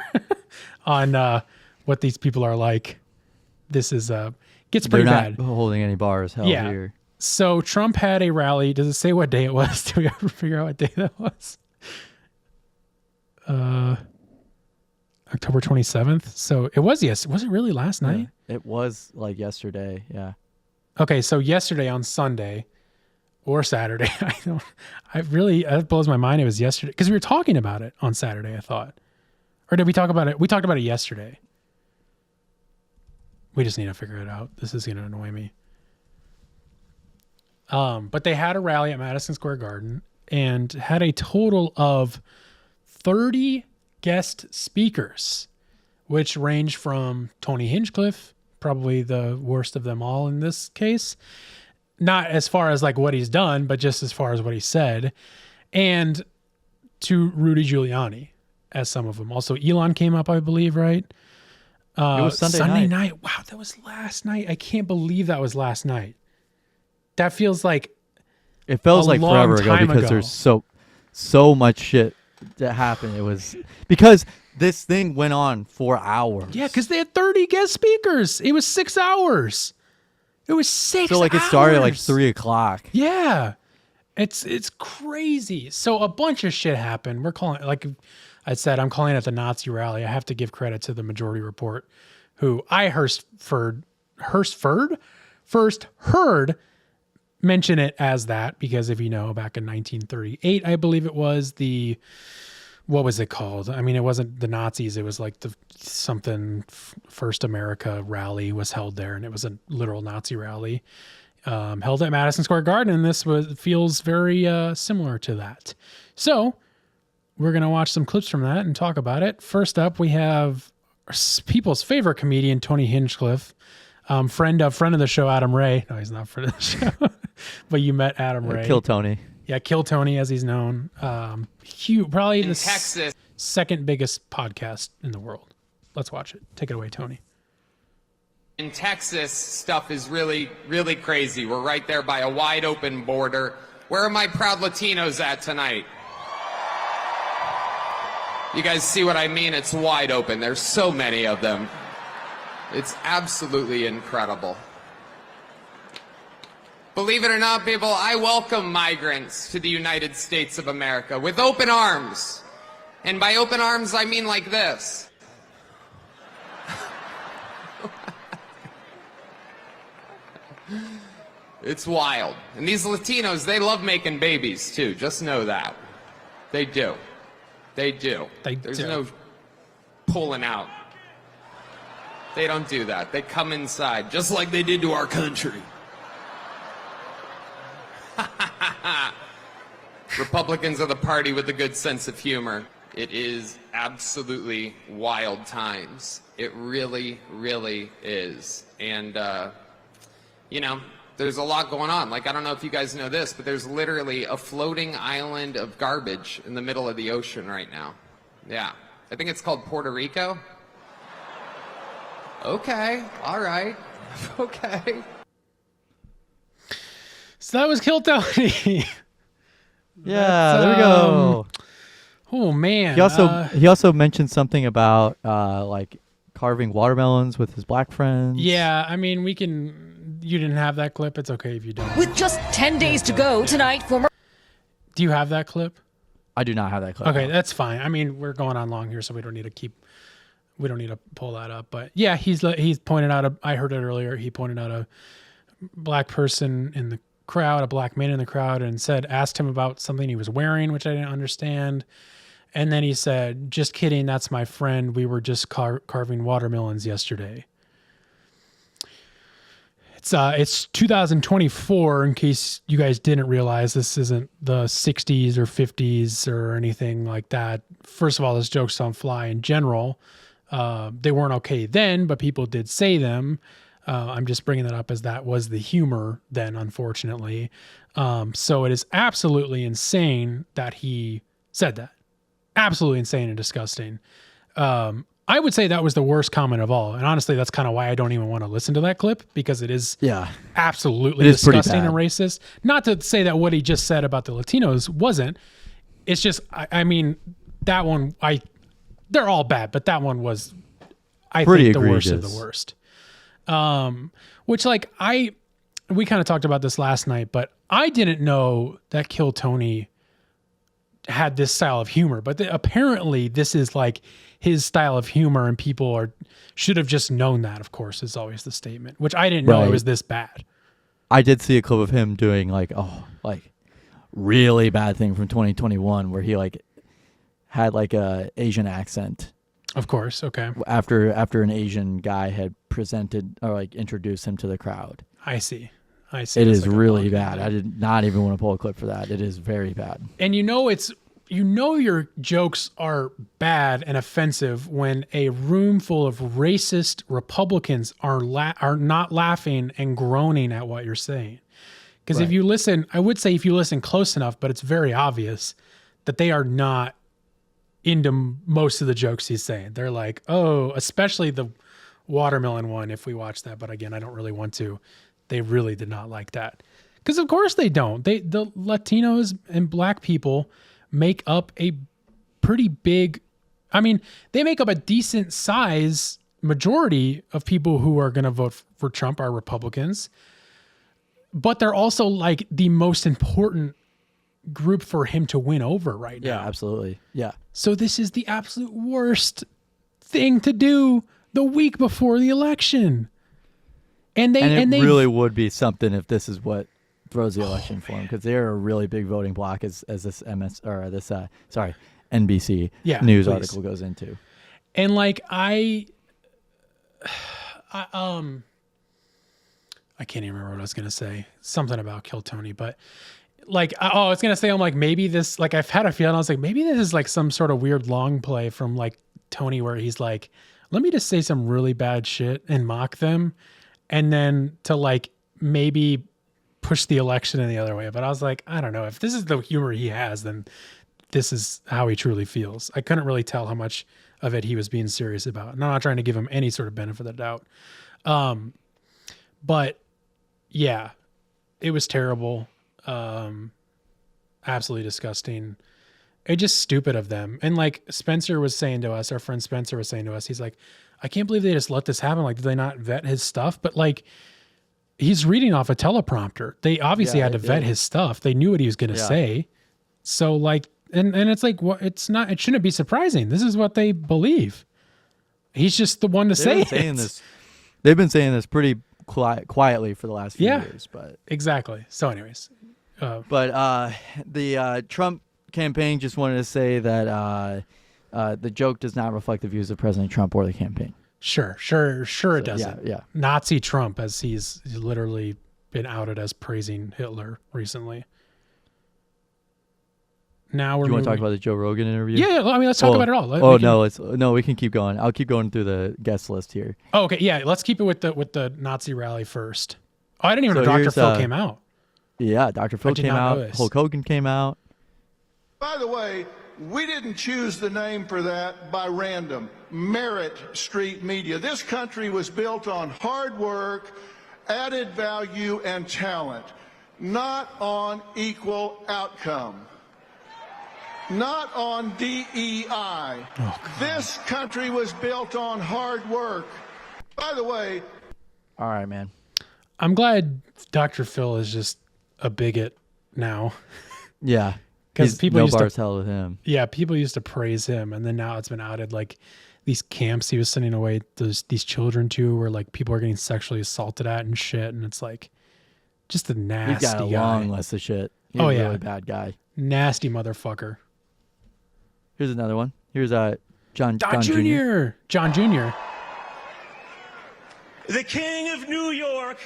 on, what these people are like. This is gets pretty bad. They're not holding any bars held here. So Trump had a rally. Does it say what day it was? Do we ever figure out what day that was? October 27th. So it was, yes. Was it really last night? It was like yesterday. Yeah. Okay. So yesterday on Sunday or Saturday, that blows my mind. It was yesterday because we were talking about it on Saturday, I thought. Or did we talk about it? We talked about it yesterday. We just need to figure it out. This is going to annoy me. But they had a rally at Madison Square Garden and had a total of 30 guest speakers, which range from Tony Hinchcliffe, probably the worst of them all in this case. Not as far as like what he's done, but just as far as what he said, and to Rudy Giuliani as some of them. Also, Elon came up, I believe, right? It was Sunday night. Wow, that was last night. I can't believe that was last night. That feels like it feels like forever ago because ago. There's so much shit that happened. It was because this thing went on for hours. Yeah, because they had 30 guest speakers. It was 6 hours. It was 6 hours. So like it started at like 3:00. Yeah. It's crazy. So a bunch of shit happened. We're calling, like I said, I'm calling it the Nazi rally. I have to give credit to the Majority Report, who I first heard mention it as that, because if you know, back in 1938, I believe it was what was it called? I mean, it wasn't the Nazis. It was like First America rally was held there, and it was a literal Nazi rally held at Madison Square Garden, and this feels very similar to that. So we're going to watch some clips from that and talk about it. First up, we have people's favorite comedian, Tony Hinchcliffe, friend of the show, Adam Ray. No, he's not friend of the show, but you met Adam Ray. Kill Tony. Yeah, Kill Tony, as he's known. Huge, probably the second biggest podcast in the world. Let's watch it. Take it away, Tony. In Texas, stuff is really, really crazy. We're right there by a wide open border. Where are my proud Latinos at tonight? You guys see what I mean? It's wide open. There's so many of them. It's absolutely incredible. Believe it or not, people, I welcome migrants to the United States of America with open arms. And by open arms, I mean like this. It's wild. And these Latinos, they love making babies too. Just know that. They do. They do. There's no pulling out. They don't do that. They come inside, just like they did to our country. Republicans are the party with a good sense of humor. It is absolutely wild times. It really, really is. And, you know, there's a lot going on. Like, I don't know if you guys know this, but there's literally a floating island of garbage in the middle of the ocean right now. Yeah. I think it's called Puerto Rico. Okay. All right. Okay. So that was Kill Tony. Yeah, there we go. Oh man. He also mentioned something about like carving watermelons with his black friends. Yeah, I mean, you didn't have that clip. It's okay if you don't. With just 10 days to go tonight, former. Do you have that clip? I do not have that clip. Okay, that's fine. I mean, we're going on long here, so we don't need to pull that up. But yeah, he's pointed out I heard it earlier. He pointed out a black person in the crowd, a black man in the crowd, and asked him about something he was wearing, which I didn't understand. And then he said, "Just kidding, that's my friend. We were just carving watermelons yesterday." It's 2024, in case you guys didn't realize. This isn't the 60s or 50s or anything like that. First of all, those jokes don't fly in general. They weren't okay then, but people did say them. I'm just bringing that up as that was the humor then, unfortunately. So it is absolutely insane that he said that. Absolutely insane and disgusting. I would say that was the worst comment of all. And honestly, that's kind of why I don't even want to listen to that clip, because it is absolutely disgusting and racist. Not to say that what he just said about the Latinos wasn't. It's just, I mean, that one, they're all bad, but that one was, I think, the worst of the worst. Which, like, we kind of talked about this last night, but I didn't know that Kill Tony had this style of humor, but apparently this is like his style of humor, and people should have just known that. Of course, is always the statement, which I didn't know it was this bad. I did see a clip of him doing like really bad thing from 2021 where he like had like a Asian accent. Of course, okay. After an Asian guy had presented or like introduced him to the crowd. I see. It is like really bad. I did not even want to pull a clip for that. It is very bad. And your jokes are bad and offensive when a room full of racist Republicans are not laughing and groaning at what you're saying. Because if you listen, I would say if you listen close enough, but it's very obvious that they are not into most of the jokes he's saying. They're like, oh, especially the watermelon one, if we watch that. But again, I don't really want to. They really did not like that. Because of course they don't. The Latinos and black people make up a pretty big, I mean, they make up a decent size majority of people who are going to vote for Trump are Republicans. But they're also like the most important group for him to win over right now. Yeah, absolutely. Yeah. So this is the absolute worst thing to do the week before the election. And they really would be something if this is what throws the election for him, because they're a really big voting block as this NBC news article goes into. And like I can't even remember what I was gonna say. Something about Kill Tony, but like I was gonna say I'm like maybe this, like I've had a feeling I was like maybe this is like some sort of weird long play from like Tony where he's like, let me just say some really bad shit and mock them, and then to like maybe push the election in the other way. But I was like, I don't know, if this is the humor he has, then this is how he truly feels. I couldn't really tell how much of it he was being serious about. And I'm not trying to give him any sort of benefit of the doubt. But yeah, it was terrible. Absolutely disgusting. It's just stupid of them. And like Spencer was saying to us, our friend Spencer was saying to us, he's like, I can't believe they just let this happen. Like, did they not vet his stuff? But like, he's reading off a teleprompter. They obviously had to vet his stuff. They knew what he was going to say. So like, and it's like, what? It's not, it shouldn't be surprising. This is what they believe. He's just the one to say it. They've been saying this pretty quietly for the last few years, but exactly. So anyways, the Trump campaign just wanted to say that the joke does not reflect the views of President Trump or the campaign. Sure it doesn't. Yeah. Nazi Trump, as he's literally been outed as praising Hitler recently. Now Do you want to talk about the Joe Rogan interview? Yeah. I mean, let's talk about it all. We can keep going. I'll keep going through the guest list here. Oh, okay. Yeah. Let's keep it with the Nazi rally first. Oh, I didn't even know Dr. Phil came out. Yeah. Dr. Phil came out. Hulk Hogan came out. By the way, we didn't choose the name for that by random. Merit Street Media. This country was built on hard work, added value, and talent, not on equal outcome. Not on DEI. This country was built on hard work. By the way. All right, man. I'm glad Dr. Phil is just a bigot now. Yeah. Because people used to hell with him. Yeah, people used to praise him, and then now it's been outed. Like these camps he was sending away these children to, where like people are getting sexually assaulted at and shit, and it's like just a nasty guy. He's got a long list of shit. He's a really bad guy. Nasty motherfucker. Here's another one. Here's John Jr. John Jr. The King of New York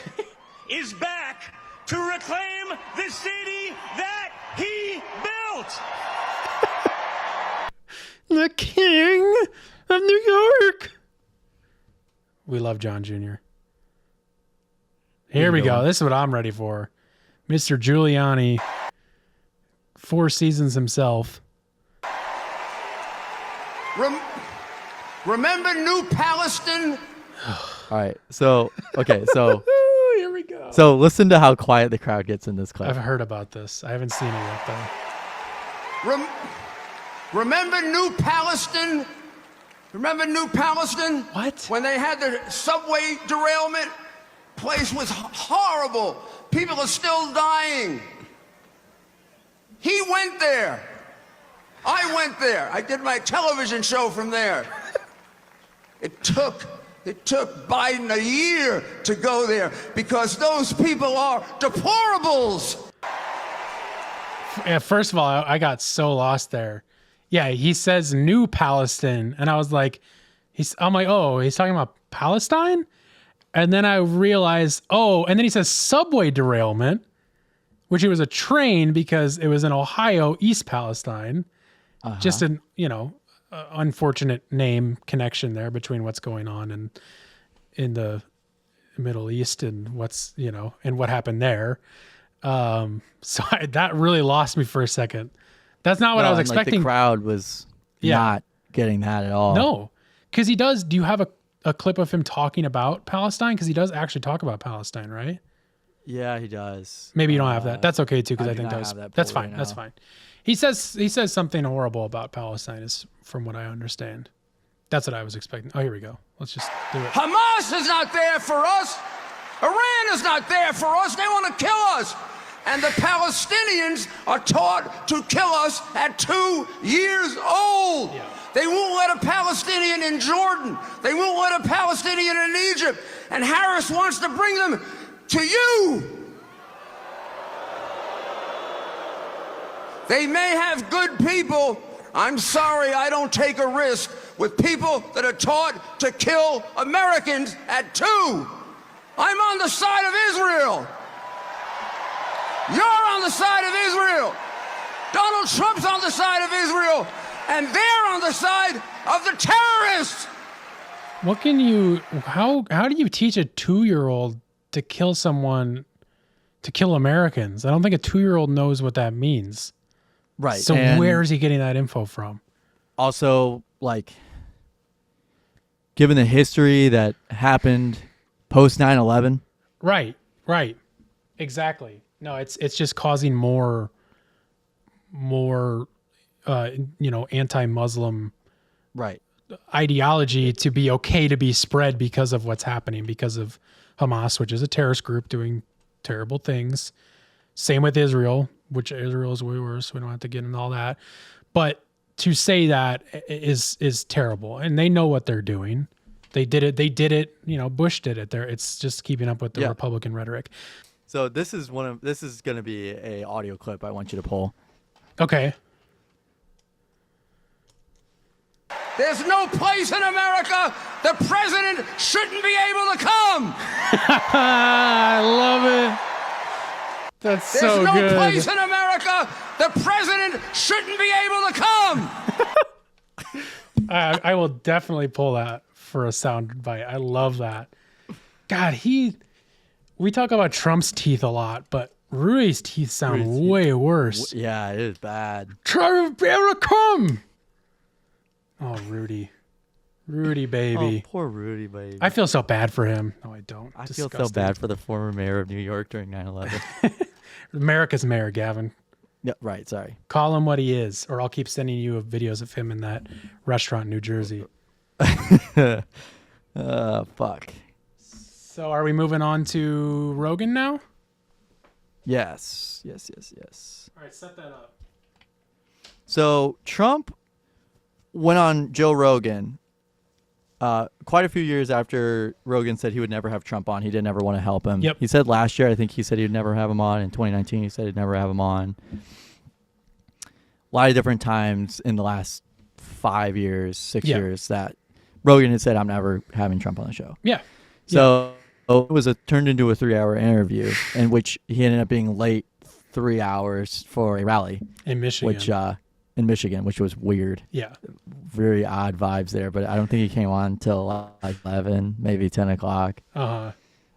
is back to reclaim the city that he built. The King of New York. We love John Jr. Here we go. This is what I'm ready for. Mr. Giuliani, 4 seasons himself. Remember New Palestine? All right. So, okay. So, here we go. So, listen to how quiet the crowd gets in this clip. I've heard about this. I haven't seen it yet, though. Remember New Palestine? Remember New Palestine? What? When they had the subway derailment? Place was horrible. People are still dying. He went there. I went there. I did my television show from there. It took Biden a year to go there because those people are deplorables. Yeah, first of all, I got so lost there. Yeah, he says New Palestine, and I was like, I'm like, oh, he's talking about Palestine? And then I realized, and then he says subway derailment, which it was a train because it was in Ohio, East Palestine. Just an, unfortunate name connection there between what's going on in the Middle East and what's, and what happened there. So that really lost me for a second. That's not what I was expecting. The crowd was not getting that at all. No, because he does. Do you have a clip of him talking about Palestine? Because he does actually talk about Palestine, right? Yeah, he does. Maybe you don't have that. That's okay too, because I think that's fine. Right, that's fine. He says something horrible about Palestine, is from what I understand. That's what I was expecting. Oh, here we go. Let's just do it. Hamas is not there for us. Iran is not there for us. They want to kill us. And the Palestinians are taught to kill us at 2 years old. Yeah. They won't let a Palestinian in Jordan. They won't let a Palestinian in Egypt. And Harris wants to bring them to you. They may have good people. I'm sorry, I don't take a risk with people that are taught to kill Americans at 2. I'm on the side of Israel. You're on the side of Israel. Donald Trump's on the side of Israel. And they're on the side of the terrorists. How do you teach a 2-year-old to kill someone, to kill Americans? I don't think a 2-year-old knows what that means. Right. So where is he getting that info from? Also, given the history that happened post 9/11. Right. Exactly. No, it's just causing more anti-Muslim ideology to be okay to be spread because of what's happening, because of Hamas, which is a terrorist group doing terrible things. Same with Israel, which Israel is way worse. We don't have to get into all that. But to say that is terrible. And they know what they're doing. They did it. Bush did it. It's just keeping up with the Republican rhetoric. So this is going to be a audio clip I want you to pull. Okay. There's no place in America the president shouldn't be able to come. I love it. That's so good. There's no place in America the president shouldn't be able to come. I will definitely pull that for a sound bite. I love that. God, we talk about Trump's teeth a lot, but Rudy's teeth sound way worse. Yeah, it is bad. Try to be able to come. Oh, Rudy, baby. Oh, poor Rudy, baby. I feel so bad for him. No, I don't. I feel so bad for the former mayor of New York during 9/11. America's mayor, Gavin. Yeah, right. Sorry. Call him what he is, or I'll keep sending you videos of him in that restaurant in New Jersey. Fuck. So are we moving on to Rogan now? Yes. All right, set that up. So Trump went on Joe Rogan quite a few years after Rogan said he would never have Trump on. He didn't ever want to help him. Yep. He said last year, I think he said he'd never have him on. In 2019, he said he'd never have him on. A lot of different times in the last 5 years, 6 years that Rogan had said, I'm never having Trump on the show. Yeah. So it was turned into a 3-hour interview in which he ended up being late 3 hours for a rally. In Michigan. Which was weird. Yeah. Very odd vibes there, but I don't think he came on until 11, maybe 10 o'clock.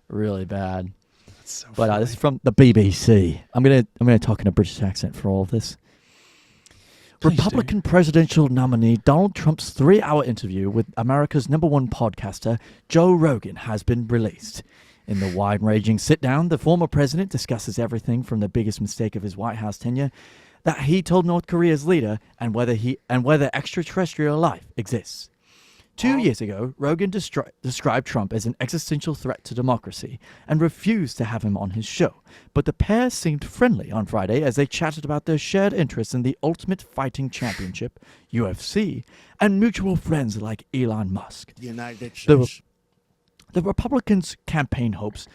Really bad. That's so but funny. this is from the BBC. I'm gonna talk in a British accent for all of this. Please Republican presidential nominee Donald Trump's 3-hour interview with America's #1 podcaster Joe Rogan has been released. In the wide-ranging sit-down, the former president discusses everything from the biggest mistake of his White House tenure that he told North Korea's leader and whether extraterrestrial life exists. 2 years ago, Rogan described Trump as an existential threat to democracy and refused to have him on his show. But the pair seemed friendly on Friday as they chatted about their shared interests in the Ultimate Fighting Championship, UFC, and mutual friends like Elon Musk. The United States. The Republicans' campaign hopes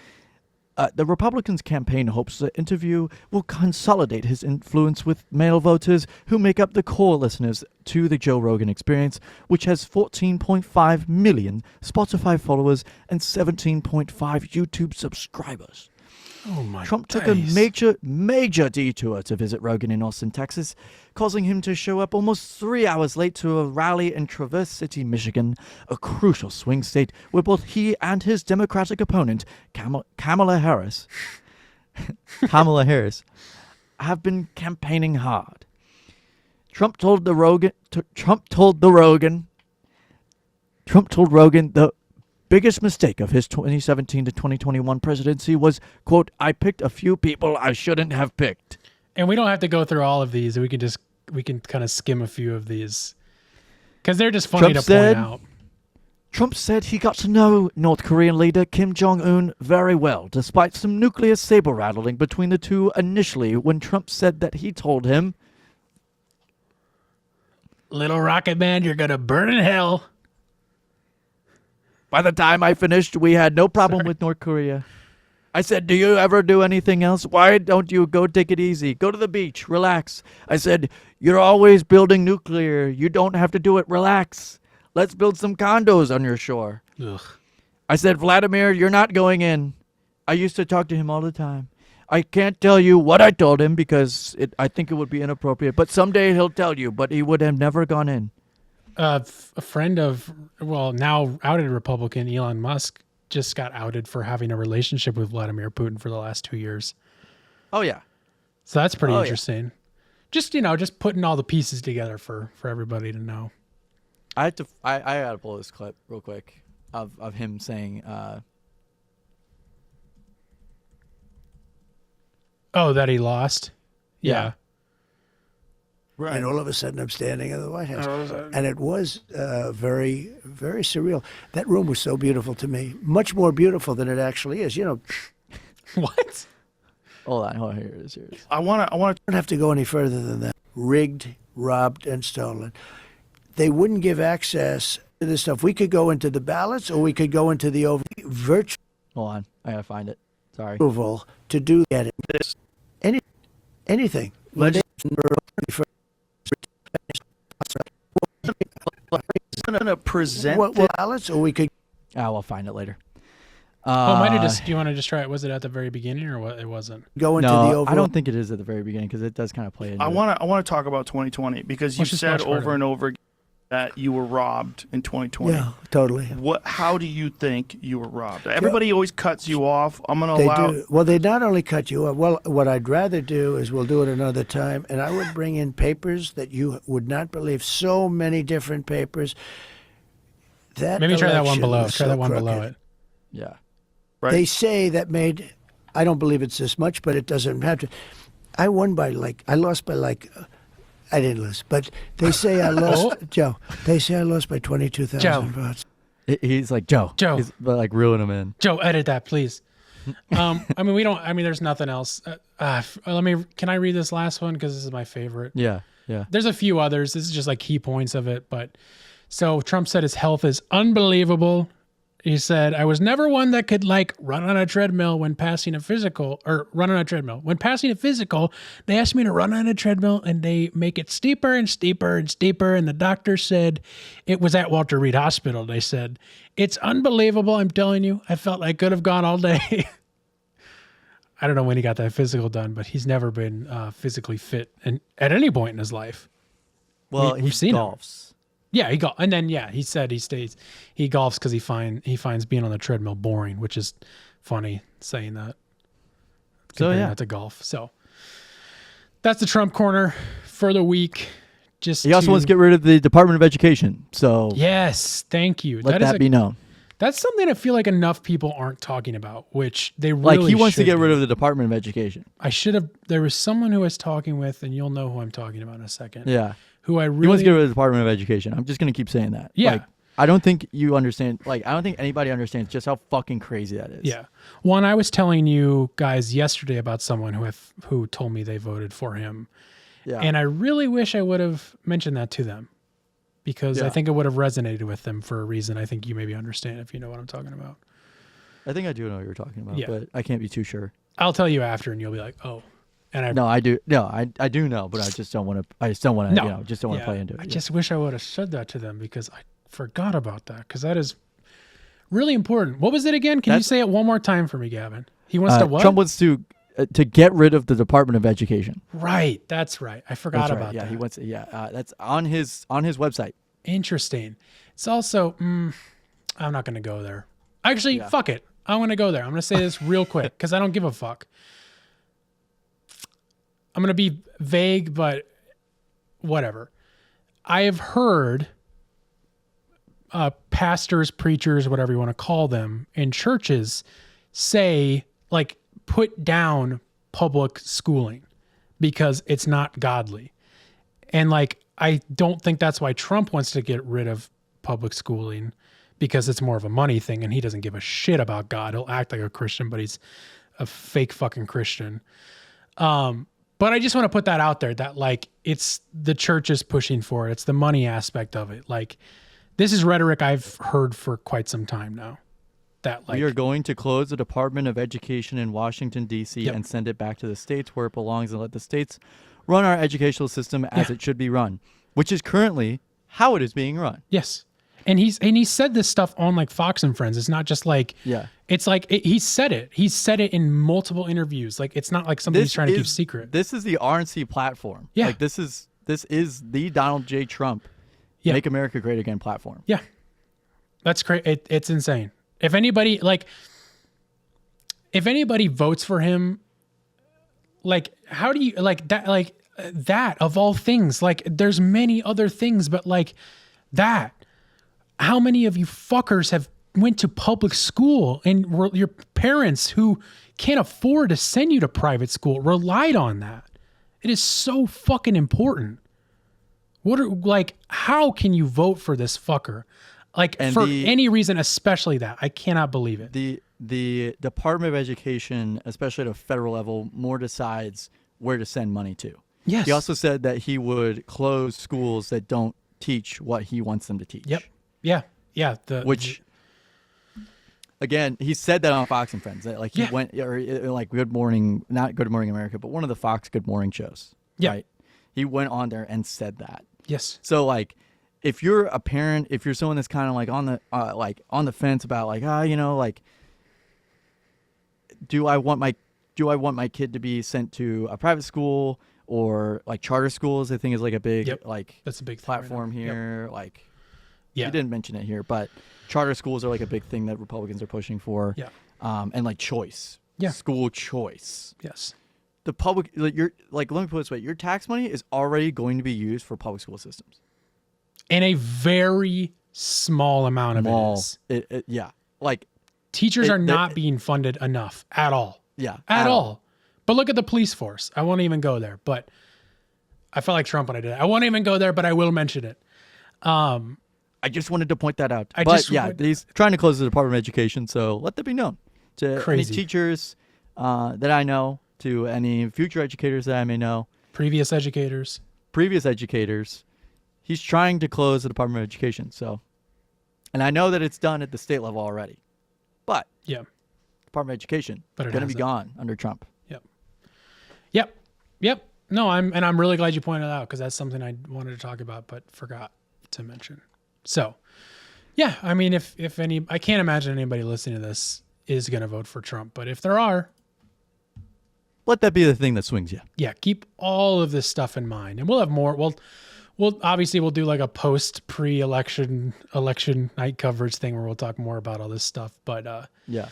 the interview will consolidate his influence with male voters who make up the core listeners to the Joe Rogan Experience, which has 14.5 million Spotify followers and 17.5 YouTube subscribers. Oh my Trump took days. a major detour to visit Rogan in Austin, Texas, causing him to show up almost 3 hours late to a rally in Traverse City, Michigan, a crucial swing state where both he and his Democratic opponent, Kamala Harris, have been campaigning hard. Trump told Rogan the biggest mistake of his 2017 to 2021 presidency was, quote, "I picked a few people I shouldn't have picked." And we don't have to go through all of these. We can kind of skim a few of these because they're just funny to point out. Trump said he got to know North Korean leader Kim Jong-un very well, despite some nuclear saber-rattling between the two initially when Trump said that he told him, "Little rocket man, you're going to burn in hell." "By the time I finished, we had no problem with North Korea. I said, do you ever do anything else? Why don't you go take it easy? Go to the beach, relax. I said, you're always building nuclear. You don't have to do it. Relax. Let's build some condos on your shore." Ugh. I said, "Vladimir, you're not going in." I used to talk to him all the time. I can't tell you what I told him because I think it would be inappropriate, but someday he'll tell you, but he would have never gone in. A friend of, now outed Republican Elon Musk just got outed for having a relationship with Vladimir Putin for the last 2 years. Oh, yeah. So that's pretty Oh, yeah. interesting. Just putting all the pieces together for everybody to know. I gotta pull this clip real quick of him saying, that he lost. Yeah. Right. And all of a sudden, I'm standing in the White House. And it was very, very surreal. That room was so beautiful to me. Much more beautiful than it actually is. What? Hold on, here it is. I don't have to go any further than that. Rigged, robbed, and stolen. They wouldn't give access to this stuff. We could go into the ballots, or we could go into the virtual. Hold on, I gotta find it. Sorry. Approval to do that. Anything. Going to present ballots, or we could. We'll find it later. Do you want to just try it? Was it at the very beginning or what? It wasn't. Go into the overall. I don't think it is at the very beginning because it does kind of play into I want to talk about 2020 because you said over and over again that you were robbed in 2020. Yeah, totally. How do you think you were robbed? Everybody always cuts you off. I'm going to allow. Well, they not only cut you off. Well, what I'd rather do is we'll do it another time, and I would bring in papers that you would not believe. So many different papers. Maybe try that one below. Try that one crooked. below it. Yeah. Right. They say that made. I don't believe it's this much, but it doesn't have to. I lost by I didn't lose, but they say I lost, Joe. They say I lost by 22,000 votes. He's like, Joe. He's reeling him in. Joe, edit that, please. There's nothing else. Can I read this last one? Because this is my favorite. Yeah. There's a few others. This is just like key points of it. So Trump said his health is unbelievable. He said, "I was never one that could run on a treadmill when passing a physical, or run on a treadmill. When passing a physical, they asked me to run on a treadmill and they make it steeper and steeper and steeper. And the doctor said," it was at Walter Reed Hospital. They said, "It's unbelievable. I'm telling you, I felt I could have gone all day." I don't know when he got that physical done, but he's never been physically fit at any point in his life. Well, we've seen golfs. Yeah, he said he golfs because he finds being on the treadmill boring, which is funny saying that. Comparing that to golf. So that's the Trump corner for the week. He also wants to get rid of the Department of Education. So yes, thank you. Let that be known. That's something I feel like enough people aren't talking about, which they really he wants to get be. rid of the Department of Education. There was someone who I was talking with, and you'll know who I'm talking about in a second. Yeah. Who I really... He wants to get rid of the Department of Education. I'm just going to keep saying that. Yeah. I don't think you understand. Like, I don't think anybody understands just how fucking crazy that is. Yeah. One, I was telling you guys yesterday about someone who told me they voted for him. Yeah. And I really wish I would have mentioned that to them because I think it would have resonated with them for a reason. I think you maybe understand if you know what I'm talking about. I think I do know what you're talking about, Yeah. but I can't be too sure. I'll tell you after and you'll be like, oh. And No, I do. No, I do know, but I just don't want to. I just don't want to. No. You know, just don't want to play into it. I just wish I would have said that to them because I forgot about that because that is really important. What was it again? Can you say it one more time for me, Gavin? He wants to what? Trump wants to get rid of the Department of Education. Right. That's right. I forgot about yeah, that. he wants. Yeah, that's on his website. Interesting. It's also. I'm not going to go there. Actually, fuck it. I'm going to go there. I'm going to say this real quick because I don't give a fuck. I'm going to be vague, but whatever. I have heard pastors, preachers, whatever you want to call them, in churches say, like, put down public schooling because it's not godly. And, like, I don't think that's why Trump wants to get rid of public schooling because it's more of a money thing and he doesn't give a shit about God. He'll act like a Christian, but he's a fake fucking Christian. But I just want to put that out there that, like, it's the church is pushing for it. It's the money aspect of it. Like, this is rhetoric I've heard for quite some time now. That, like, we are going to close the Department of Education in Washington, D.C. and send it back to the states where it belongs and let the states run our educational system as it should be run, which is currently how it is being run. Yes. And he said this stuff on, like, Fox and Friends. It's not just like, it's like, he said it. He said it in multiple interviews. Like, it's not like something he's trying to keep secret. This is the RNC platform. Yeah. Like, this is the Donald J. Trump Make America Great Again platform. Yeah. That's great. It's insane. If anybody votes for him, like, how do you, like, that of all things, like, there's many other things, but, like, that, how many of you fuckers have went to public school and your parents who can't afford to send you to private school relied on that? It is so fucking important. How can you vote for this fucker? Like, and for any reason, especially that. I cannot believe it. The Department of Education, especially at a federal level, more decides where to send money to. Yes. He also said that he would close schools that don't teach what he wants them to teach. Yep. Yeah. Yeah. Again, he said that on Fox and Friends. Like, he went, or like Good Morning, not Good Morning America, but one of the Fox Good Morning shows. Yeah. Right? He went on there and said that. Yes. So, like, if you're a parent, if you're someone that's kind of like on the fence about, like, like, do I want my kid to be sent to a private school or, like, charter schools? I think is like a big that's a big platform here. Yep. Like, you didn't mention it here, but charter schools are like a big thing that Republicans are pushing for. Yeah. And, like, choice. Yeah. School choice. Yes. The public, let me put it this way: your tax money is already going to be used for public school systems. In a very small amount of it is. Yeah. Like, teachers are not being funded enough at all. Yeah. At all. But look at the police force. I won't even go there, but I felt like Trump when I did it. I won't even go there, but I will mention it. I just wanted to point that out. He's trying to close the Department of Education, so let that be known to any teachers that I know, to any future educators that I may know. Previous educators. He's trying to close the Department of Education. So, and I know that it's done at the state level already, but Department of Education going to be gone under Trump. Yep. No, I'm really glad you pointed it out because that's something I wanted to talk about but forgot to mention. So, yeah, I mean, if any, I can't imagine anybody listening to this is going to vote for Trump, but if there are, let that be the thing that swings you. Yeah, keep all of this stuff in mind, and we'll have more. We'll obviously do like a pre-election night coverage thing where we'll talk more about all this stuff. But yeah,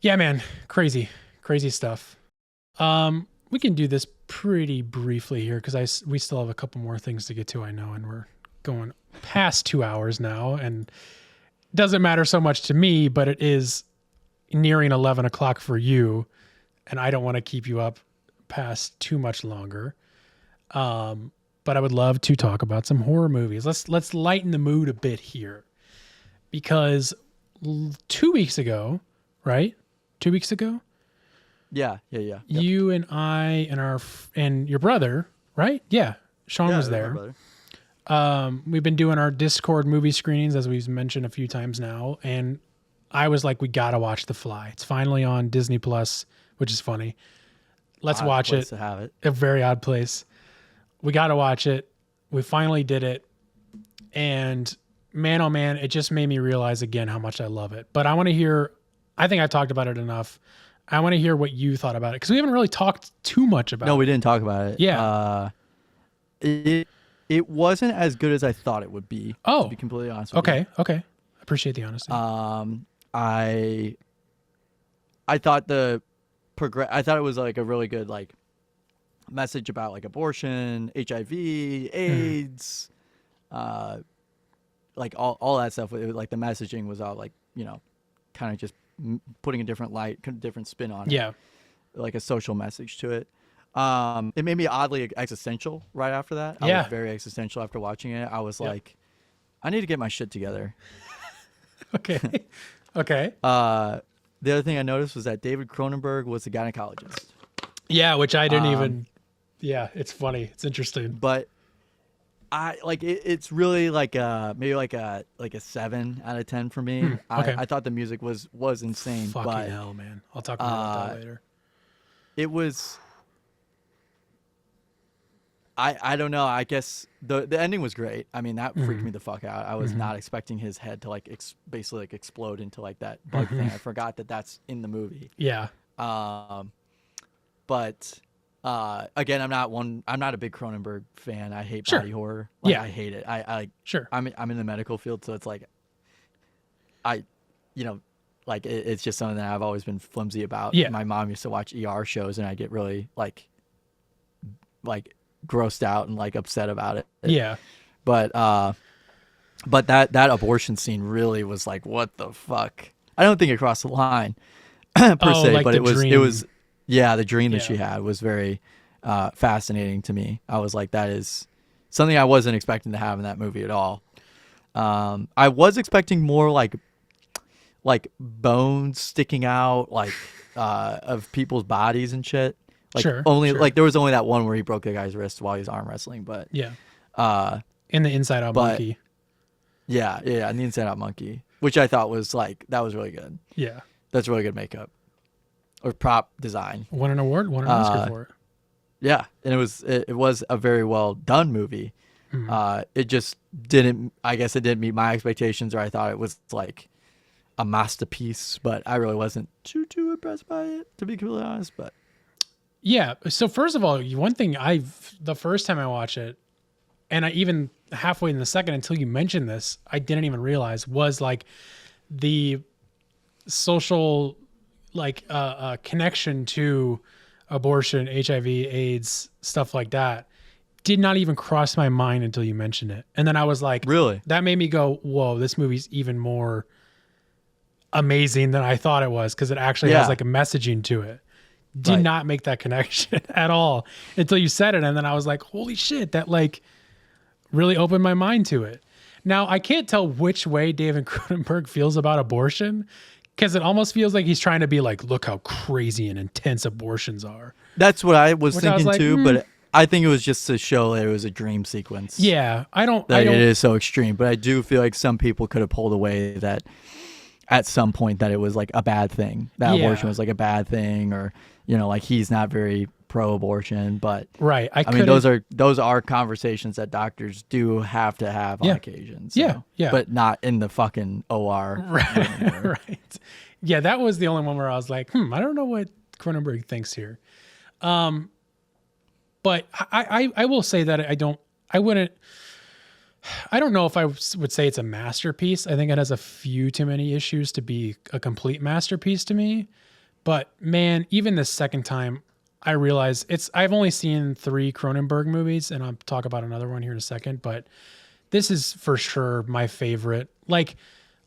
man, crazy stuff. We can do this pretty briefly here because we still have a couple more things to get to. I know, and we're going past 2 hours now, and it doesn't matter so much to me, but it is nearing 11 o'clock for you, and I don't want to keep you up past too much longer. But but I would love to talk about some horror movies. Let's lighten the mood a bit here, because 2 weeks ago, right? 2 weeks ago, Yeah. you and I and your brother, right? Yeah, Sean was there. We've been doing our Discord movie screenings, as we've mentioned a few times now, and I was like, we gotta watch The Fly. It's finally on Disney Plus, which is funny. Let's watch it. To have it. A very odd place. We gotta watch it. We finally did it, and man, oh man, it just made me realize again how much I love it. But I want to hear. I think I've talked about it enough. I want to hear what you thought about it, because we haven't really talked too much about it. No, we didn't talk about it. Yeah. It wasn't as good as I thought it would be. Oh. To be completely honest with you. Okay. Appreciate the honesty. I thought I thought it was like a really good like message about like abortion, HIV, AIDS, like all that stuff. It was, like the messaging was all like, you know, kind of just putting a different light, different spin on it. Yeah. Like a social message to it. It made me oddly existential right after that. I Yeah. was very existential after watching it. I was like, I need to get my shit together. Okay. Okay. The other thing I noticed was that David Cronenberg was a gynecologist. Yeah, which I didn't even. Yeah, it's funny. It's interesting. But I like it's really like maybe like a 7 out of 10 for me. Okay. I thought the music was insane. Fucking but hell, man. I'll talk more about that later. It was. I don't know. I guess the ending was great. I mean, that freaked me the fuck out. I was not expecting his head to like basically like explode into like that bug thing. I forgot that that's in the movie. Yeah. But again, I'm not a big Cronenberg fan. I hate body horror. Like, Yeah. I hate it. I Sure. I'm in the medical field, so it's like like it's just something that I've always been flimsy about. Yeah. My mom used to watch ER shows, and I get really like grossed out and like upset about it. Yeah. But that abortion scene really was like, what the fuck? I don't think it crossed the line per se, like but the it was dream. the dream that she had was very fascinating to me. I was like, that is something I wasn't expecting to have in that movie at all. I was expecting more like bones sticking out, like of people's bodies and shit. Like Sure. like there was only that one where he broke the guy's wrist while he was arm wrestling, but Yeah. In the Inside Out but- Monkey. yeah, and the Inside Out Monkey, which I thought was like that was really good. Yeah. That's really good makeup or prop design. Won an award, won an Oscar for it. Yeah, and it was a very well done movie. It just didn't. I guess it didn't meet my expectations, or I thought it was like a masterpiece, but I really wasn't too impressed by it, to be completely honest. But Yeah. So first of all, one thing the first time I watched it, and I even halfway in the second until you mentioned this, I didn't even realize was like the social like connection to abortion, HIV, AIDS, stuff like that did not even cross my mind until you mentioned it. And then I was like, really, that made me go, whoa, this movie's even more amazing than I thought it was, because it actually has like a messaging to it. Did not make that connection at all until you said it. And then I was like, holy shit, that like really opened my mind to it. Now, I can't tell which way David Cronenberg feels about abortion, because it almost feels like he's trying to be like, look how crazy and intense abortions are. that's what I was thinking like, too. But I think it was just to show that it was a dream sequence. Yeah, It is so extreme, but I do feel like some people could have pulled away that at some point that it was like a bad thing. That abortion was like a bad thing, or like he's not very pro-abortion. But right, I mean, those are conversations that doctors do have to have on occasion. So, yeah, but not in the fucking OR. Right, right. Yeah, that was the only one where I was like, I don't know what Cronenberg thinks here. But I will say that I don't know if I would say it's a masterpiece. I think it has a few too many issues to be a complete masterpiece to me. But man, even the second time, I realized I've only seen 3 Cronenberg movies, and I'll talk about another one here in a second, but this is for sure my favorite. Like,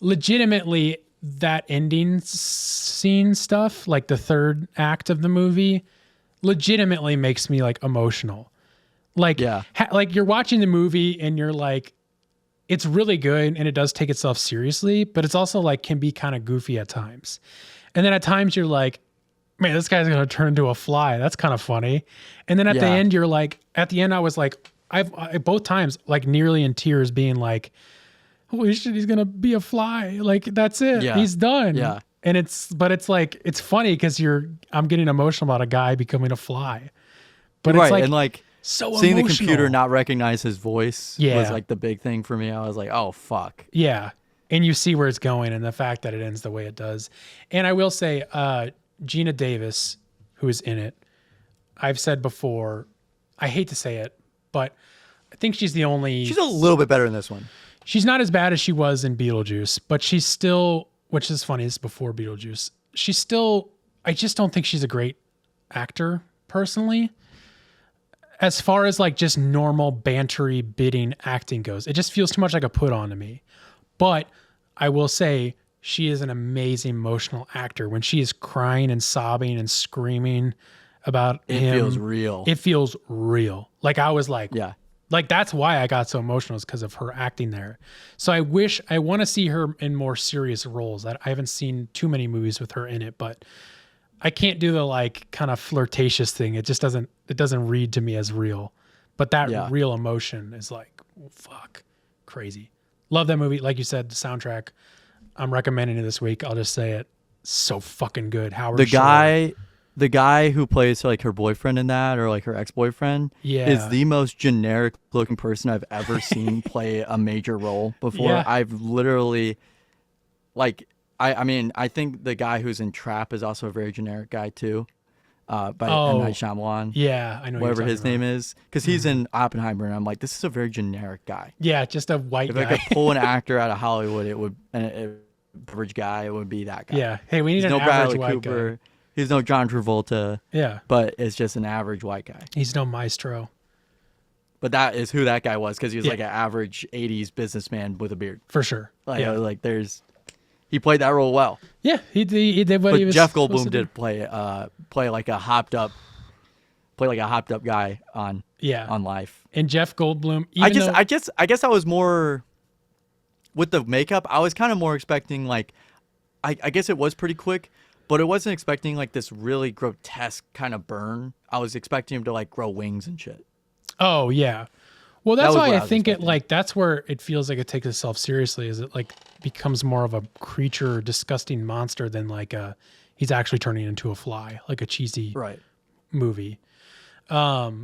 legitimately, that ending scene stuff, like the third act of the movie, legitimately makes me like emotional. Like, Yeah. Like you're watching the movie and you're like, it's really good and it does take itself seriously, but it's also like can be kind of goofy at times. And then at times you're like, man, this guy's going to turn into a fly. That's kind of funny. And then at the end, you're like, at the end, I was like, I both times like nearly in tears being like, holy shit, he's going to be a fly. Like, that's it. Yeah. He's done. Yeah. And it's like, it's funny because I'm getting emotional about a guy becoming a fly. But right. it's like, And like so seeing emotional. the computer not recognize his voice Yeah. was like the big thing for me. I was like, oh, fuck. Yeah. And you see where it's going and the fact that it ends the way it does. And I will say, Gina Davis, who is in it, I've said before, I hate to say it, but I think she's the only... She's a little bit better in this one. She's not as bad as she was in Beetlejuice, but she's still, which is funny, this is before Beetlejuice. She's still, I just don't think she's a great actor, personally. As far as like just normal bantery bidding acting goes, it just feels too much like a put on to me. But I will say she is an amazing emotional actor. When she is crying and sobbing and screaming about him. It feels real. It feels real. Like I was like, yeah. Like that's why I got so emotional is because of her acting there. So I want to see her in more serious roles. I haven't seen too many movies with her in it, but I can't do the like kind of flirtatious thing. It just doesn't read to me as real. But that real emotion is like, oh, fuck, crazy. Love that movie. Like you said, the soundtrack, I'm recommending it this week. I'll just say it. So fucking good. Howard Shore. The guy who plays like her boyfriend in that, or like her ex-boyfriend, is the most generic looking person I've ever seen play a major role before. Yeah. I've literally, like, I mean, I think the guy who's in Trap is also a very generic guy too, by M. Night Shyamalan. Yeah, I know whatever his name is, because he's in Oppenheimer, and I'm like, this is a very generic guy. Yeah, just a white guy. If I could pull an actor out of Hollywood, it would, an average guy, it would be that guy. Yeah. Hey, we need an no average Bradley white Cooper. guy. He's no John Travolta. Yeah. But it's just an average white guy. He's no maestro. But that is who that guy was, because he was like an average 80s businessman with a beard. For sure. Like, I was like, he played that role well. Yeah, he did what he was. Jeff Goldblum did play like a hopped up guy on Life. And Jeff Goldblum, I guess I was more with the makeup. I was kind of more expecting like, I guess it was pretty quick. But I wasn't expecting like this really grotesque kind of burn. I was expecting him to like grow wings and shit. Oh yeah. Well, that's why I think it like that's where it feels like it takes itself seriously. Is it like becomes more of a creature, disgusting monster than like he's actually turning into a fly, like a cheesy movie. But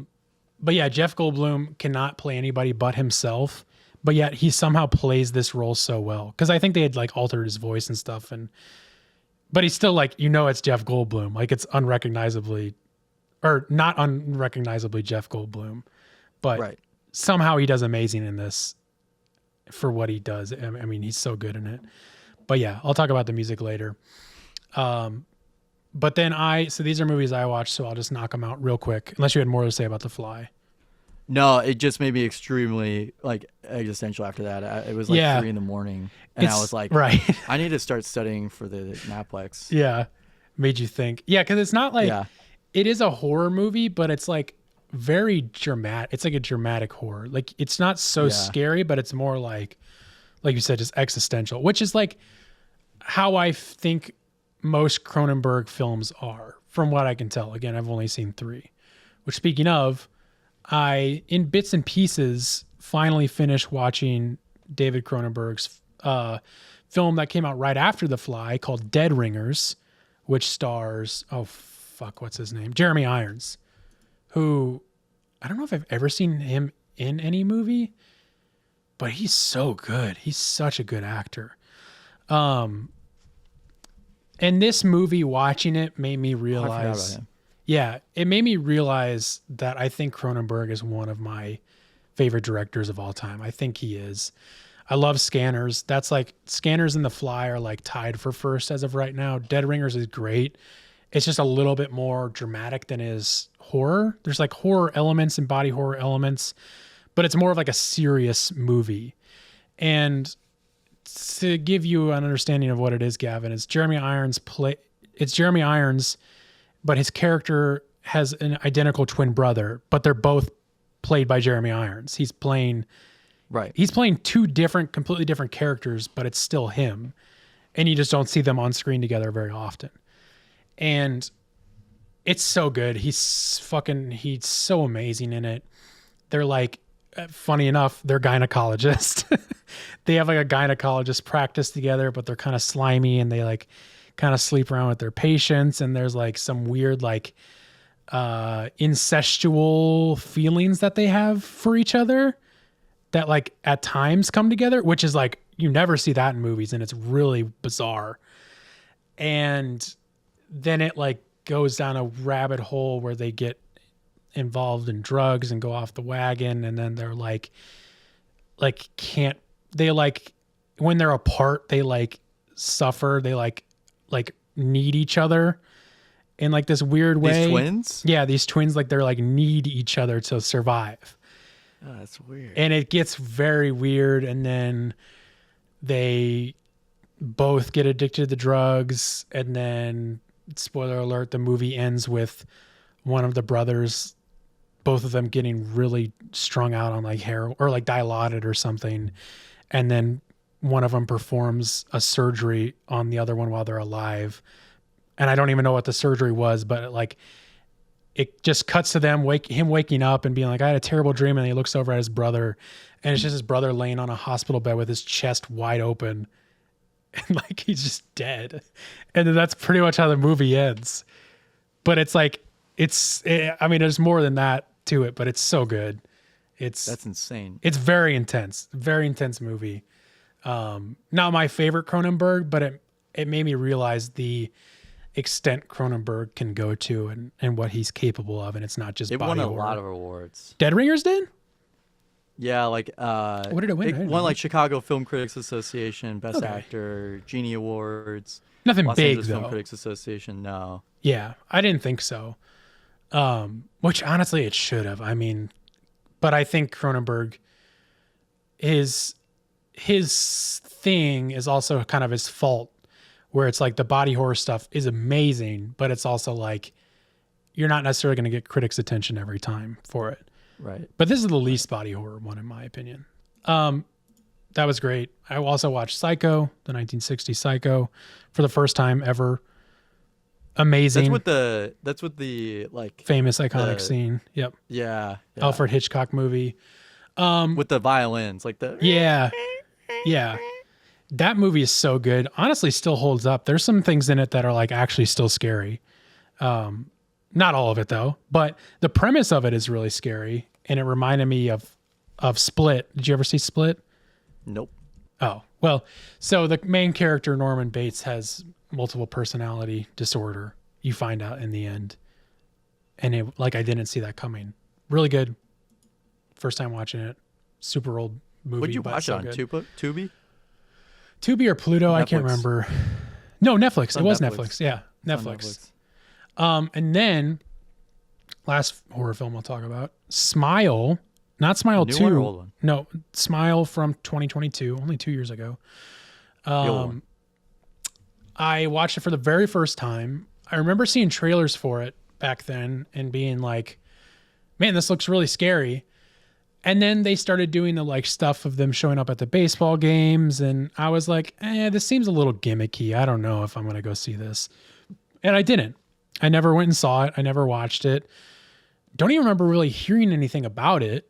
yeah, Jeff Goldblum cannot play anybody but himself. But yet he somehow plays this role so well, because I think they had like altered his voice and stuff But he's still like, it's Jeff Goldblum. Like it's unrecognizably, or not unrecognizably Jeff Goldblum, but somehow he does amazing in this for what he does. I mean, he's so good in it. But yeah, I'll talk about the music later. But then so these are movies I watched, so I'll just knock them out real quick, unless you had more to say about The Fly. No, it just made me extremely like existential after that. It was like 3 a.m. and I was like, I need to start studying for the NAPLEX. Yeah. Made you think. Yeah, because it's not like, it is a horror movie, but it's like very dramatic. It's like a dramatic horror. Like it's not so scary, but it's more like you said, just existential, which is like how I think most Cronenberg films are, from what I can tell. Again, I've only seen 3, which, speaking of, I, in bits and pieces, finally finished watching David Cronenberg's film that came out right after The Fly called Dead Ringers, which stars, what's his name? Jeremy Irons, who I don't know if I've ever seen him in any movie, but he's so good. He's such a good actor. And this movie, watching it, made me realize... I forgot about him. Yeah, it made me realize that I think Cronenberg is one of my favorite directors of all time. I think he is. I love Scanners. That's like Scanners and The Fly are like tied for first as of right now. Dead Ringers is great. It's just a little bit more dramatic than his horror. There's like horror elements and body horror elements, but it's more of like a serious movie. And to give you an understanding of what it is, Gavin, it's Jeremy Irons, but his character has an identical twin brother, but they're both played by Jeremy Irons. He's playing Right. He's playing completely different characters, but it's still him. And you just don't see them on screen together very often. And it's so good. He's so amazing in it. They're like, funny enough, they're gynecologists. They have like a gynecologist practice together, but they're kind of slimy and they like kind of sleep around with their patients. And there's like some weird, like, incestual feelings that they have for each other that like at times come together, which is like, you never see that in movies and it's really bizarre. And then it like goes down a rabbit hole where they get involved in drugs and go off the wagon. And then they're like when they're apart, they like suffer. They like need each other in like this weird way. These twins? Yeah. These twins, like they're like need each other to survive. Oh, that's weird. And it gets very weird. And then they both get addicted to the drugs. And then, spoiler alert, the movie ends with one of the brothers, both of them getting really strung out on like heroin or like Dilaudid or something. And then one of them performs a surgery on the other one while they're alive. And I don't even know what the surgery was, but it just cuts to them, him waking up and being like, I had a terrible dream. And he looks over at his brother and it's just his brother laying on a hospital bed with his chest wide open. And like, he's just dead. And then that's pretty much how the movie ends. But it's like, there's more than that to it, but it's so good. That's insane. It's very intense movie. Not my favorite Cronenberg, but it made me realize the extent Cronenberg can go to and what he's capable of. And it's not just it body won a horror. lot of awards. Dead Ringers did? Yeah, like what did it win? It won like Chicago Film Critics Association, Best Actor, Genie Awards. Nothing Los big Angeles though. Film Critics Association, no. Yeah, I didn't think so. Which honestly it should have. I mean, but I think Cronenberg his thing is also kind of his fault, where it's like the body horror stuff is amazing, but it's also like you're not necessarily going to get critics' attention every time for it. Right. But this is the least body horror one in my opinion. That was great. I also watched Psycho, the 1960 Psycho, for the first time ever. Amazing. That's what the like famous iconic scene. Yep. Yeah. Alfred Hitchcock movie. With the violins, like the Yeah. That movie is so good. Honestly, still holds up. There's some things in it that are like actually still scary. Not all of it though, but the premise of it is really scary, and it reminded me of Split. Did you ever see Split? Nope. Oh, well, so the main character, Norman Bates, has multiple personality disorder. You find out in the end. And I didn't see that coming. Really good. First time watching it. Super old movie. Would you watch so it on good. Tubi? Tubi or Pluto? I can't Netflix. remember. No, Netflix. It was Netflix. Netflix. Yeah, It's on Netflix. And then last horror film I'll talk about, Smile. Not Smile New 2. one or old one? No, Smile from 2022, only 2 years ago. I watched it for the very first time. I remember seeing trailers for it back then and being like, man, this looks really scary. And then they started doing the like stuff of them showing up at the baseball games. And I was like, this seems a little gimmicky. I don't know if I'm going to go see this. And I didn't. I never went and saw it. I never watched it. Don't even remember really hearing anything about it.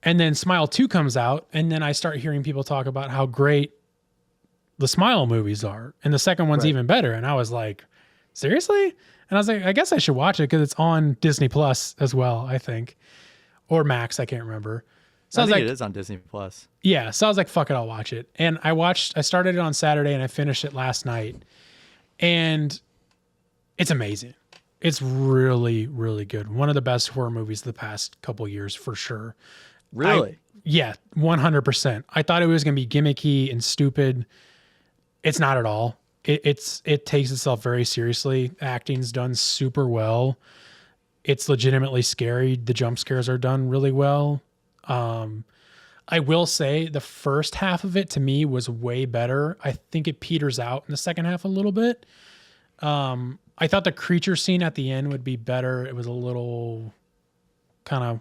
And then Smile 2 comes out. And then I start hearing people talk about how great the Smile movies are. And the second one's even better. And I was like, seriously? And I was like, I guess I should watch it because it's on Disney Plus as well, I think. Or Max, I can't remember. So I was think like, it is on Disney Plus. yeah. So I was like, fuck it, I'll watch it. And I started it on Saturday and I finished it last night. And it's amazing. It's really, really good. One of the best horror movies of the past couple years for sure. Really? Yeah, 100%. I thought it was going to be gimmicky and stupid. It's not at all. It takes itself very seriously. Acting's done super well. It's legitimately scary. The jump scares are done really well. I will say the first half of it to me was way better. I think it peters out in the second half a little bit. I thought the creature scene at the end would be better. It was a little kind of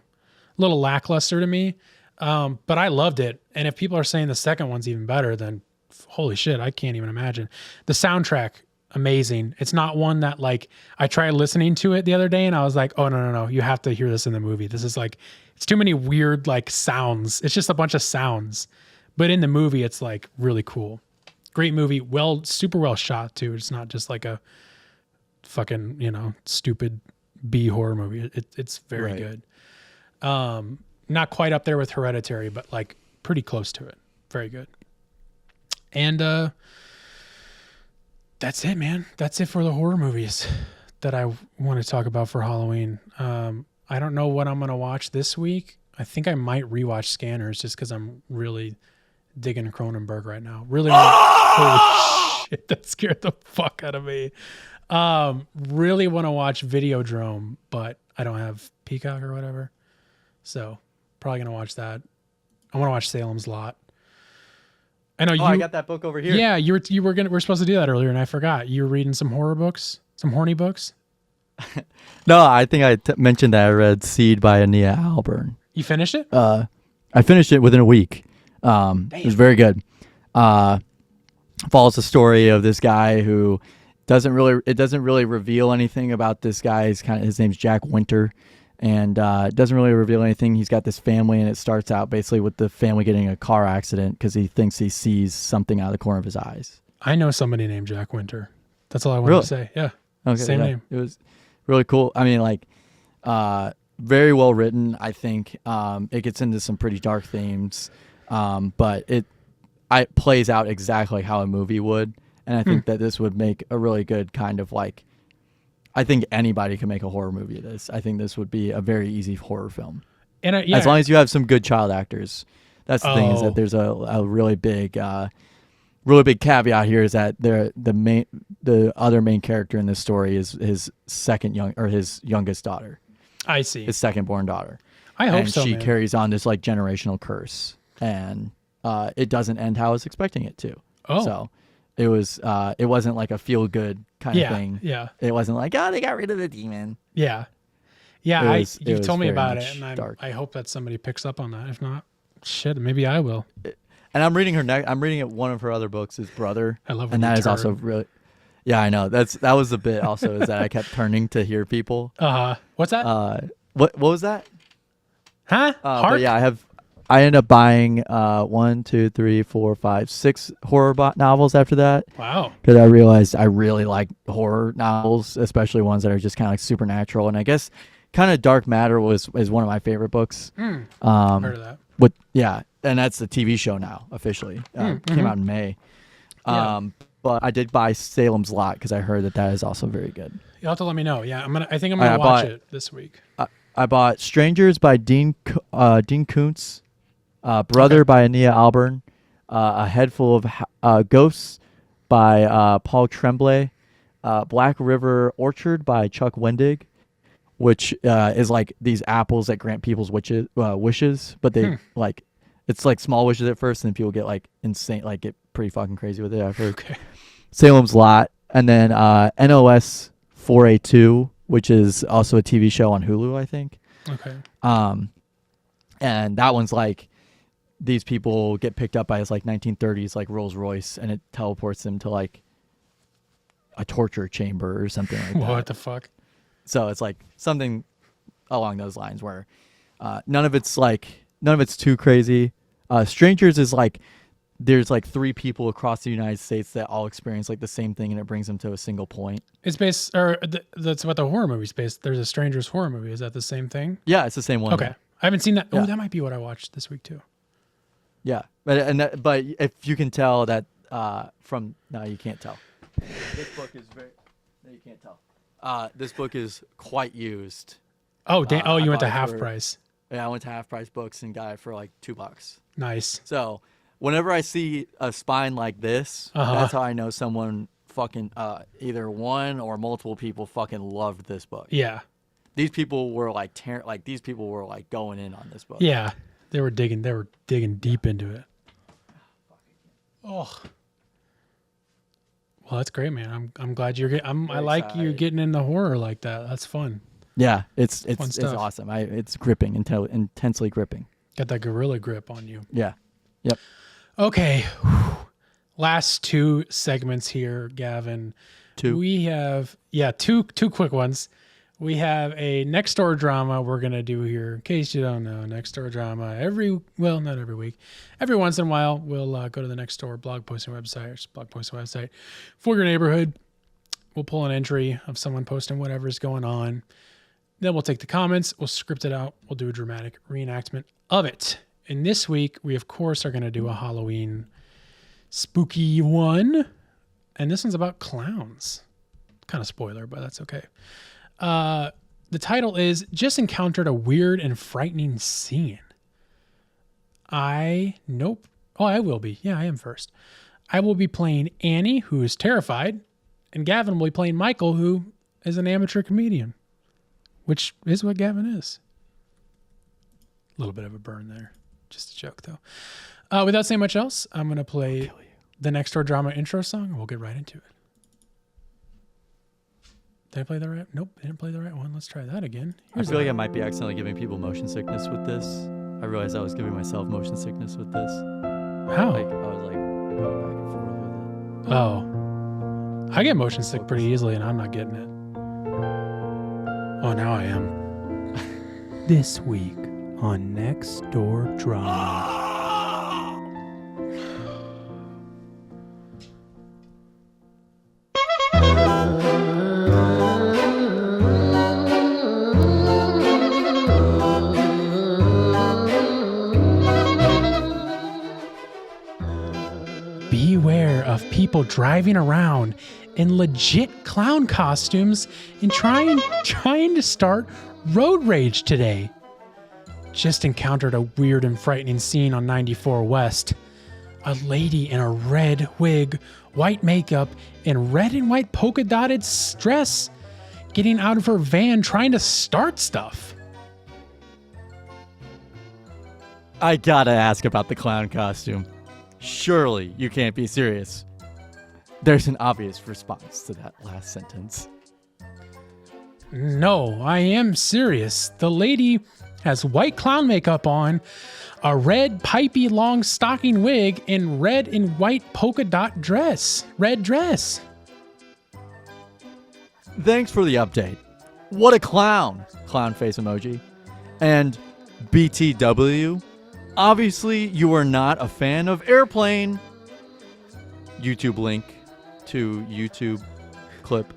little lackluster to me. But I loved it. And if people are saying the second one's even better, then holy shit, I can't even imagine. The soundtrack, amazing. It's not one that like I tried listening to it the other day and I was like, oh no, you have to hear this in the movie. This is like, it's too many weird like sounds. It's just a bunch of sounds. But in the movie, it's like really cool. Great movie. Super well shot too. It's not just like a fucking, stupid B horror movie. It's very good. Not quite up there with Hereditary, but like pretty close to it. Very good. And that's it, man. That's it for the horror movies that I want to talk about for Halloween. I don't know what I'm going to watch this week. I think I might rewatch Scanners just because I'm really digging Cronenberg right now. Really holy shit, that scared the fuck out of me. Really want to watch Videodrome, but I don't have Peacock or whatever. So probably going to watch that. I want to watch Salem's Lot. I know I got that book over here. Yeah, we're supposed to do that earlier and I forgot. You were reading some horror books, some horny books? No, I think I mentioned that I read Seed by Ania Alburn. You finished it? I finished it within a week. It was very good. Follows the story of this guy who doesn't really reveal anything about this guy. His name's Jack Winter, and it doesn't really reveal anything. He's got this family, and it starts out basically with the family getting in a car accident because he thinks he sees something out of the corner of his eyes. I know somebody named Jack Winter. That's all I wanted to say. Yeah. Okay, same name. It was really cool. I mean, like, very well written. I think it gets into some pretty dark themes, but it plays out exactly how a movie would. And I think that this would make a really good kind of like, I think anybody can make a horror movie of this. I think this would be a very easy horror film. And as long as you have some good child actors. That's the thing, is that there's a really big caveat here, is that the other main character in this story is his his youngest daughter. I see. His second born daughter. I hope so. She man. carries on this like generational curse, and it doesn't end how I was expecting it to. Oh. So it wasn't like a feel good kind of thing. Yeah. It wasn't like, oh, they got rid of the demon. Yeah. Yeah. You told me about it, and I hope that somebody picks up on that. If not, shit, maybe I will. And I'm reading I'm reading one of her other books, his brother. I love. And that is also really. Yeah, I know. That was the bit also, is that I kept turning to hear people. What's that? What was that? Huh? But yeah, I ended up buying 1, 2, 3, 4, 5, 6 horror novels after that. Wow. Because I realized I really like horror novels, especially ones that are just kind of like supernatural. And I guess kind of Dark Matter is one of my favorite books. Heard of that. And that's the TV show now officially. Came out in May. But I did buy Salem's Lot because I heard that is also very good. You'll have to let me know. Yeah, I think I'm gonna watch it this week. I bought Strangers by Dean Koontz, Brother by Ania Alburn, A Head Full of Ghosts by Paul Tremblay, Black River Orchard by Chuck Wendig, which is like these apples that grant people's wishes, but they like, it's like small wishes at first, and then people get like insane, like get pretty fucking crazy with it. I've heard. Okay. Salem's Lot, and then NOS 4A2, which is also a TV show on Hulu, I think. Okay. And that one's like, these people get picked up by this like 1930s like Rolls Royce, and it teleports them to like a torture chamber or something like that. What the fuck? So it's like something along those lines where none of it's too crazy. Strangers is like, there's like 3 people across the United States that all experience like the same thing, and it brings them to a single point. It's based, that's what the horror movie's based. There's a Strangers horror movie. Is that the same thing? Yeah, it's the same one. Okay. I haven't seen that. Yeah. Oh, that might be what I watched this week too. Yeah, but if you can tell that no, you can't tell. This book is no, you can't tell. This book is quite used. Oh, you went to bought half it price. Yeah, I went to Half Price Books and got it for like $2. Nice. So whenever I see a spine like this, that's how I know someone fucking either one or multiple people fucking loved this book. Yeah. These people were like these people were like going in on this book. Yeah. They were digging deep into it. Oh. Well, that's great, man. I'm glad you're getting. I like you getting into horror like that. That's fun. Yeah, it's stuff. awesome. It's gripping, intensely gripping. Got that gorilla grip on you. Yeah. Yep. Okay. Last 2 segments here, Gavin. 2. We have two quick ones. We have a Nextdoor Drama we're going to do here. In case you don't know, Nextdoor Drama not every week. Every once in a while, we'll go to the Nextdoor blog posting website for your neighborhood. We'll pull an entry of someone posting whatever's going on. Then we'll take the comments, we'll script it out, we'll do a dramatic reenactment of it. And this week, we of course are going to do a Halloween spooky one. And this one's about clowns. Kind of spoiler, but that's okay. The title is Just Encountered a Weird and Frightening Scene. Nope. Oh, I will be. Yeah, I am first. I will be playing Annie, who is terrified, and Gavin will be playing Michael, who is an amateur comedian, which is what Gavin is. A little bit of a burn there. Just a joke, though. Without saying much else, I'm going to play the Nextdoor Drama intro song, and we'll get right into it. Did I play the right? Nope, I didn't play the right one. Let's try that again. I feel like I might be accidentally giving people motion sickness with this. I realized I was giving myself motion sickness with this. How? Like, I was like going back and forth with it. Oh. I get motion sick pretty easily, and I'm not getting it. Oh, now I am. This week on Nextdoor Drama. Beware of people driving around in legit clown costumes and trying to start road rage today. Just encountered a weird and frightening scene on 94 West. A lady in a red wig, white makeup, and red and white polka dotted dress getting out of her van trying to start stuff. I gotta ask about the clown costume. Surely you can't be serious. There's an obvious response to that last sentence. No, I am serious. The lady has white clown makeup on, a red pipey long stocking wig, and red and white polka dot dress. Red dress. Thanks for the update. What a clown! Clown face emoji. And BTW. Obviously, you are not a fan of Airplane. YouTube link to YouTube clip.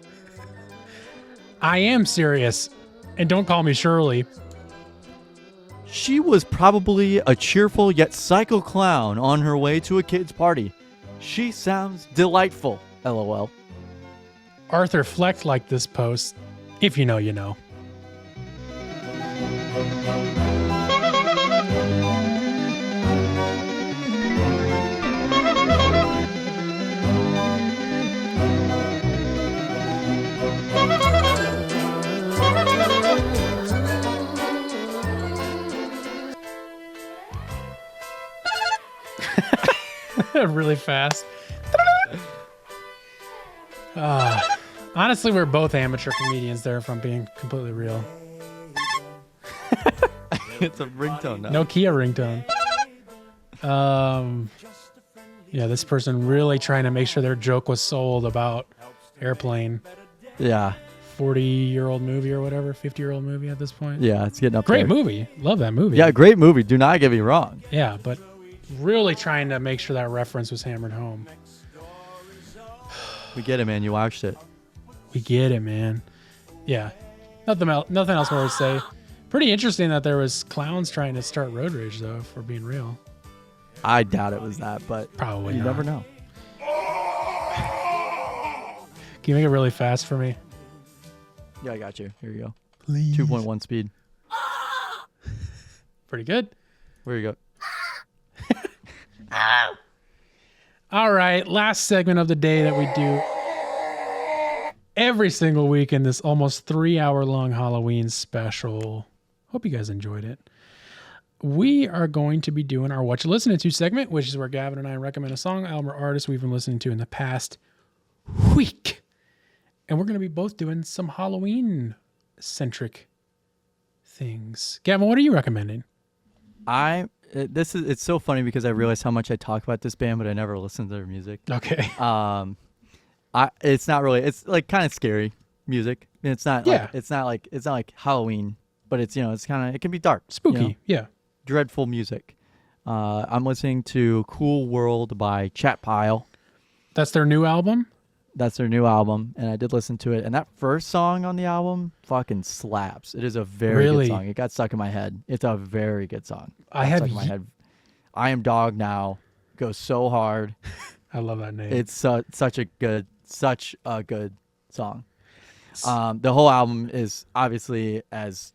I am serious. And don't call me Shirley. She was probably a cheerful yet psycho clown on her way to a kid's party. She sounds delightful. LOL. Arthur Fleck liked this post. If you know, you know. Really fast. Honestly, we're both amateur comedians there, if I'm being completely real. It's a ringtone now. Nokia ringtone. Yeah, this person really trying to make sure their joke was sold about Airplane. Yeah. 40-year-old movie or whatever, 50-year-old movie at this point. Yeah, it's getting up Great there. movie. Love that movie. Yeah, great movie. Do not get me wrong. Yeah, but really trying to make sure that reference was hammered home. We get it, man. You watched it. We get it, man. Yeah. Nothing else more to say. Pretty interesting that there was clowns trying to start road rage, though, if we're being real. I doubt it was that, but probably you never know. Can you make it really fast for me? Yeah, I got you. Here you go. Please. 2.1 speed. Pretty good. Where you go? All right, last segment of the day that we do every single week in this almost 3-hour-long Halloween special. Hope you guys enjoyed it. We are going to be doing our Whatcha Listening To segment, which is where Gavin and I recommend a song, album, or artist we've been listening to in the past week. And we're going to be both doing some Halloween-centric things. Gavin, what are you recommending? It's so funny because I realized how much I talk about this band, but I never listened to their music. Okay. It's not really. It's like kind of scary music. It's not. Yeah. Like, it's not like Halloween, but it's it's kind of, it can be dark, Spooky. Yeah. Dreadful music. I'm listening to Cool World by Chat Pile. That's their new album? That's their new album, and I did listen to it. And that first song on the album fucking slaps. It is a very good song. It got stuck in my head. It's a very good song. Stuck in my head. I Am Dog Now goes so hard. I love that name. It's such a good song. The whole album is obviously as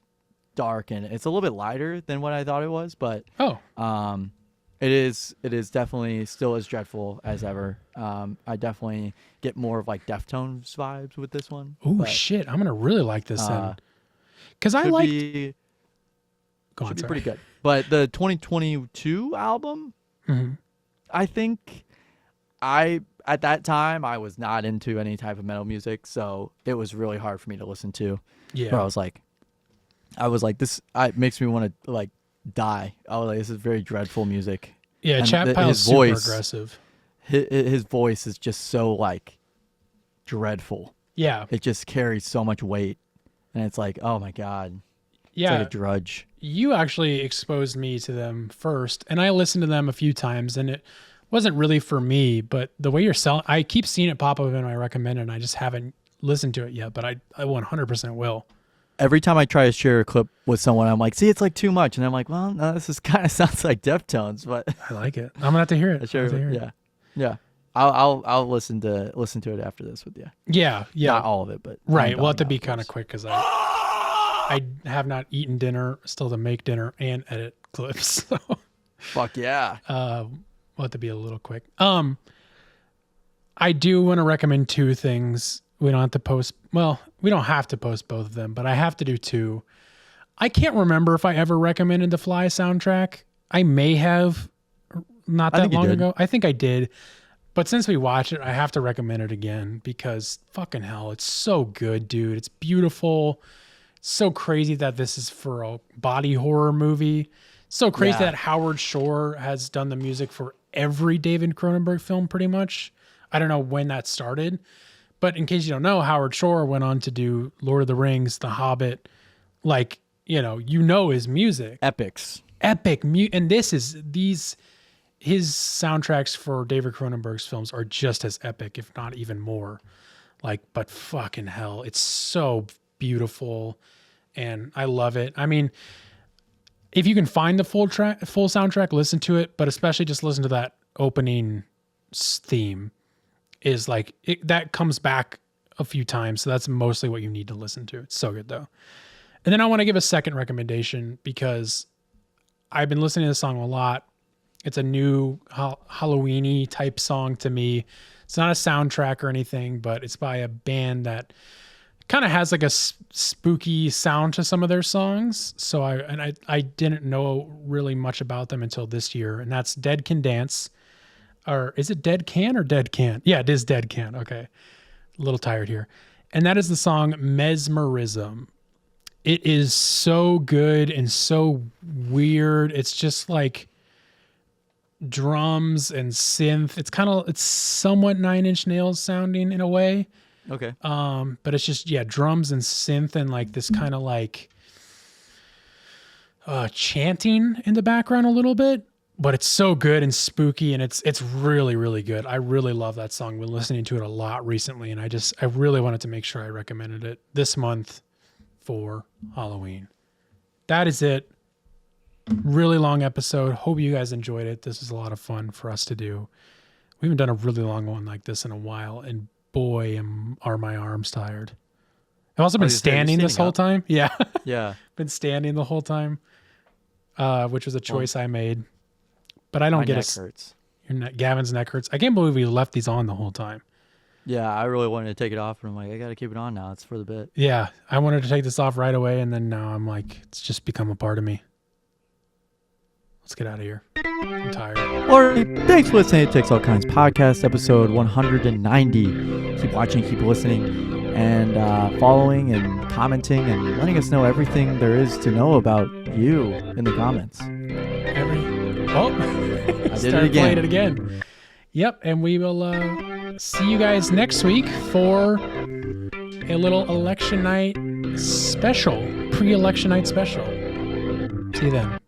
dark, and it's a little bit lighter than what I thought it was, but it is definitely still as dreadful as ever. I definitely get more of like Deftones vibes with this one. Oh shit, I'm gonna really like this then, because I like. Should be pretty good. But the 2022 album, I think at that time I was not into any type of metal music, so it was really hard for me to listen to. Yeah, but I was like, this makes me want to like die. I was like, this is very dreadful music. Yeah, Chat Pile's super aggressive. His voice is just so like dreadful. Yeah, it just carries so much weight, and it's like, oh my god. Yeah, it's like a drudge. You actually exposed me to them first, and I listened to them a few times, and it wasn't really for me. But the way you're selling, I keep seeing it pop up in my recommended, and I just haven't listened to it yet. But I 100% will. Every time I try to share a clip with someone, I'm like, see, it's like too much. And I'm like, well, no, this is kind of sounds like Deftones, but I like it. I'm going to have to hear it. Yeah. I'll listen to it after this with you. Yeah. Not all of it, but. Right. We'll have to be kind of quick because I have not eaten dinner, still to make dinner and edit clips. So. Fuck yeah. We'll have to be a little quick. I do want to recommend two things. We don't have to post. Well, we don't have to post both of them, but I have to do two. I can't remember if I ever recommended the Fly soundtrack. I may have, not that long ago. I think I did. But since we watched it, I have to recommend it again because fucking hell, it's so good, dude. It's beautiful. It's so crazy that this is for a body horror movie. So crazy that Howard Shore has done the music for every David Cronenberg film pretty much. I don't know when that started. But in case you don't know, Howard Shore went on to do Lord of the Rings, The Hobbit, like, his music. Epics. Epic. And his soundtracks for David Cronenberg's films are just as epic, if not even more. But fucking hell, it's so beautiful and I love it. I mean, if you can find the full soundtrack, listen to it, but especially just listen to that opening theme. Is that comes back a few times. So that's mostly what you need to listen to. It's so good though. And then I want to give a second recommendation because I've been listening to this song a lot. It's a new Halloween-y type song to me. It's not a soundtrack or anything, but it's by a band that kind of has like a spooky sound to some of their songs. So I didn't know really much about them until this year. And that's Dead Can Dance. Or is it Dead Can or Dead Can? Yeah, it is Dead Can. Okay. A little tired here. And that is the song Mesmerism. It is so good and so weird. It's just like drums and synth. It's somewhat Nine Inch Nails sounding in a way. Okay. But it's just, drums and synth and like this kind of like chanting in the background a little bit. But it's so good and spooky, and it's really, really good. I really love that song. I've been listening to it a lot recently, and I really wanted to make sure I recommended it this month for Halloween. That is it. Really long episode. Hope you guys enjoyed it. This was a lot of fun for us to do. We haven't done a really long one like this in a while, and boy, are my arms tired. I've also been standing this whole time. Yeah. Yeah. Been standing the whole time, which was a choice I made. But I don't get it. Hurts. Gavin's neck hurts. I can't believe we left these on the whole time. Yeah, I really wanted to take it off, and I'm like, I got to keep it on now. It's for the bit. Yeah, I wanted to take this off right away, and then now I'm like, it's just become a part of me. Let's get out of here. I'm tired. Alright, thanks for listening to Takes All Kinds podcast, episode 190. Keep watching, keep listening, and following and commenting and letting us know everything there is to know about you in the comments. I did it again. Played it again. Yep, and we will see you guys next week for a little election night special, pre-election night special. See you then.